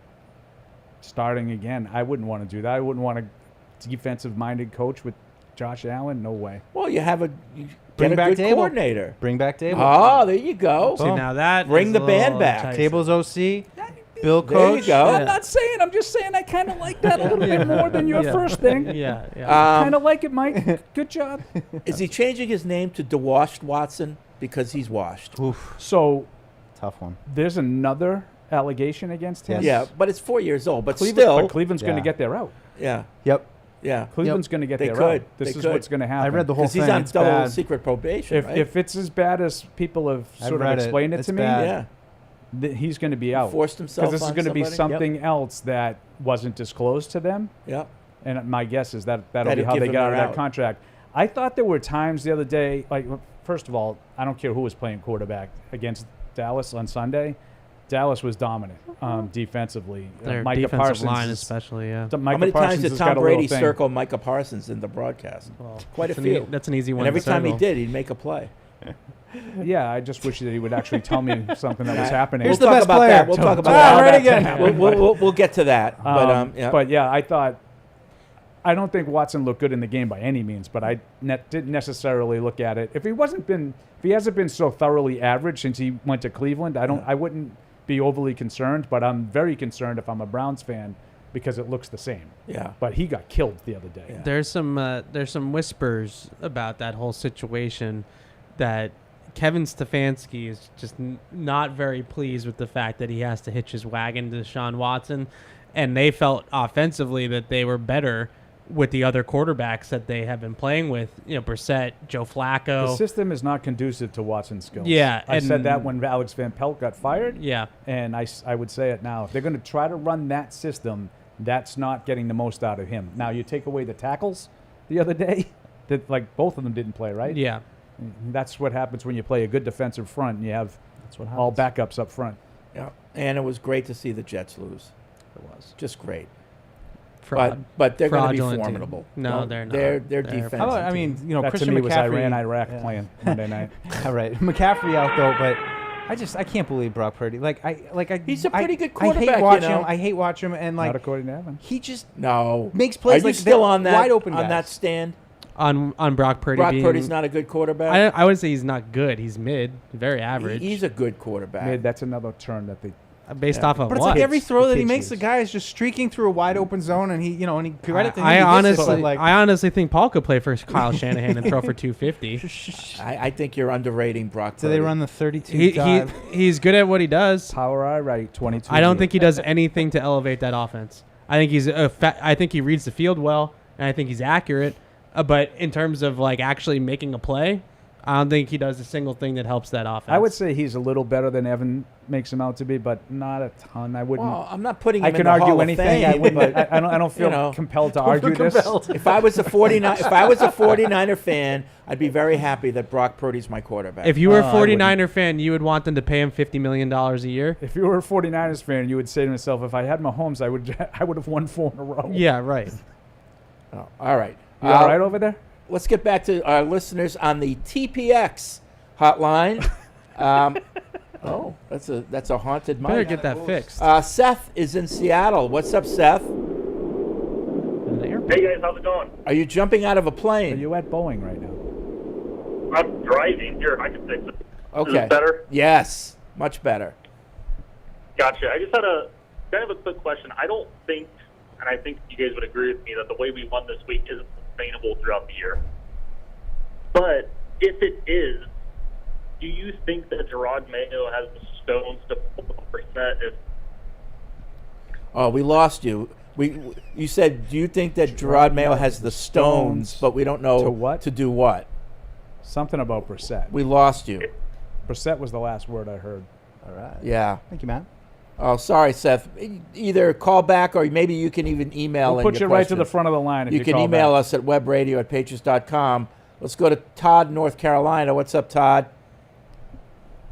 starting again. I wouldn't want to do that. I wouldn't want a defensive-minded coach with Josh Allen. No way. Well, you have you Bring get a back good Dable. coordinator. Bring back Dable. Oh, there you go. See, now that Bring is the a band little back. enticing. Table's OC, Bill There coach. you go. I'm not saying. I'm just saying I kind of like that a little bit more than your first thing. Yeah. Kind of like it, Mike. Good job. Is he changing his name to DeWashed Watson because he's washed? Oof, So tough one. there's another allegation against him. Yeah, but it's 4 years old. But Cleveland's going to Yeah. get their out. yeah, Yep. yeah. Cleveland's going to get They their could. out. This They is could. what's going to happen. I read the whole Because thing. he's on It's double bad. secret probation, If right? if it's as bad as people have I've sort of read it. explained it It's to me, bad. yeah, he's going to be out. forced himself Because this is on going to be somebody? something else that wasn't disclosed to them. Yep. And my guess is that'll That'd be how give they him got out of their that out. contract. I thought there were times the other day, like, first of all, I don't care who was playing quarterback against Dallas on Sunday. Dallas was dominant defensively. Their Micah defensive Parsons line, is- especially, yeah. Micah How many Parsons times did has Tom got a little Brady thing. circle Micah Parsons in the broadcast? Quite a few. That's an easy one. And every to time he circle. did, he'd make a play. Yeah, I just wish that he would actually tell me something that was happening. We'll talk about that. We'll talk about that. We'll get to that. But yeah, I don't think Watson looked good in the game by any means, but I didn't necessarily look at it. If he hasn't been so thoroughly average since he went to Cleveland, I wouldn't be overly concerned. But I'm very concerned if I'm a Browns fan because it looks the same. Yeah. But he got killed the other day. Yeah. There's some whispers about that whole situation that Kevin Stefanski is just not very pleased with the fact that he has to hitch his wagon to Deshaun Watson, and they felt offensively that they were better with the other quarterbacks that they have been playing with, Brissett, Joe Flacco. The system is not conducive to Watson's skills. Yeah. I said that when Alex Van Pelt got fired. Yeah. And I would say it now. If they're going to try to run that system, that's not getting the most out of him. Now, you take away the tackles the other day, that both of them didn't play, right? Yeah. That's what happens when you play a good defensive front and you have all backups up front. Yeah. And it was great to see the Jets lose. It was. Just great. Fraud. But they're going to be Fraudulent team. formidable. No, they're not. Their They're defense. I mean, That Christian to me was McCaffrey. Iraq playing Monday night. All right, McCaffrey out though, but I can't believe Brock Purdy. He's a pretty good I quarterback. hate watching him. I hate watching him, and Not according to Evan. he just No. makes plays Are you like still on that wide open on guys. that stand? On Brock Purdy. Brock Purdy's not a good quarterback. I wouldn't say he's not good. He's mid, very average. He's a good quarterback. Mid, that's another term that they. Based off of But it's what? like every throw that he kids makes, use. the guy is just streaking through a wide open zone, and he credit to him. I he gets it, but, honestly think Paul could play for Kyle Shanahan and throw for 250. I think you're underrating Brock Purdy. Do they run the 32 dive? He's good at what he does. Power eye right, 22. I don't think he does anything to elevate that offense. I think I think he reads the field well, and I think he's accurate. But in terms of actually making a play, I don't think he does a single thing that helps that offense. I would say he's a little better than Evan makes him out to be, but not a ton. I wouldn't. Well, I'm not putting him I in can the argue Hall of anything. Fame, I wouldn't. but, I don't feel compelled to argue this. If I was a 49er fan, I'd be very happy that Brock Purdy's my quarterback. If you were a 49er fan, you would want them to pay him $50 million a year? If you were a 49ers fan, you would say to yourself, if I had Mahomes, I would have won 4 in a row. Yeah, right. Oh, all right. You all right over there? Let's get back to our listeners on the TPX hotline. That's a haunted mic. Better get that fixed. Seth is in Seattle. What's up, Seth? Hey guys, how's it going? Are you jumping out of a Are plane? you at Boeing right now? I'm driving. Here, I can fix it. Okay. Is this better? Yes, much better. Gotcha. I just had a kind of a quick question. I don't think, and I think you guys would agree with me, that the way we won this week isn't sustainable throughout the year. But if it is, do you think that Gerard Mayo has the stones to pull the percent? Oh, we lost you. You said, do you think that Gerard Mayo has the stones, but we don't know to do what? Something about Brissett. We lost you. Brissett was the last word I heard. All right. Yeah. Thank you, Matt. Oh, sorry, Seth. Either call back or maybe you can even email We'll in put your you right to questions. the front of the line if you can call email back. us at webradio@patriots.com. Let's go to Todd, North Carolina. What's up, Todd?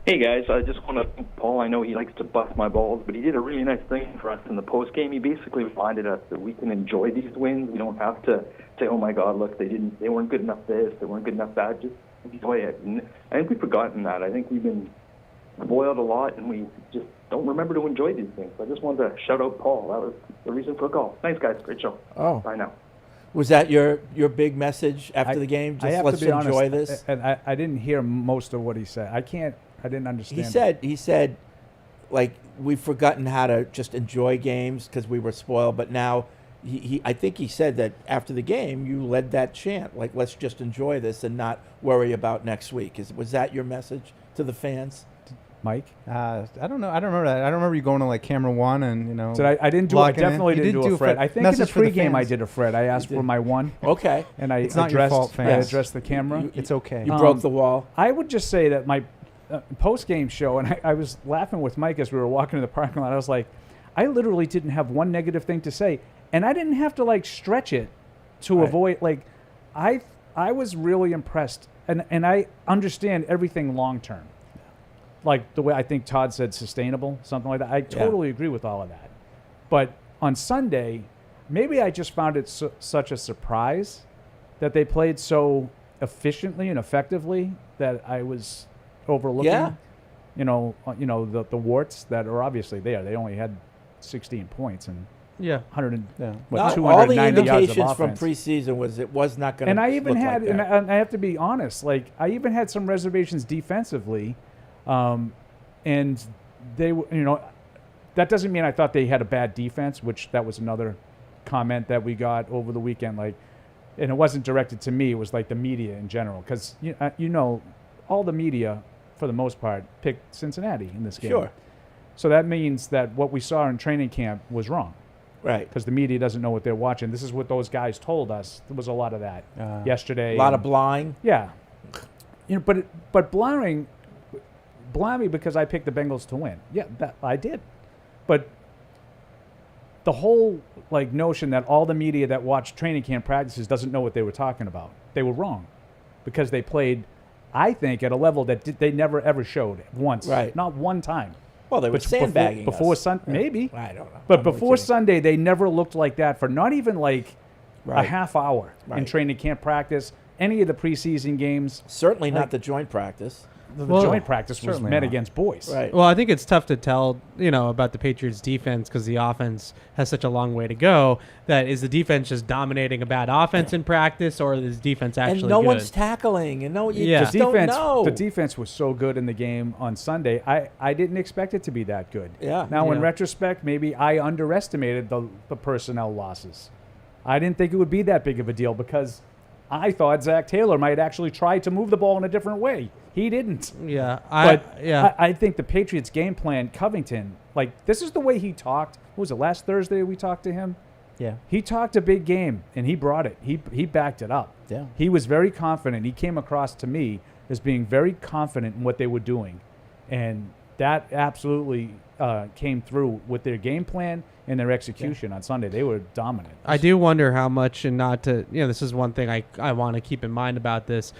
Hey guys, I just want to thank Paul. I know he likes to bust my balls, but he did a really nice thing for us in the post game. He basically reminded us that we can enjoy these wins. We don't have to say, "Oh my God, look, they weren't good enough this, they weren't good enough that." Just enjoy it. And I think we've forgotten that. I think we've been spoiled a lot, and we just don't remember to enjoy these things. I just wanted to shout out Paul. That was the reason for the call. Thanks, guys. Great show. Oh, bye now. Was that your big message after the game? I Just have let's to be enjoy honest, this. And I didn't hear most of what he said. I didn't understand. He said, like, we've forgotten how to just enjoy games because we were spoiled. But now, I think he said that after the game, you led that chant, like, let's just enjoy this and not worry about next week. Was that your message to the fans? Mike? I don't know. I don't remember that. I don't remember you going to like camera one and So I didn't do. I definitely didn't do a Fred. I think in the pregame I did a Fred. I asked for my one. Okay. And I It's not your addressed. fault, I fans. addressed the camera. It's okay. You broke the wall. I would just say that my post-game show, and I was laughing with Mike as we were walking to the parking lot. I was like, I literally didn't have one negative thing to say, and I didn't have to like stretch it to avoid. Like, I was really impressed, and I understand everything long term. Like the way I think Todd said, sustainable, something like that. I totally agree with all of that. But on Sunday, maybe I just found it such a surprise that they played so efficiently and effectively that I was overlooking. Yeah. The warts that are obviously there. They only had 16 points and 290 all the yards of indications from offense. preseason was it was not going to. And I even had, like that. and I have to be honest, like I even had some reservations defensively, and they, that doesn't mean I thought they had a bad defense, which that was another comment that we got over the weekend. Like, and it wasn't directed to me; it was like the media in general, because all the media, for the most part, picked Cincinnati in this game. Sure. So that means that what we saw in training camp was wrong. Right. Because the media doesn't know what they're watching. This is what those guys told us. There was a lot of that yesterday. A lot of blind. Yeah. But blinding me because I picked the Bengals to win. Yeah, that I did. But the whole notion that all the media that watched training camp practices doesn't know what they were talking about. They were wrong. Because they played, I think, at a level that they never ever showed once. Right. Not one time. Well, they were sandbagging before us. Maybe. I don't know. But before Sunday, they never looked like that for not even a Right. half hour in Right. training camp practice, any of the preseason games. Certainly not the joint practice. The joint practice was men against boys. Right. Well, I think it's tough to tell, about the Patriots' defense because the offense has such a long way to go. That is the defense just dominating a bad offense in practice, or is defense actually And no good? one's tackling, and you just The don't defense, know. the defense was so good in the game on Sunday. I didn't expect it to be that good. Yeah. Now, in Yeah. retrospect, maybe I underestimated the personnel losses. I didn't think it would be that big of a deal because I thought Zach Taylor might actually try to move the ball in a different way. He didn't. Yeah. I think the Patriots' game plan, Covington, this is the way he talked. What was it, last Thursday we talked to him? Yeah. He talked a big game, and he brought it. He backed it up. Yeah. He was very confident. He came across to me as being very confident in what they were doing. And that absolutely came through with their game plan and their execution on Sunday. They were dominant. I do wonder how much, and not to, this is one thing I want to keep in mind about this.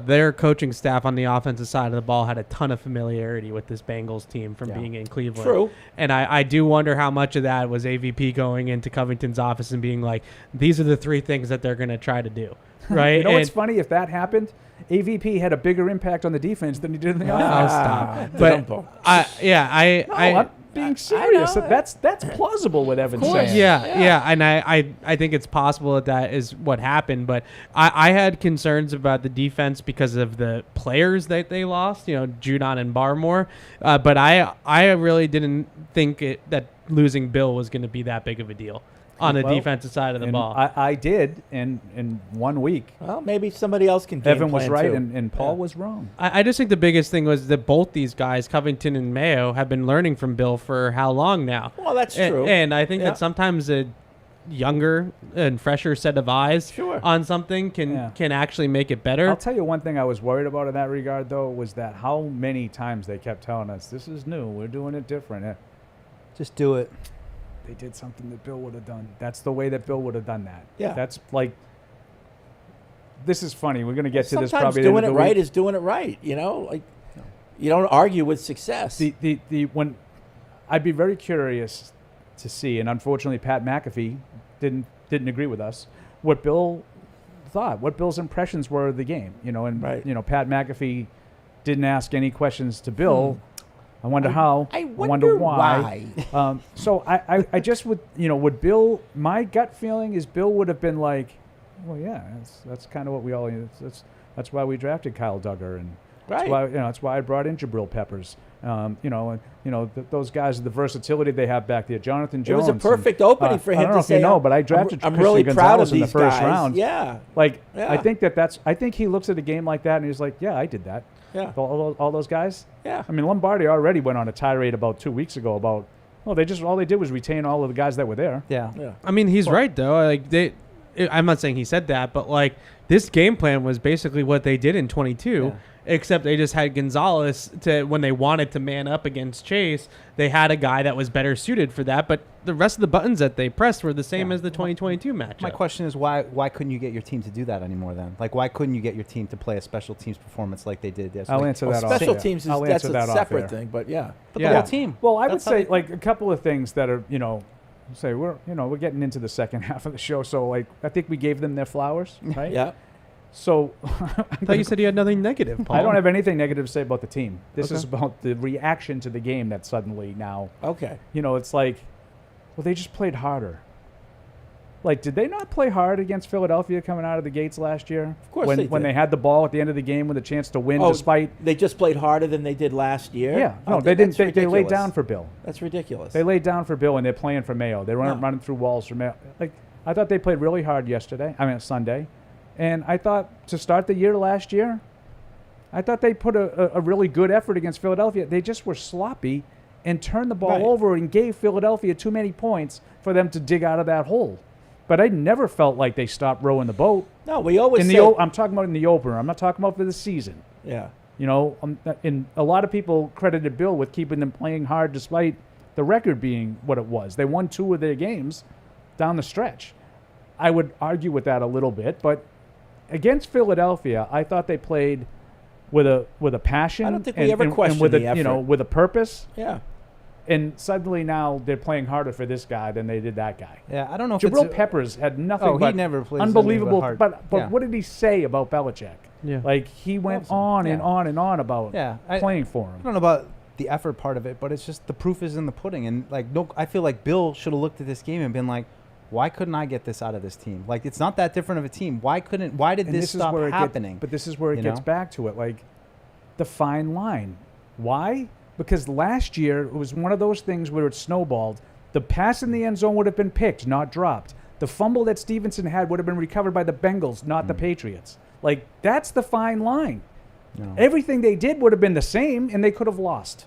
Their coaching staff on the offensive side of the ball had a ton of familiarity with this Bengals team from being in Cleveland. True. And I do wonder how much of that was AVP going into Covington's office and being like, these are the three things that they're going to try to do. Right? You know what's funny? If that happened, AVP had a bigger impact on the defense than he did in the offense. Oh, stop. But I'm being serious. That's plausible what Evan's saying. Yeah, and I think it's possible that is what happened, but I had concerns about the defense because of the players that they lost, Judon and Barmore, but I really didn't think that losing Bill was going to be that big of a deal on the defensive side of the ball. I did in 1 week. Well, maybe somebody else can. Evan was plan right, too. and Paul was wrong. I just think the biggest thing was that both these guys, Covington and Mayo, have been learning from Bill for how long now? Well, that's true. And I think that sometimes a younger and fresher set of eyes on something can actually make it better. I'll tell you one thing I was worried about in that regard, though, was that how many times they kept telling us, this is new, we're doing it different. Just do it. They did something that Bill would have done. That's the way that Bill would have done that. Yeah. That's this is funny. We're going to get to this Sometimes probably. doing it right is doing it right. You don't argue with success. When I'd be very curious to see, and unfortunately Pat McAfee didn't agree with us, what Bill thought, what Bill's impressions were of the game. Pat McAfee didn't ask any questions to Bill. I wonder how. I wonder why. So I just would Bill. My gut feeling is Bill would have been like, well, yeah, that's kind of what we all. That's why we drafted Kyle Duggar, and that's why I brought in Jabril Peppers. Those guys, the versatility they have back there. Jonathan Jones. It was a perfect opening for him I don't know to if say, you know, but I drafted I'm Christian really proud of Gonzalez in the these first guys. round. Yeah. I think I think he looks at a game like that and he's like, yeah, I did that. Yeah. All those guys. Yeah. I mean, Lombardi already went on a tirade about 2 weeks ago about, all they did was retain all of the guys that were there. Yeah. I mean, he's right though. I'm not saying he said that, but this game plan was basically what they did in 22. Yeah. Except they just had Gonzalez when they wanted to man up against Chase. They had a guy that was better suited for that, but the rest of the buttons that they pressed were the same as the 2022 matchup. My question is why couldn't you get your team to do that anymore then? Why couldn't you get your team to play a special teams performance like they did yesterday? I'll answer that off. Special teams that's a separate thing, but yeah. But the whole team. Well, I would say a couple of things that are, we're getting into the second half of the show, so I think we gave them their flowers, right? Yeah. So I thought you said you had nothing negative, Paul. I don't have anything negative to say about the team. This Okay. is about the reaction to the game that suddenly now. Okay. It's like, well, they just played harder. Like, did they not play hard against Philadelphia coming out of the gates last year? Of course when, they when did. they had the ball at the end of the game with a chance to win, Oh, despite they just played harder than they did last year. yeah, no, Oh, they didn't. that's They laid ridiculous. down for Bill. That's ridiculous. They laid down for Bill, and they're playing for Mayo. They weren't No. running through walls for Mayo. Like, I thought they played really hard Sunday, and I thought to start the year last year, I thought they put a really good effort against Philadelphia. They just were sloppy and turned the ball Right. over and gave Philadelphia too many points for them to dig out of that hole. But I never felt like they stopped rowing the boat. No, we always in said, the I'm talking about in the opener. I'm not talking about for the season. yeah. And a lot of people credited Bill with keeping them playing hard despite the record being what it was. They won 2 of their games down the stretch. I would argue with that a little bit, but against Philadelphia, I thought they played with a passion. I don't think we ever questioned with the a, effort. with a purpose. Yeah. And suddenly now they're playing harder for this guy than they did that guy. Yeah, I don't know if Jabril it's Peppers had nothing Oh, he but never plays unbelievable. anything but hard. But Yeah. what did he say about Belichick? Yeah. Like he went Awesome. on and Yeah. on and on about playing for him. I don't know about the effort part of it, but it's just the proof is in the pudding. And I feel like Bill should have looked at this game and been like, why couldn't I get this out of this team? Like, it's not that different of a team. Why did And this is stop where it happening? But this is where it You gets know? back to it, like the fine line. Why? Because last year it was one of those things where it snowballed. The pass in the end zone would have been picked, not dropped. The fumble that Stevenson had would have been recovered by the Bengals, not the Patriots. Like, that's the fine line. No. Everything they did would have been the same, and they could have lost.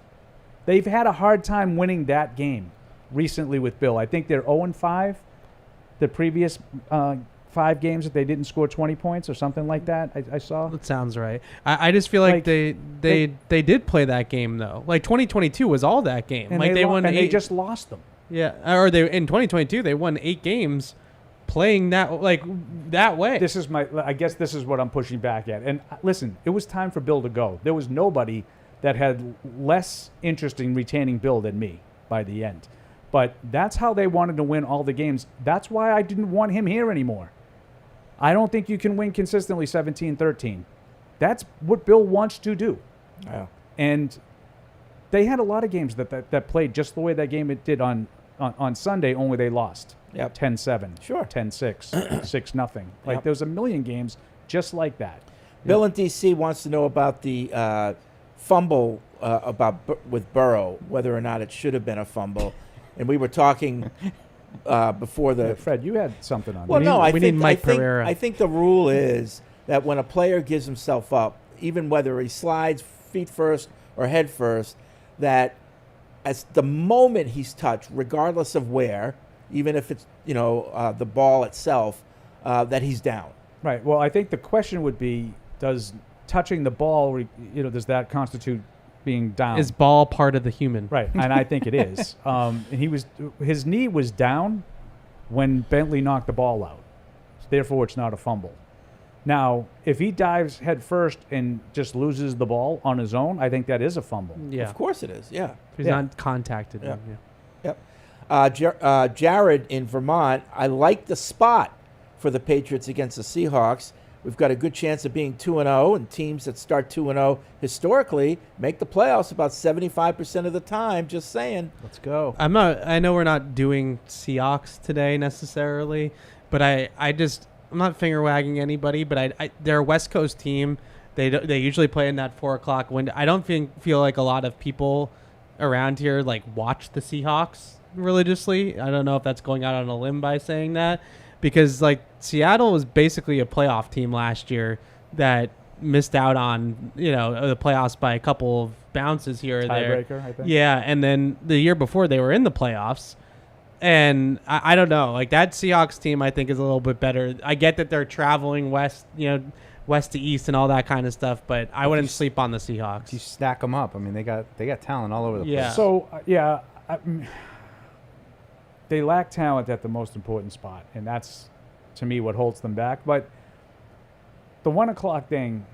They've had a hard time winning that game recently with Bill. I think they're 0-5. The previous 5 games that they didn't score 20 points or something like that, I saw. That sounds right. I just feel like they did play that game though. Like 2022 was all that game. And like they won and 8. they just lost them. Yeah, or they in 2022 they won 8 games playing that way. I guess this is what I'm pushing back at. And listen, it was time for Bill to go. There was nobody that had less interest in retaining Bill than me by the end. But that's how they wanted to win all the games. That's why I didn't want him here anymore. I don't think you can win consistently 17-13. That's what Bill wants to do. Yeah. And they had a lot of games that played just the way that game it did on Sunday, only they lost. Yep. 10-7. Sure. 10-6. 6-0. Like, Yep. there's a million games just like that. Bill in D.C. wants to know about the fumble with Burrow, whether or not it should have been a fumble. And we were talking before the... Yeah, Fred, you had something on Well, that. no, we need Mike Pereira. I think the rule is that when a player gives himself up, even whether he slides feet first or head first, that as the moment he's touched, regardless of where, even if it's the ball itself, that he's down. Right. Well, I think the question would be, does touching the ball, does that constitute being down? Is ball part of the human? Right, and I think it is. And his knee was down when Bentley knocked the ball out. Therefore, it's not a fumble. Now, if he dives head first and just loses the ball on his own, I think that is a fumble. Yeah. Of course it is, yeah. He's Yeah. not contacted. Yeah. Him, yeah. Yep. Jared in Vermont, I like the spot for the Patriots against the Seahawks. We've got a good chance of being 2-0, and teams that start 2-0 historically make the playoffs about 75% of the time. Just saying. Let's go. I know we're not doing Seahawks today necessarily, but I'm not finger wagging anybody, but they're a West Coast team. They usually play in that 4:00 window. I don't feel like a lot of people around here watch the Seahawks religiously. I don't know if that's going out on a limb by saying that, because Seattle was basically a playoff team last year that missed out on the playoffs by a couple of bounces here or there. Tiebreaker, I think. Yeah, and then the year before they were in the playoffs. And I don't know, that Seahawks team I think is a little bit better. I get that they're traveling west, west to east and all that kind of stuff, but I wouldn't sleep on the Seahawks. You stack them up. I mean, they got talent all over the Yeah. place. So, they lack talent at the most important spot, and that's, to me, what holds them back. But the 1:00 thing,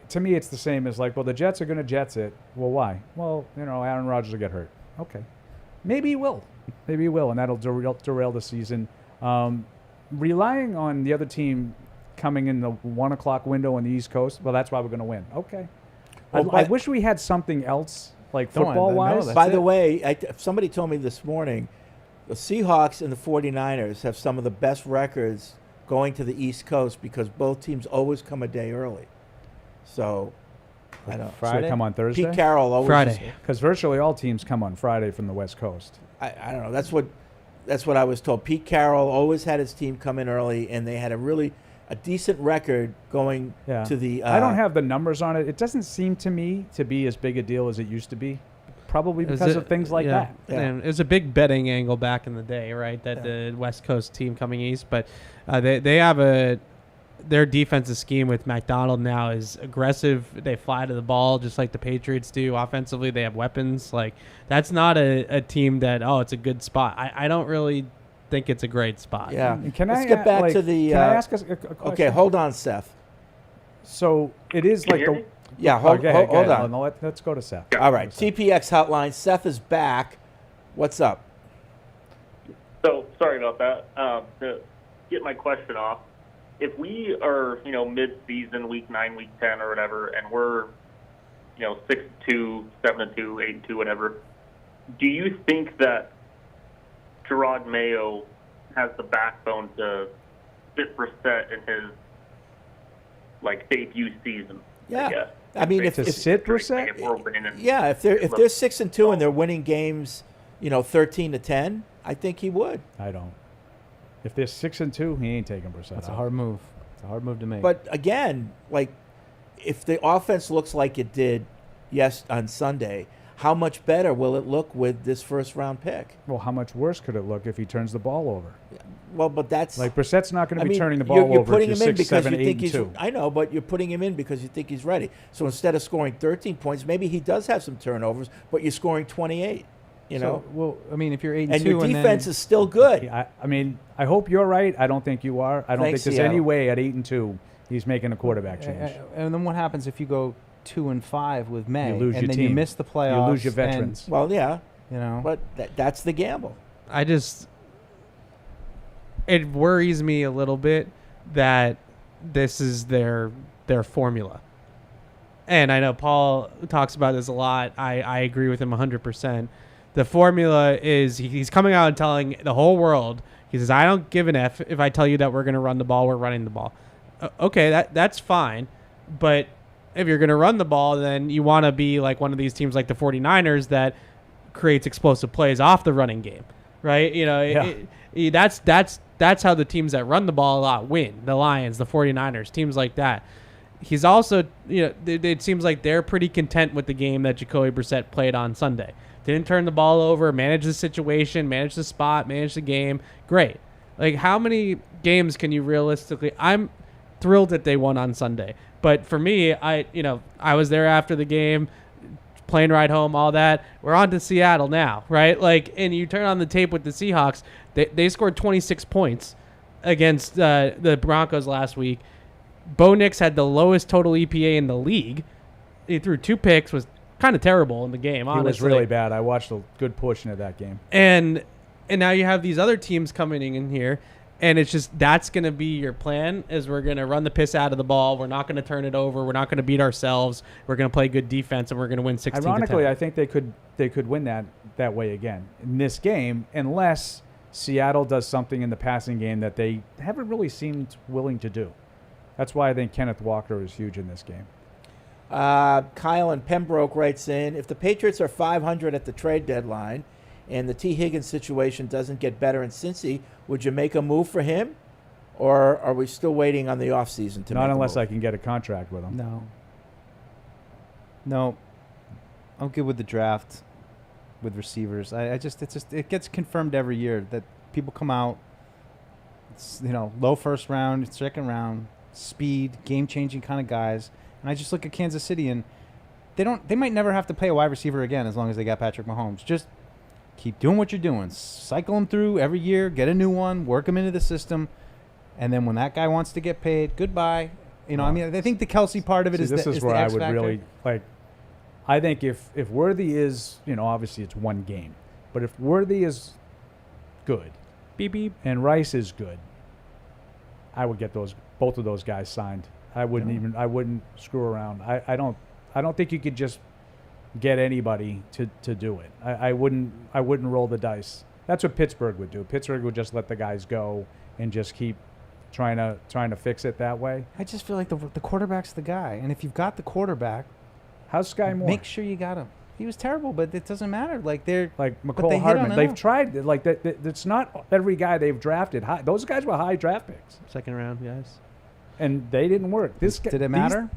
to me, it's the same as the Jets are going to Jets it. Well, why? Well, Aaron Rodgers will get hurt. Okay. Maybe he will. Maybe he will, and that'll derail the season. Relying on the other team coming in the 1 o'clock window on the East Coast. Well, that's why we're going to win. Okay. Well, I wish we had something else, like football-wise. By the way, somebody told me this morning, the Seahawks and the 49ers have some of the best records going to the East Coast because both teams always come a day early. So, I don't. So they come on Thursday? Pete Carroll always. Friday. Because virtually all teams come on Friday from the West Coast. I don't know. That's what I was told. Pete Carroll always had his team come in early, and they had a decent record going to the. I don't have the numbers on it. It doesn't seem to me to be as big a deal as it used to be. Probably because of things like that. Yeah. And it was a big betting angle back in the day, right? That the West Coast team coming east, but they have their defensive scheme with McDonald now is aggressive. They fly to the ball just like the Patriots do. Offensively, they have weapons. Like that's not a team that it's a good spot. I don't really think it's a great spot. Yeah. Let's get back to the. Can I ask us a question? Okay, hold on, Seth. So it is like the. Yeah, hold on. Let's go to Seth. All right, TPX hotline. Seth is back. What's up? So sorry about that. To get my question off, if we are mid-season, week 9, week 10, or whatever, and we're 6-2, 7-2, 8-2, whatever, do you think that Gerard Mayo has the backbone to sit Brissett in his debut season? Yeah. I guess. I mean, if sit Brissett, if they're 6-2 and they're winning games, 13-10, I think he would. I don't. If they're 6-2, he ain't taking Brissett. That's a hard move. It's a hard move to make. But again, if the offense looks like it did on Sunday, how much better will it look with this first-round pick? Well, how much worse could it look if he turns the ball over? Well, but that's Brissett's not going to be turning the ball you're over. Putting if him you're in 6, because 7, you 8, think he's. 2. I know, but you're putting him in because you think he's ready. So instead of scoring 13 points, maybe he does have some turnovers, but you're scoring 28. Well, I mean, if you're 8-2 and your defense is still good. I mean, I hope you're right. I don't think you are. I don't think there's any way at 8-2 he's making a quarterback change. And then what happens if you go 2-5 with May, you lose and your then team. you miss the playoffs? You lose your veterans. Well, yeah, but that's the gamble. It worries me a little bit that this is their formula. And I know Paul talks about this a lot. I agree with him 100%. The formula is he's coming out and telling the whole world, he says, I don't give an F if I tell you that we're going to run the ball, we're running the ball. Okay, that's fine. But if you're going to run the ball, then you want to be like one of these teams like the 49ers that creates explosive plays off the running game, right? That's how the teams that run the ball a lot win. The Lions, the 49ers, teams like that. He's also, it seems like they're pretty content with the game that Jacoby Brissett played on Sunday. Didn't turn the ball over, manage the situation, manage the spot, manage the game. Great. How many games can you realistically? I'm thrilled that they won on Sunday. But for me, I was there after the game, plane ride home, all that. We're on to Seattle now, right? And you turn on the tape with the Seahawks, they scored 26 points against the Broncos last week. Bo Nix had the lowest total EPA in the league. He threw 2 picks, was kind of terrible in the game, honestly. He was really bad. I watched a good portion of that game. And now you have these other teams coming in here, and it's just that's going to be your plan is we're going to run the piss out of the ball. We're not going to turn it over. We're not going to beat ourselves. We're going to play good defense, and we're going to win 16-10. Ironically, I think they could win that way again in this game unless Seattle does something in the passing game that they haven't really seemed willing to do. That's why I think Kenneth Walker is huge in this game. Kyle in Pembroke writes in, if the Patriots are 500 at the trade deadline and the T. Higgins situation doesn't get better in Cincy, would you make a move for him? Or are we still waiting on the offseason to Not make unless a move? I can get a contract with him. No. I'm good with the draft with receivers. It gets confirmed every year that people come out, low first round, second round, speed, game-changing kind of guys. And I just look at Kansas City, and they might never have to pay a wide receiver again as long as they got Patrick Mahomes. Just keep doing what you're doing. Cycle them through every year, get a new one, work them into the system, and then when that guy wants to get paid, goodbye. I think the Kelsey part of it is this is where the I X would factor. really I think if Worthy is, obviously it's one game, but if Worthy is good, beep beep, and Rice is good, I would get both both of those guys signed. I wouldn't screw around. I don't think you could just get anybody to do it. I wouldn't roll the dice. That's what Pittsburgh would do. Pittsburgh would just let the guys go and just keep trying to fix it that way. I just feel like the quarterback's the guy, and if you've got the quarterback, how's Sky Moore? Make sure you got him. He was terrible, but it doesn't matter. Like they're like McCall Hardman. They've tried like that. It's not every guy they've drafted. Those guys were high draft picks, second round guys, and they didn't work. Did it matter?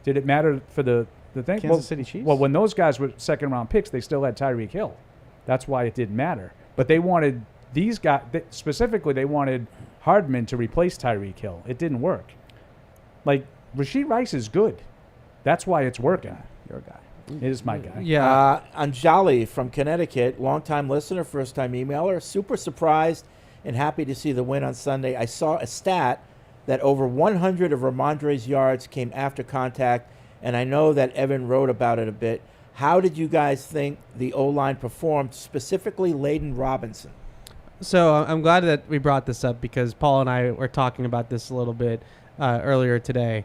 Did it matter for the thing? Kansas City Chiefs? Well, when those guys were second round picks, they still had Tyreek Hill. That's why it didn't matter. But they wanted these guys specifically. They wanted Hardman to replace Tyreek Hill. It didn't work. Like Rashee Rice is good. That's why it's working. Your guy. It is my guy. Yeah. Anjali from Connecticut, longtime listener, first-time emailer, super surprised and happy to see the win on Sunday. I saw a stat that over 100 of Ramondre's yards came after contact, and I know that Evan wrote about it a bit. How did you guys think the O-line performed, specifically Layden Robinson? So I'm glad that we brought this up because Paul and I were talking about this a little bit earlier today.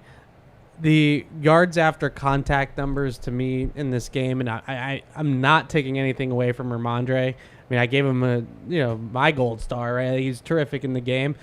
The yards after contact numbers to me in this game, and I'm not taking anything away from Ramondre. I mean, I gave him my gold star, right? He's terrific in the game.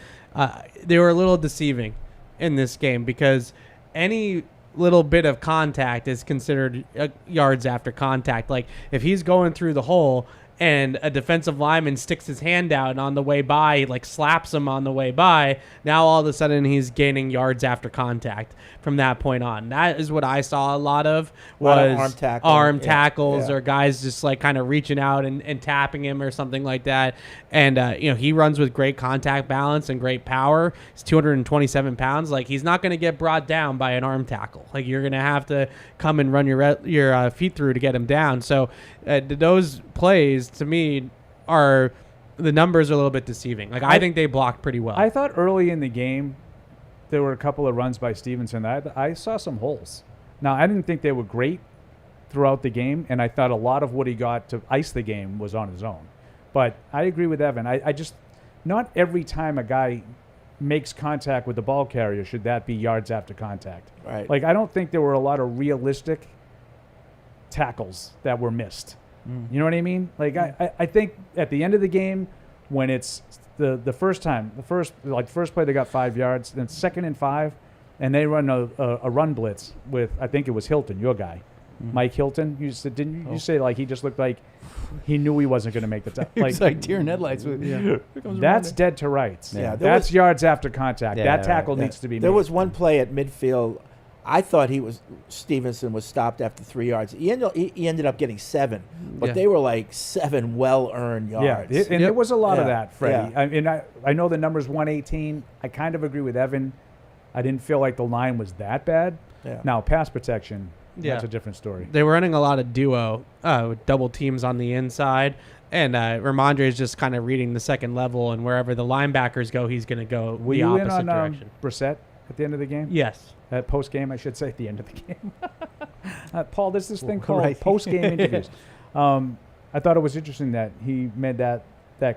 They were a little deceiving in this game because any little bit of contact is considered yards after contact. Like if he's going through the hole and a defensive lineman sticks his hand out on the way by, like slaps him on the way by, now all of a sudden he's gaining yards after contact from that point on. That is what I saw a lot of, was arm tackles or guys just like kind of reaching out and tapping him or something like that. And, he runs with great contact balance and great power. He's 227 pounds. Like he's not going to get brought down by an arm tackle. Like you're going to have to come and run your feet through to get him down. So those plays, to me, the numbers are a little bit deceiving. Like I think they blocked pretty well. I thought early in the game there were a couple of runs by Stevenson. I saw some holes. Now I didn't think they were great throughout the game, and I thought a lot of what he got to ice the game was on his own. But I agree with Evan. I just not every time a guy makes contact with the ball carrier should that be yards after contact. Right. Like I don't think there were a lot of realistic tackles that were missed. You know what I mean? Like I think at the end of the game, when it's the first play they got 5 yards, then 2nd and 5, and they run a run blitz with, I think it was Hilton, your guy, Mike Hilton. You said, didn't you say like he just looked like he knew he wasn't going to make the time? It's like deer in headlights. That's dead to rights. Yeah, that's yards after contact. That tackle needs to be made. There was one play at midfield. I thought Stevenson was stopped after 3 yards. He ended up getting 7, but they were like 7 well-earned yards. Yeah, and there was a lot of that, Freddie. Yeah. I mean, I know the number's 118. I kind of agree with Evan. I didn't feel like the line was that bad. Yeah. Now, pass protection, that's a different story. They were running a lot of duo with double teams on the inside, and Ramondre is just kind of reading the second level, and wherever the linebackers go, he's going to go the opposite direction. Brissett at the end of the game? Yes. Post game, I should say, at the end of the game. Paul, there's this thing called post game interviews. I thought it was interesting that he made that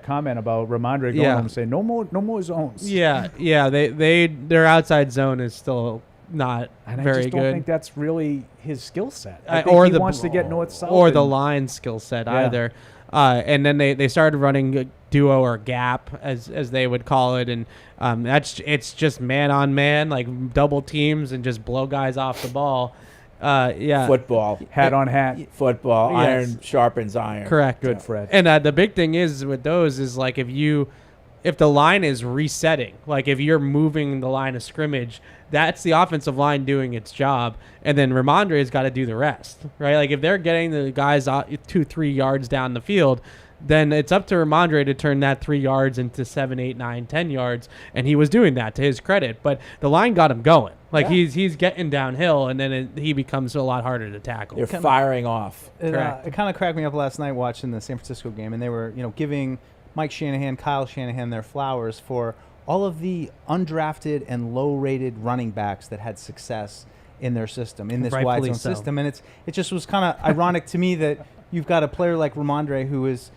comment about Ramondre going home and saying no more zones. Yeah. Their outside zone is still not and very I just good. don't think that's really his skill set. Or he wants to get north south or the line skill set either. And then they started running duo or gap as they would call it, and it's just man on man, like double teams and just blow guys off the ball. Football, hat on hat, football. Yes. Iron sharpens iron. Correct. Good, Fred. And the big thing is with those is like if the line is resetting, like if you're moving the line of scrimmage, that's the offensive line doing its job, and then Ramondre's got to do the rest, right? Like if they're getting the guys 2-3 yards down the field, then it's up to Ramondre to turn that 3 yards into 7, 8, 9, 10 yards, and he was doing that to his credit. But the line got him going. Like he's getting downhill, and then he becomes a lot harder to tackle. They're firing off. It kind of cracked me up last night watching the San Francisco game, and they were giving Mike Shanahan, Kyle Shanahan their flowers for all of the undrafted and low-rated running backs that had success in their system, in this wide zone system. And it just was kind of ironic to me that you've got a player like Ramondre who is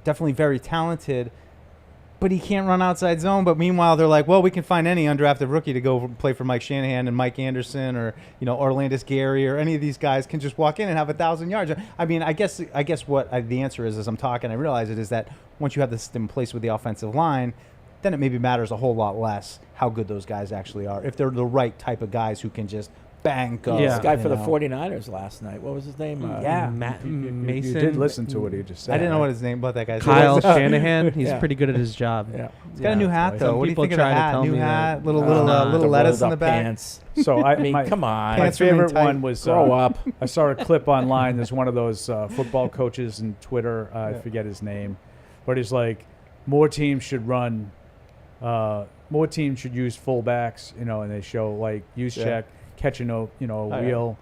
definitely very talented, but but he can't run outside zone. But meanwhile, they're like, well, we can find any undrafted rookie to go play for Mike Shanahan and Mike Anderson or, Orlandis Gary or any of these guys can just walk in and have 1,000 yards. I mean, I guess what the answer is as I'm talking, I realize it is that once you have the system in place with the offensive line, then it maybe matters a whole lot less how good those guys actually are. If they're the right type of guys who can just bang, go. This guy for the 49ers last night. What was his name? Matt Mason. You did listen to what he just said. I didn't know what his name, but that guy's Kyle Shanahan. He's pretty good at his job. Yeah. He's got a new hat, though. Some What do you people think of the try to hat? tell New me hat, that. little lettuce in the back. Pants. So I mean, come on. My Pants remain favorite tight. one was Grow up. I saw a clip online. There's one of those football coaches in Twitter. I forget his name, but he's like, more teams should run. More teams should use fullbacks, and they show like Juszczyk catching a wheel,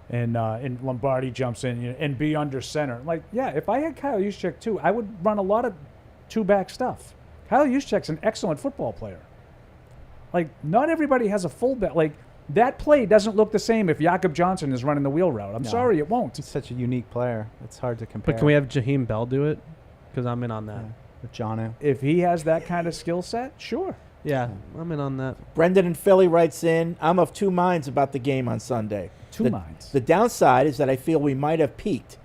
and Lombardi jumps in and be under center. Like, if I had Kyle Juszczyk too, I would run a lot of two-back stuff. Kyle Juszczyk's an excellent football player. Like, not everybody has a fullback. Like, that play doesn't look the same if Jakob Johnson is running the wheel route. I'm sorry, it won't. He's such a unique player. It's hard to compare. But can we have Jaheim Bell do it? Because I'm in on that. With Jono? If he has that kind of skill set, sure. Yeah, I'm in on that. Brendan in Philly writes in, I'm of two minds about the game on Sunday. Two minds. The downside is that I feel we might have peaked.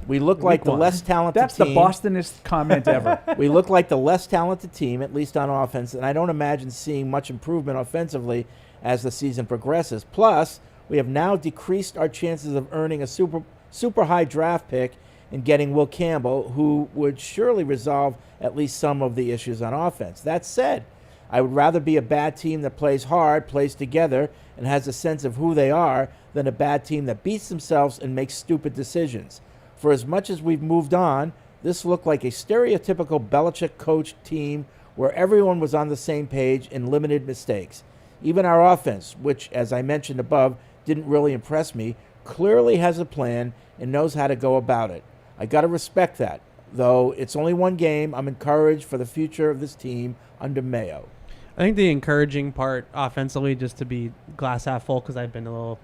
We look like the less talented That's team. That's the Bostonist comment ever. We look like the less talented team, at least on offense, and I don't imagine seeing much improvement offensively as the season progresses. Plus, we have now decreased our chances of earning a super high draft pick and getting Will Campbell, who would surely resolve at least some of the issues on offense. That said, I would rather be a bad team that plays hard, plays together, and has a sense of who they are than a bad team that beats themselves and makes stupid decisions. For as much as we've moved on, this looked like a stereotypical Belichick-coached team where everyone was on the same page and limited mistakes. Even our offense, which, as I mentioned above, didn't really impress me, clearly has a plan and knows how to go about it. I got to respect that. Though it's only one game, I'm encouraged for the future of this team under Mayo. I think the encouraging part offensively, just to be glass half full, because I've been a little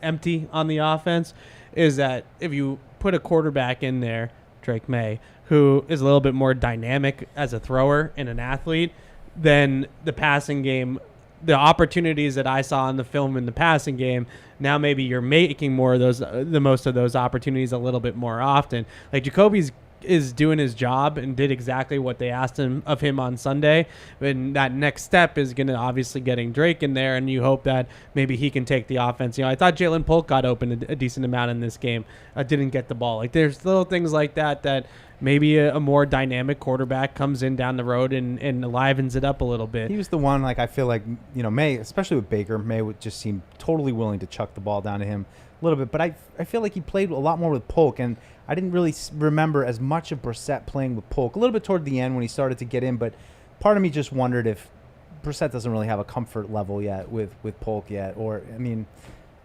empty on the offense, is that if you put a quarterback in there, Drake May, who is a little bit more dynamic as a thrower and an athlete, then the passing game, the opportunities that I saw in the film in the passing game, now maybe you're making more of those, the most of those opportunities a little bit more often. Like Jacoby's is doing his job and did exactly what they asked of him on Sunday. And that next step is going to obviously getting Drake in there, and you hope that maybe he can take the offense. I thought Jalen Polk got open a decent amount in this game. Didn't get the ball. Like, there's little things like that maybe a more dynamic quarterback comes in down the road and enlivens it up a little bit. He was the one, I feel like, May, especially with Baker, May would just seem totally willing to chuck the ball down to him a little bit. But I feel like he played a lot more with Polk, and I didn't really remember as much of Brissett playing with Polk. A little bit toward the end when he started to get in, but part of me just wondered if Brissett doesn't really have a comfort level yet with Polk yet. Or,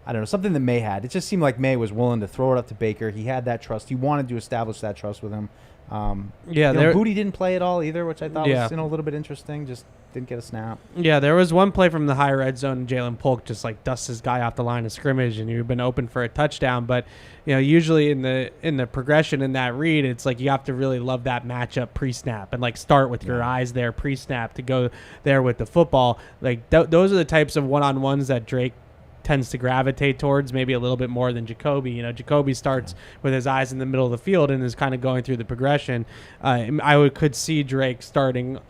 I don't know, something that May had. It just seemed like May was willing to throw it up to Baker. He had that trust. He wanted to establish that trust with him. Booty didn't play at all either, which I thought was a little bit interesting. Just didn't get a snap. Yeah, there was one play from the high red zone, and Jalen Polk just dusts his guy off the line of scrimmage, and you've been open for a touchdown. But usually in the progression in that read, it's like you have to really love that matchup pre-snap and start with your eyes there pre-snap to go there with the football. Those are the types of one-on-ones that Drake tends to gravitate towards, maybe a little bit more than Jacoby. Jacoby starts with his eyes in the middle of the field and is kind of going through the progression. Could see Drake starting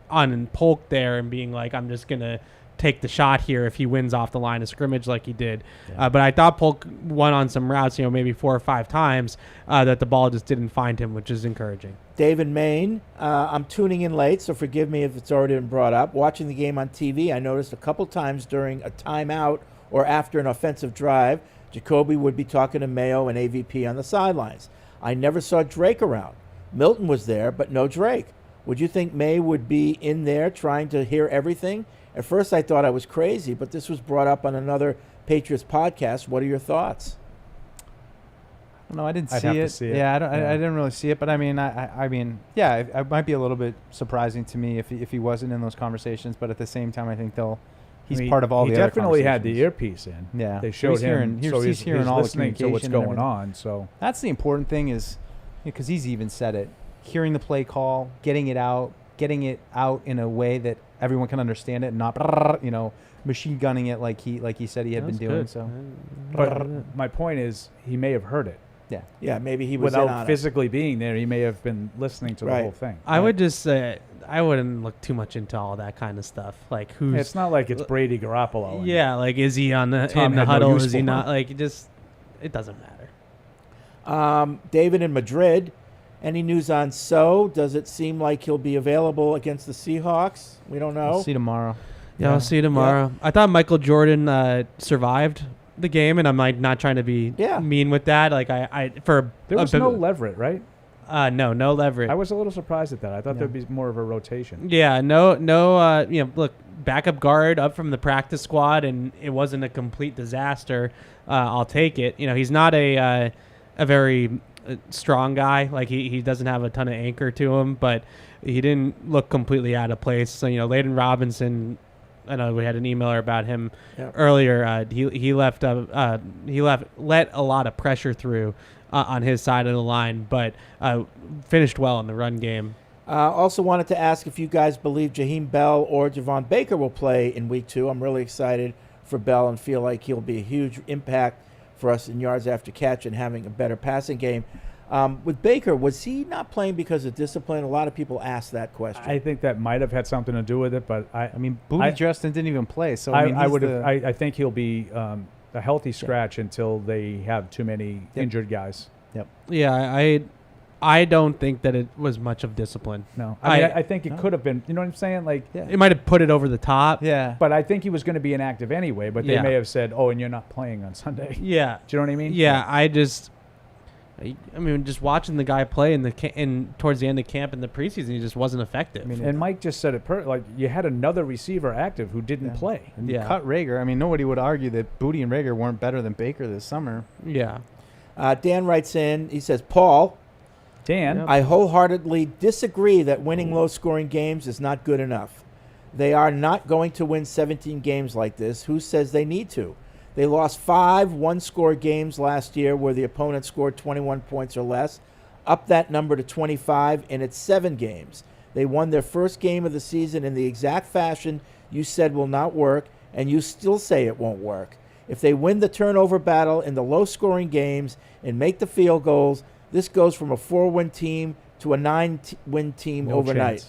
on Polk there and being like, I'm just going to take the shot here if he wins off the line of scrimmage like he did. But I thought Polk won on some routes, maybe 4 or 5 times that the ball just didn't find him, which is encouraging. David Main, I'm tuning in late, so forgive me if it's already been brought up. Watching the game on TV, I noticed a couple times during a timeout or after an offensive drive, Jacoby would be talking to Mayo and AVP on the sidelines. I never saw Drake around. Milton was there, but no Drake. Would you think May would be in there trying to hear everything? At first I thought I was crazy, but this was brought up on another Patriots podcast. What are your thoughts? No, I didn't I'd see have it. to see it. Yeah, I didn't really see it, but it might be a little bit surprising to me if he wasn't in those conversations. But at the same time, I think he's part of all the other conversations. He definitely had the earpiece in. Yeah, they showed him. He's hearing all the listening to what's communication going on. So that's the important thing is, because he's even said it, hearing the play call, getting it out, getting it out in a way that everyone can understand it, and not machine gunning it like he said he had been doing. good. So, But my point is, he may have heard it. Yeah. Yeah, maybe he was in Without on it. physically being there, he may have been listening to the Right. whole thing. I would just say I wouldn't look too much into all that kind of stuff. Like who's It's not like it's Brady Garoppolo. and yeah, like is he on the Tom in the had no huddle? use Is he for not? him. Like it doesn't matter. David in Madrid. Any news on So? Does it seem like he'll be available against the Seahawks? We don't know. We'll see tomorrow. Yeah, I'll see you tomorrow. I thought Michael Jordan survived the game, and I'm like not trying to be mean with that. Like I for There was no Leverett, right? No Leverett. I was a little surprised at that. I thought there'd be more of a rotation. Yeah, no. Look, backup guard up from the practice squad, and it wasn't a complete disaster. I'll take it. He's not a very strong guy. Like he doesn't have a ton of anchor to him, but he didn't look completely out of place. So Layden Robinson. I know we had an emailer about him earlier. He let a lot of pressure through on his side of the line, but finished well in the run game. Also wanted to ask if you guys believe Jaheim Bell or Javon Baker will play in Week 2. I'm really excited for Bell and feel like he'll be a huge impact for us in yards after catch and having a better passing game. With Baker, was he not playing because of discipline? A lot of people ask that question. I think that might have had something to do with it, but I mean, Booty Justin didn't even play, so I think he'll be a healthy scratch until they have too many injured guys. Yep. Yeah, I don't think that it was much of discipline. No, I think it could have been. You know what I'm saying? Like it might have put it over the top. Yeah. But I think he was going to be inactive anyway. But they may have said, "Oh, and you're not playing on Sunday." Yeah. Do you know what I mean? Yeah, just watching the guy play in towards the end of camp in the preseason, he just wasn't effective. And Mike just said it like you had another receiver active who didn't play. And you cut Rager. I mean, nobody would argue that Booty and Rager weren't better than Baker this summer. Yeah. Dan writes in, he says, Paul, Dan, I wholeheartedly disagree that winning low-scoring games is not good enough. They are not going to win 17 games like this. Who says they need to? They lost 5 one-score games last year where the opponent scored 21 points or less, up that number to 25, and it's 7 games. They won their first game of the season in the exact fashion you said will not work, and you still say it won't work. If they win the turnover battle in the low-scoring games and make the field goals, this goes from a 4-win team to a 9-win team overnight.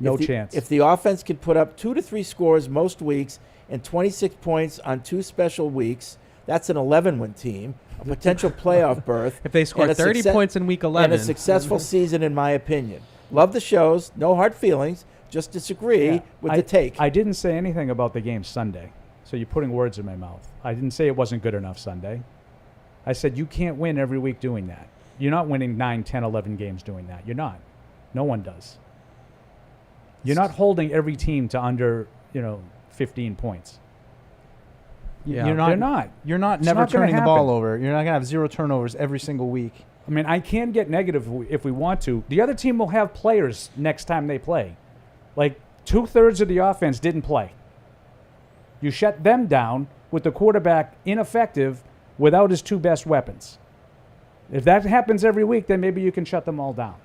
No chance. If the offense can put up 2 to 3 scores most weeks and 26 points on 2 special weeks, that's an 11-win team, a potential playoff berth. If they score 30 points in week 11. And a successful season, in my opinion. Love the shows. No hard feelings. Just disagree with the take. I didn't say anything about the game Sunday, so you're putting words in my mouth. I didn't say it wasn't good enough Sunday. I said you can't win every week doing that. You're not winning 9, 10, 11 games doing that. You're not. No one does. You're not holding every team to under, 15 points. Yeah. They're not. You're not It's never not gonna turning the ball happen. over. You're not going to have 0 turnovers every single week. I mean, I can get negative if we want to. The other team will have players next time they play. Like 2/3 of the offense didn't play. You shut them down with the quarterback ineffective without his 2 best weapons. If that happens every week, then maybe you can shut them all down.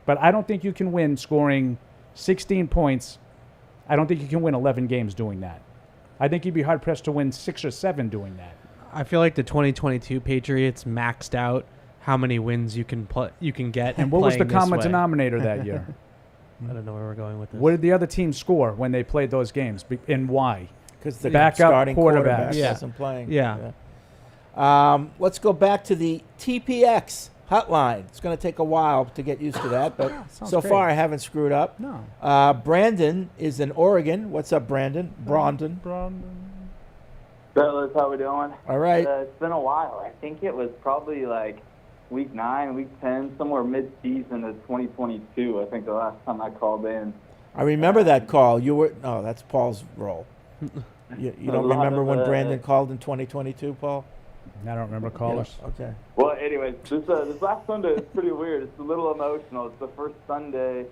But I don't think you can win scoring 16 points. I don't think you can win 11 games doing that. I think you'd be hard-pressed to win 6 or 7 doing that. I feel like the 2022 Patriots maxed out how many wins you can get. And what was the playing this common way. denominator that year? I don't know where we're going with this. What did the other team score when they played those games, and why? Because the backup starting quarterback quarterbacks. wasn't playing. Yeah. Let's go back to the TPX hotline. It's going to take a while to get used to that, but so far I haven't screwed up. No. Brandon is in Oregon. What's up, Brandon? Brandon. Fellas, how we doing? All right. It's been a while. I think it was probably like week 9, week 10, somewhere mid-season of 2022. I think the last time I called in. I remember that call. You were that's Paul's role. You don't remember when Brandon called in 2022, Paul? I don't remember callers. Yeah, okay. Well, anyways, this last Sunday is pretty weird. It's a little emotional. It's the first Sunday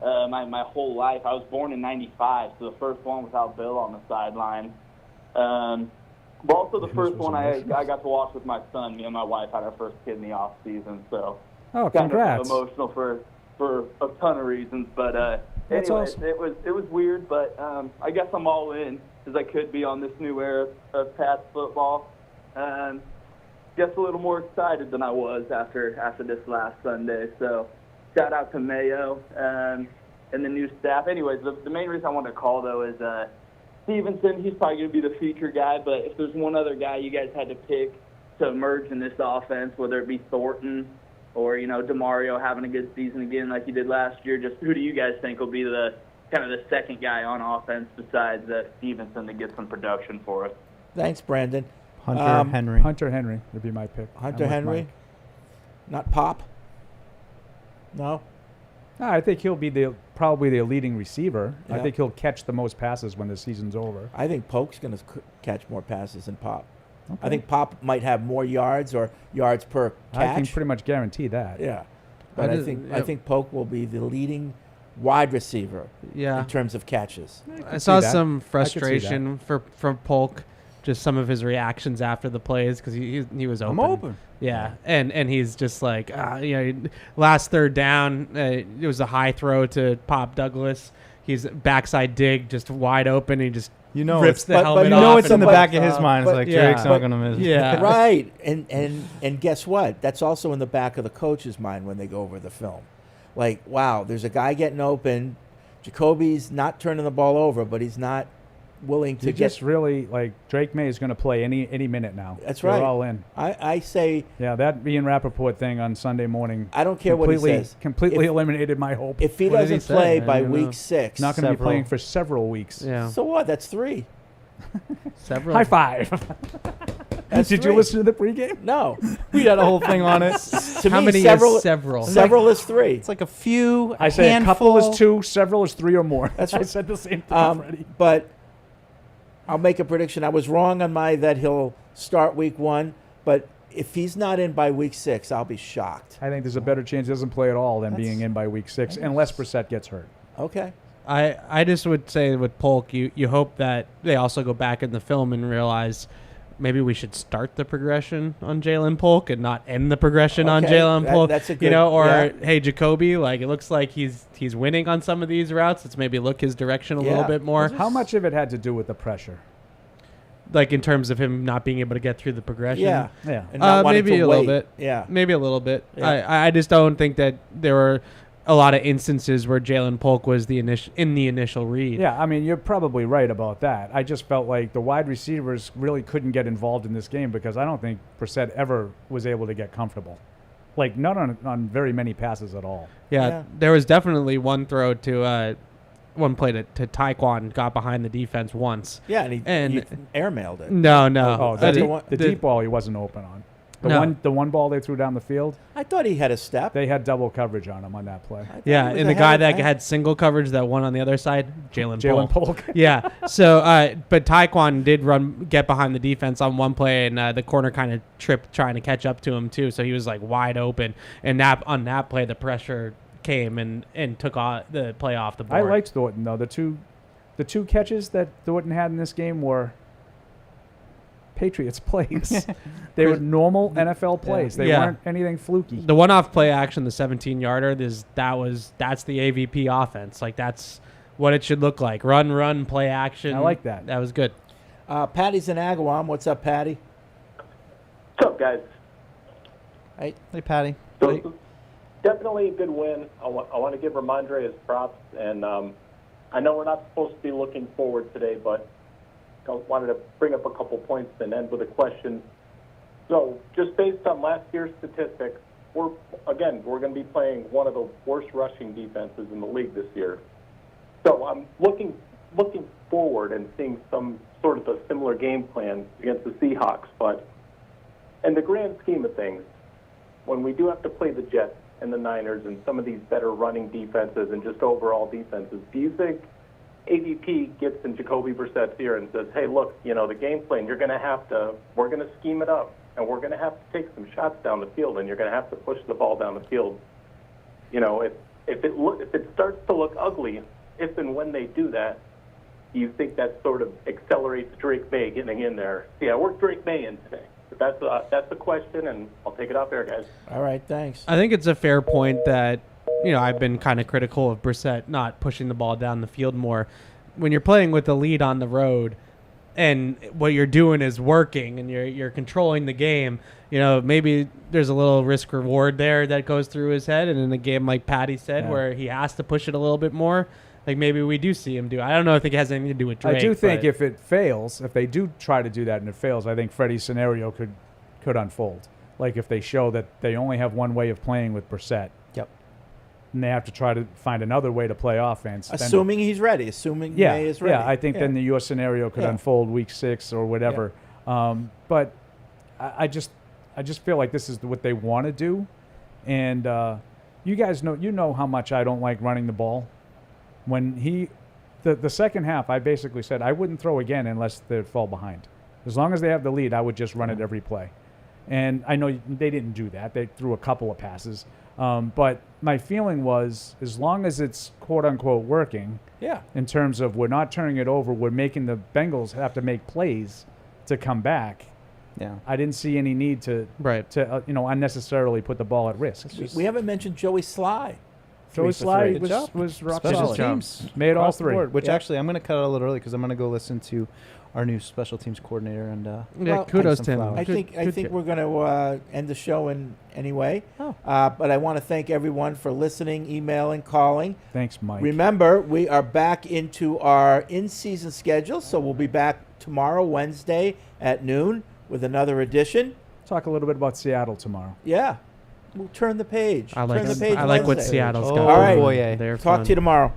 my whole life. I was born in '95, so the first one without Bill on the sideline. But also the first one I got to watch with my son. Me and my wife had our first kid in the off season, so Oh, kind congrats. of emotional for a ton of reasons. But That's Anyway, awesome. it was weird, but I guess I'm all in as I could be on this new era of Pats football. Guess a little more excited than I was after this last Sunday. So shout out to Mayo and the new staff. Anyways, the main reason I wanted to call though is Stevenson. He's probably going to be the feature guy, but if there's one other guy you guys had to pick to emerge in this offense, whether it be Thornton or, DeMario having a good season again like he did last year, just who do you guys think will be the kind of the second guy on offense besides Stevenson to get some production for us? Thanks, Brandon. Hunter Henry. Hunter Henry would be my pick. Hunter I'm with Henry? Mike. Not Pop? No? No, I think he'll be probably the leading receiver. I Yeah. think he'll catch the most passes when the season's over. I think Polk's going to catch more passes than Pop. Okay. I think Pop might have more yards or yards per catch. I can pretty much guarantee that. Yeah. But I think Polk will be the leading wide receiver in terms of catches. I saw some frustration from Polk, just some of his reactions after the plays because he was open. I'm open. Yeah, and he's just like, last third down, it was a high throw to Pop Douglas. He's backside dig, just wide open. He just rips the helmet off. It's in the back of his mind. It's like Drake's not going to miss. Yeah, right. And guess what? That's also in the back of the coach's mind when they go over the film. Like, wow, there's a guy getting open. Jacoby's not turning the ball over, but he's not willing to just really like Drake May is going to play any minute now. That's They're right. all in. I say. Yeah, that Ian Rappaport thing on Sunday morning. I don't care what he says. Completely eliminated my hope. If he doesn't play by week 6, not going to be playing for several weeks. Yeah. So what? That's 3. Several. High five. Did you listen to the pregame? No. We had a whole thing on it. To How me, many several, is several? Several is 3. It's like a few. I say handful. a couple is 2, several is 3 or more. That's I right. said the same thing already. But I'll make a prediction. I was wrong on that he'll start week 1, but if he's not in by week 6, I'll be shocked. I think there's a better chance he doesn't play at all than being in by week 6, unless Brissett gets hurt. Okay. I just would say with Polk, you hope that they also go back in the film and realize maybe we should start the progression on Jalen Polk and not end the progression on Okay, Jalen Polk. that's a good- Hey, Jacoby, like it looks like he's winning on some of these routes. Let's maybe look his direction a little bit more. How much of it had to do with the pressure? Like in terms of him not being able to get through the progression. Yeah. And not wanting maybe to a little wait. bit. Yeah. Maybe a little bit. Yeah. I just don't think that there were a lot of instances where Jalen Polk was in the initial read. Yeah, I mean, you're probably right about that. I just felt like the wide receivers really couldn't get involved in this game because I don't think Brissett ever was able to get comfortable. Like, not on very many passes at all. Yeah, there was definitely one throw to one play to Taekwon, got behind the defense once. Yeah, and he airmailed it. No. Oh, the deep ball he wasn't open on. The one ball they threw down the field. I thought he had a step. They had double coverage on him on that play. Yeah, and the guy that had single coverage, that one on the other side, Jalen Polk. Yeah. So, but Taekwon did get behind the defense on one play, and the corner kind of tripped trying to catch up to him too. So he was like wide open, and on that play, the pressure came and took the play off the board. I liked Thornton though. The two catches that Thornton had in this game were Patriots plays. They were normal NFL plays. They weren't anything fluky. The one-off play action, the 17-yarder, that's the AVP offense. Like that's what it should look like. Run, play action. I like that. That was good. Patty's in Agawam. What's up, Patty? What's up, guys? Hey, Patty. So, definitely a good win. I want to give Ramondre his props, and I know we're not supposed to be looking forward today, but I wanted to bring up a couple points and end with a question. So, just based on last year's statistics, we're going to be playing one of the worst rushing defenses in the league this year. So, I'm looking forward and seeing some sort of a similar game plan against the Seahawks. But in the grand scheme of things, when we do have to play the Jets and the Niners and some of these better running defenses and just overall defenses, do you think AVP gets in Jacoby Brissett's ear and says, hey, look, the game plan, we're going to scheme it up, and we're going to have to take some shots down the field, and you're going to have to push the ball down the field. If it starts to look ugly, if and when they do that, do you think that sort of accelerates Drake May getting in there? Yeah, work Drake May in today. But that's the question, and I'll take it off air, guys. All right, thanks. I think it's a fair point that I've been kind of critical of Brissett not pushing the ball down the field more. When you're playing with the lead on the road and what you're doing is working and you're controlling the game, maybe there's a little risk reward there that goes through his head. And in a game like Patty said, where he has to push it a little bit more, like maybe we do see him do. I don't know if it has anything to do with Drake. I do think if it fails, if they do try to do that and it fails, I think Freddie's scenario could unfold. Like if they show that they only have one way of playing with Brissett. Yep. And they have to try to find another way to play offense. Assuming he's ready. Assuming May is ready. Yeah, I think then your scenario could unfold week 6 or whatever. Yeah. But I just feel like this is what they want to do. And you guys know how much I don't like running the ball. When the second half, I basically said I wouldn't throw again unless they fall behind. As long as they have the lead, I would just run it every play. And I know they didn't do that. They threw a couple of passes. But my feeling was, as long as it's quote-unquote working, in terms of we're not turning it over, we're making the Bengals have to make plays to come back. Yeah, I didn't see any need to unnecessarily put the ball at risk. We haven't mentioned Joey Sly. Joey Sly was rock solid. Teams made all 3. Board, which actually I'm going to cut out a little early because I'm going to go listen to our new special teams coordinator and kudos to him. I think we're going to end the show anyway. But I want to thank everyone for listening, emailing, calling. Thanks, Mike. Remember, we are back into our in-season schedule, so we'll be back tomorrow, Wednesday at noon with another edition. Talk a little bit about Seattle tomorrow. Yeah. We'll turn the page. I like Wednesday. what Seattle's got. All right. They're Talk fun. to you tomorrow.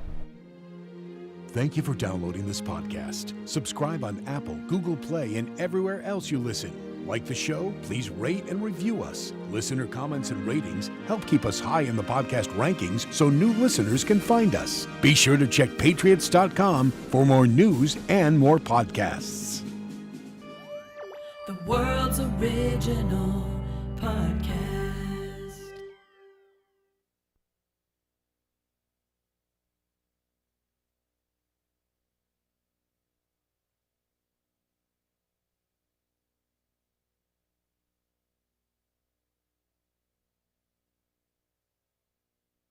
Thank you for downloading this podcast. Subscribe on Apple, Google Play, and everywhere else you listen. Like the show? Please rate and review us. Listener comments and ratings help keep us high in the podcast rankings so new listeners can find us. Be sure to check Patriots.com for more news and more podcasts. The world's original podcast.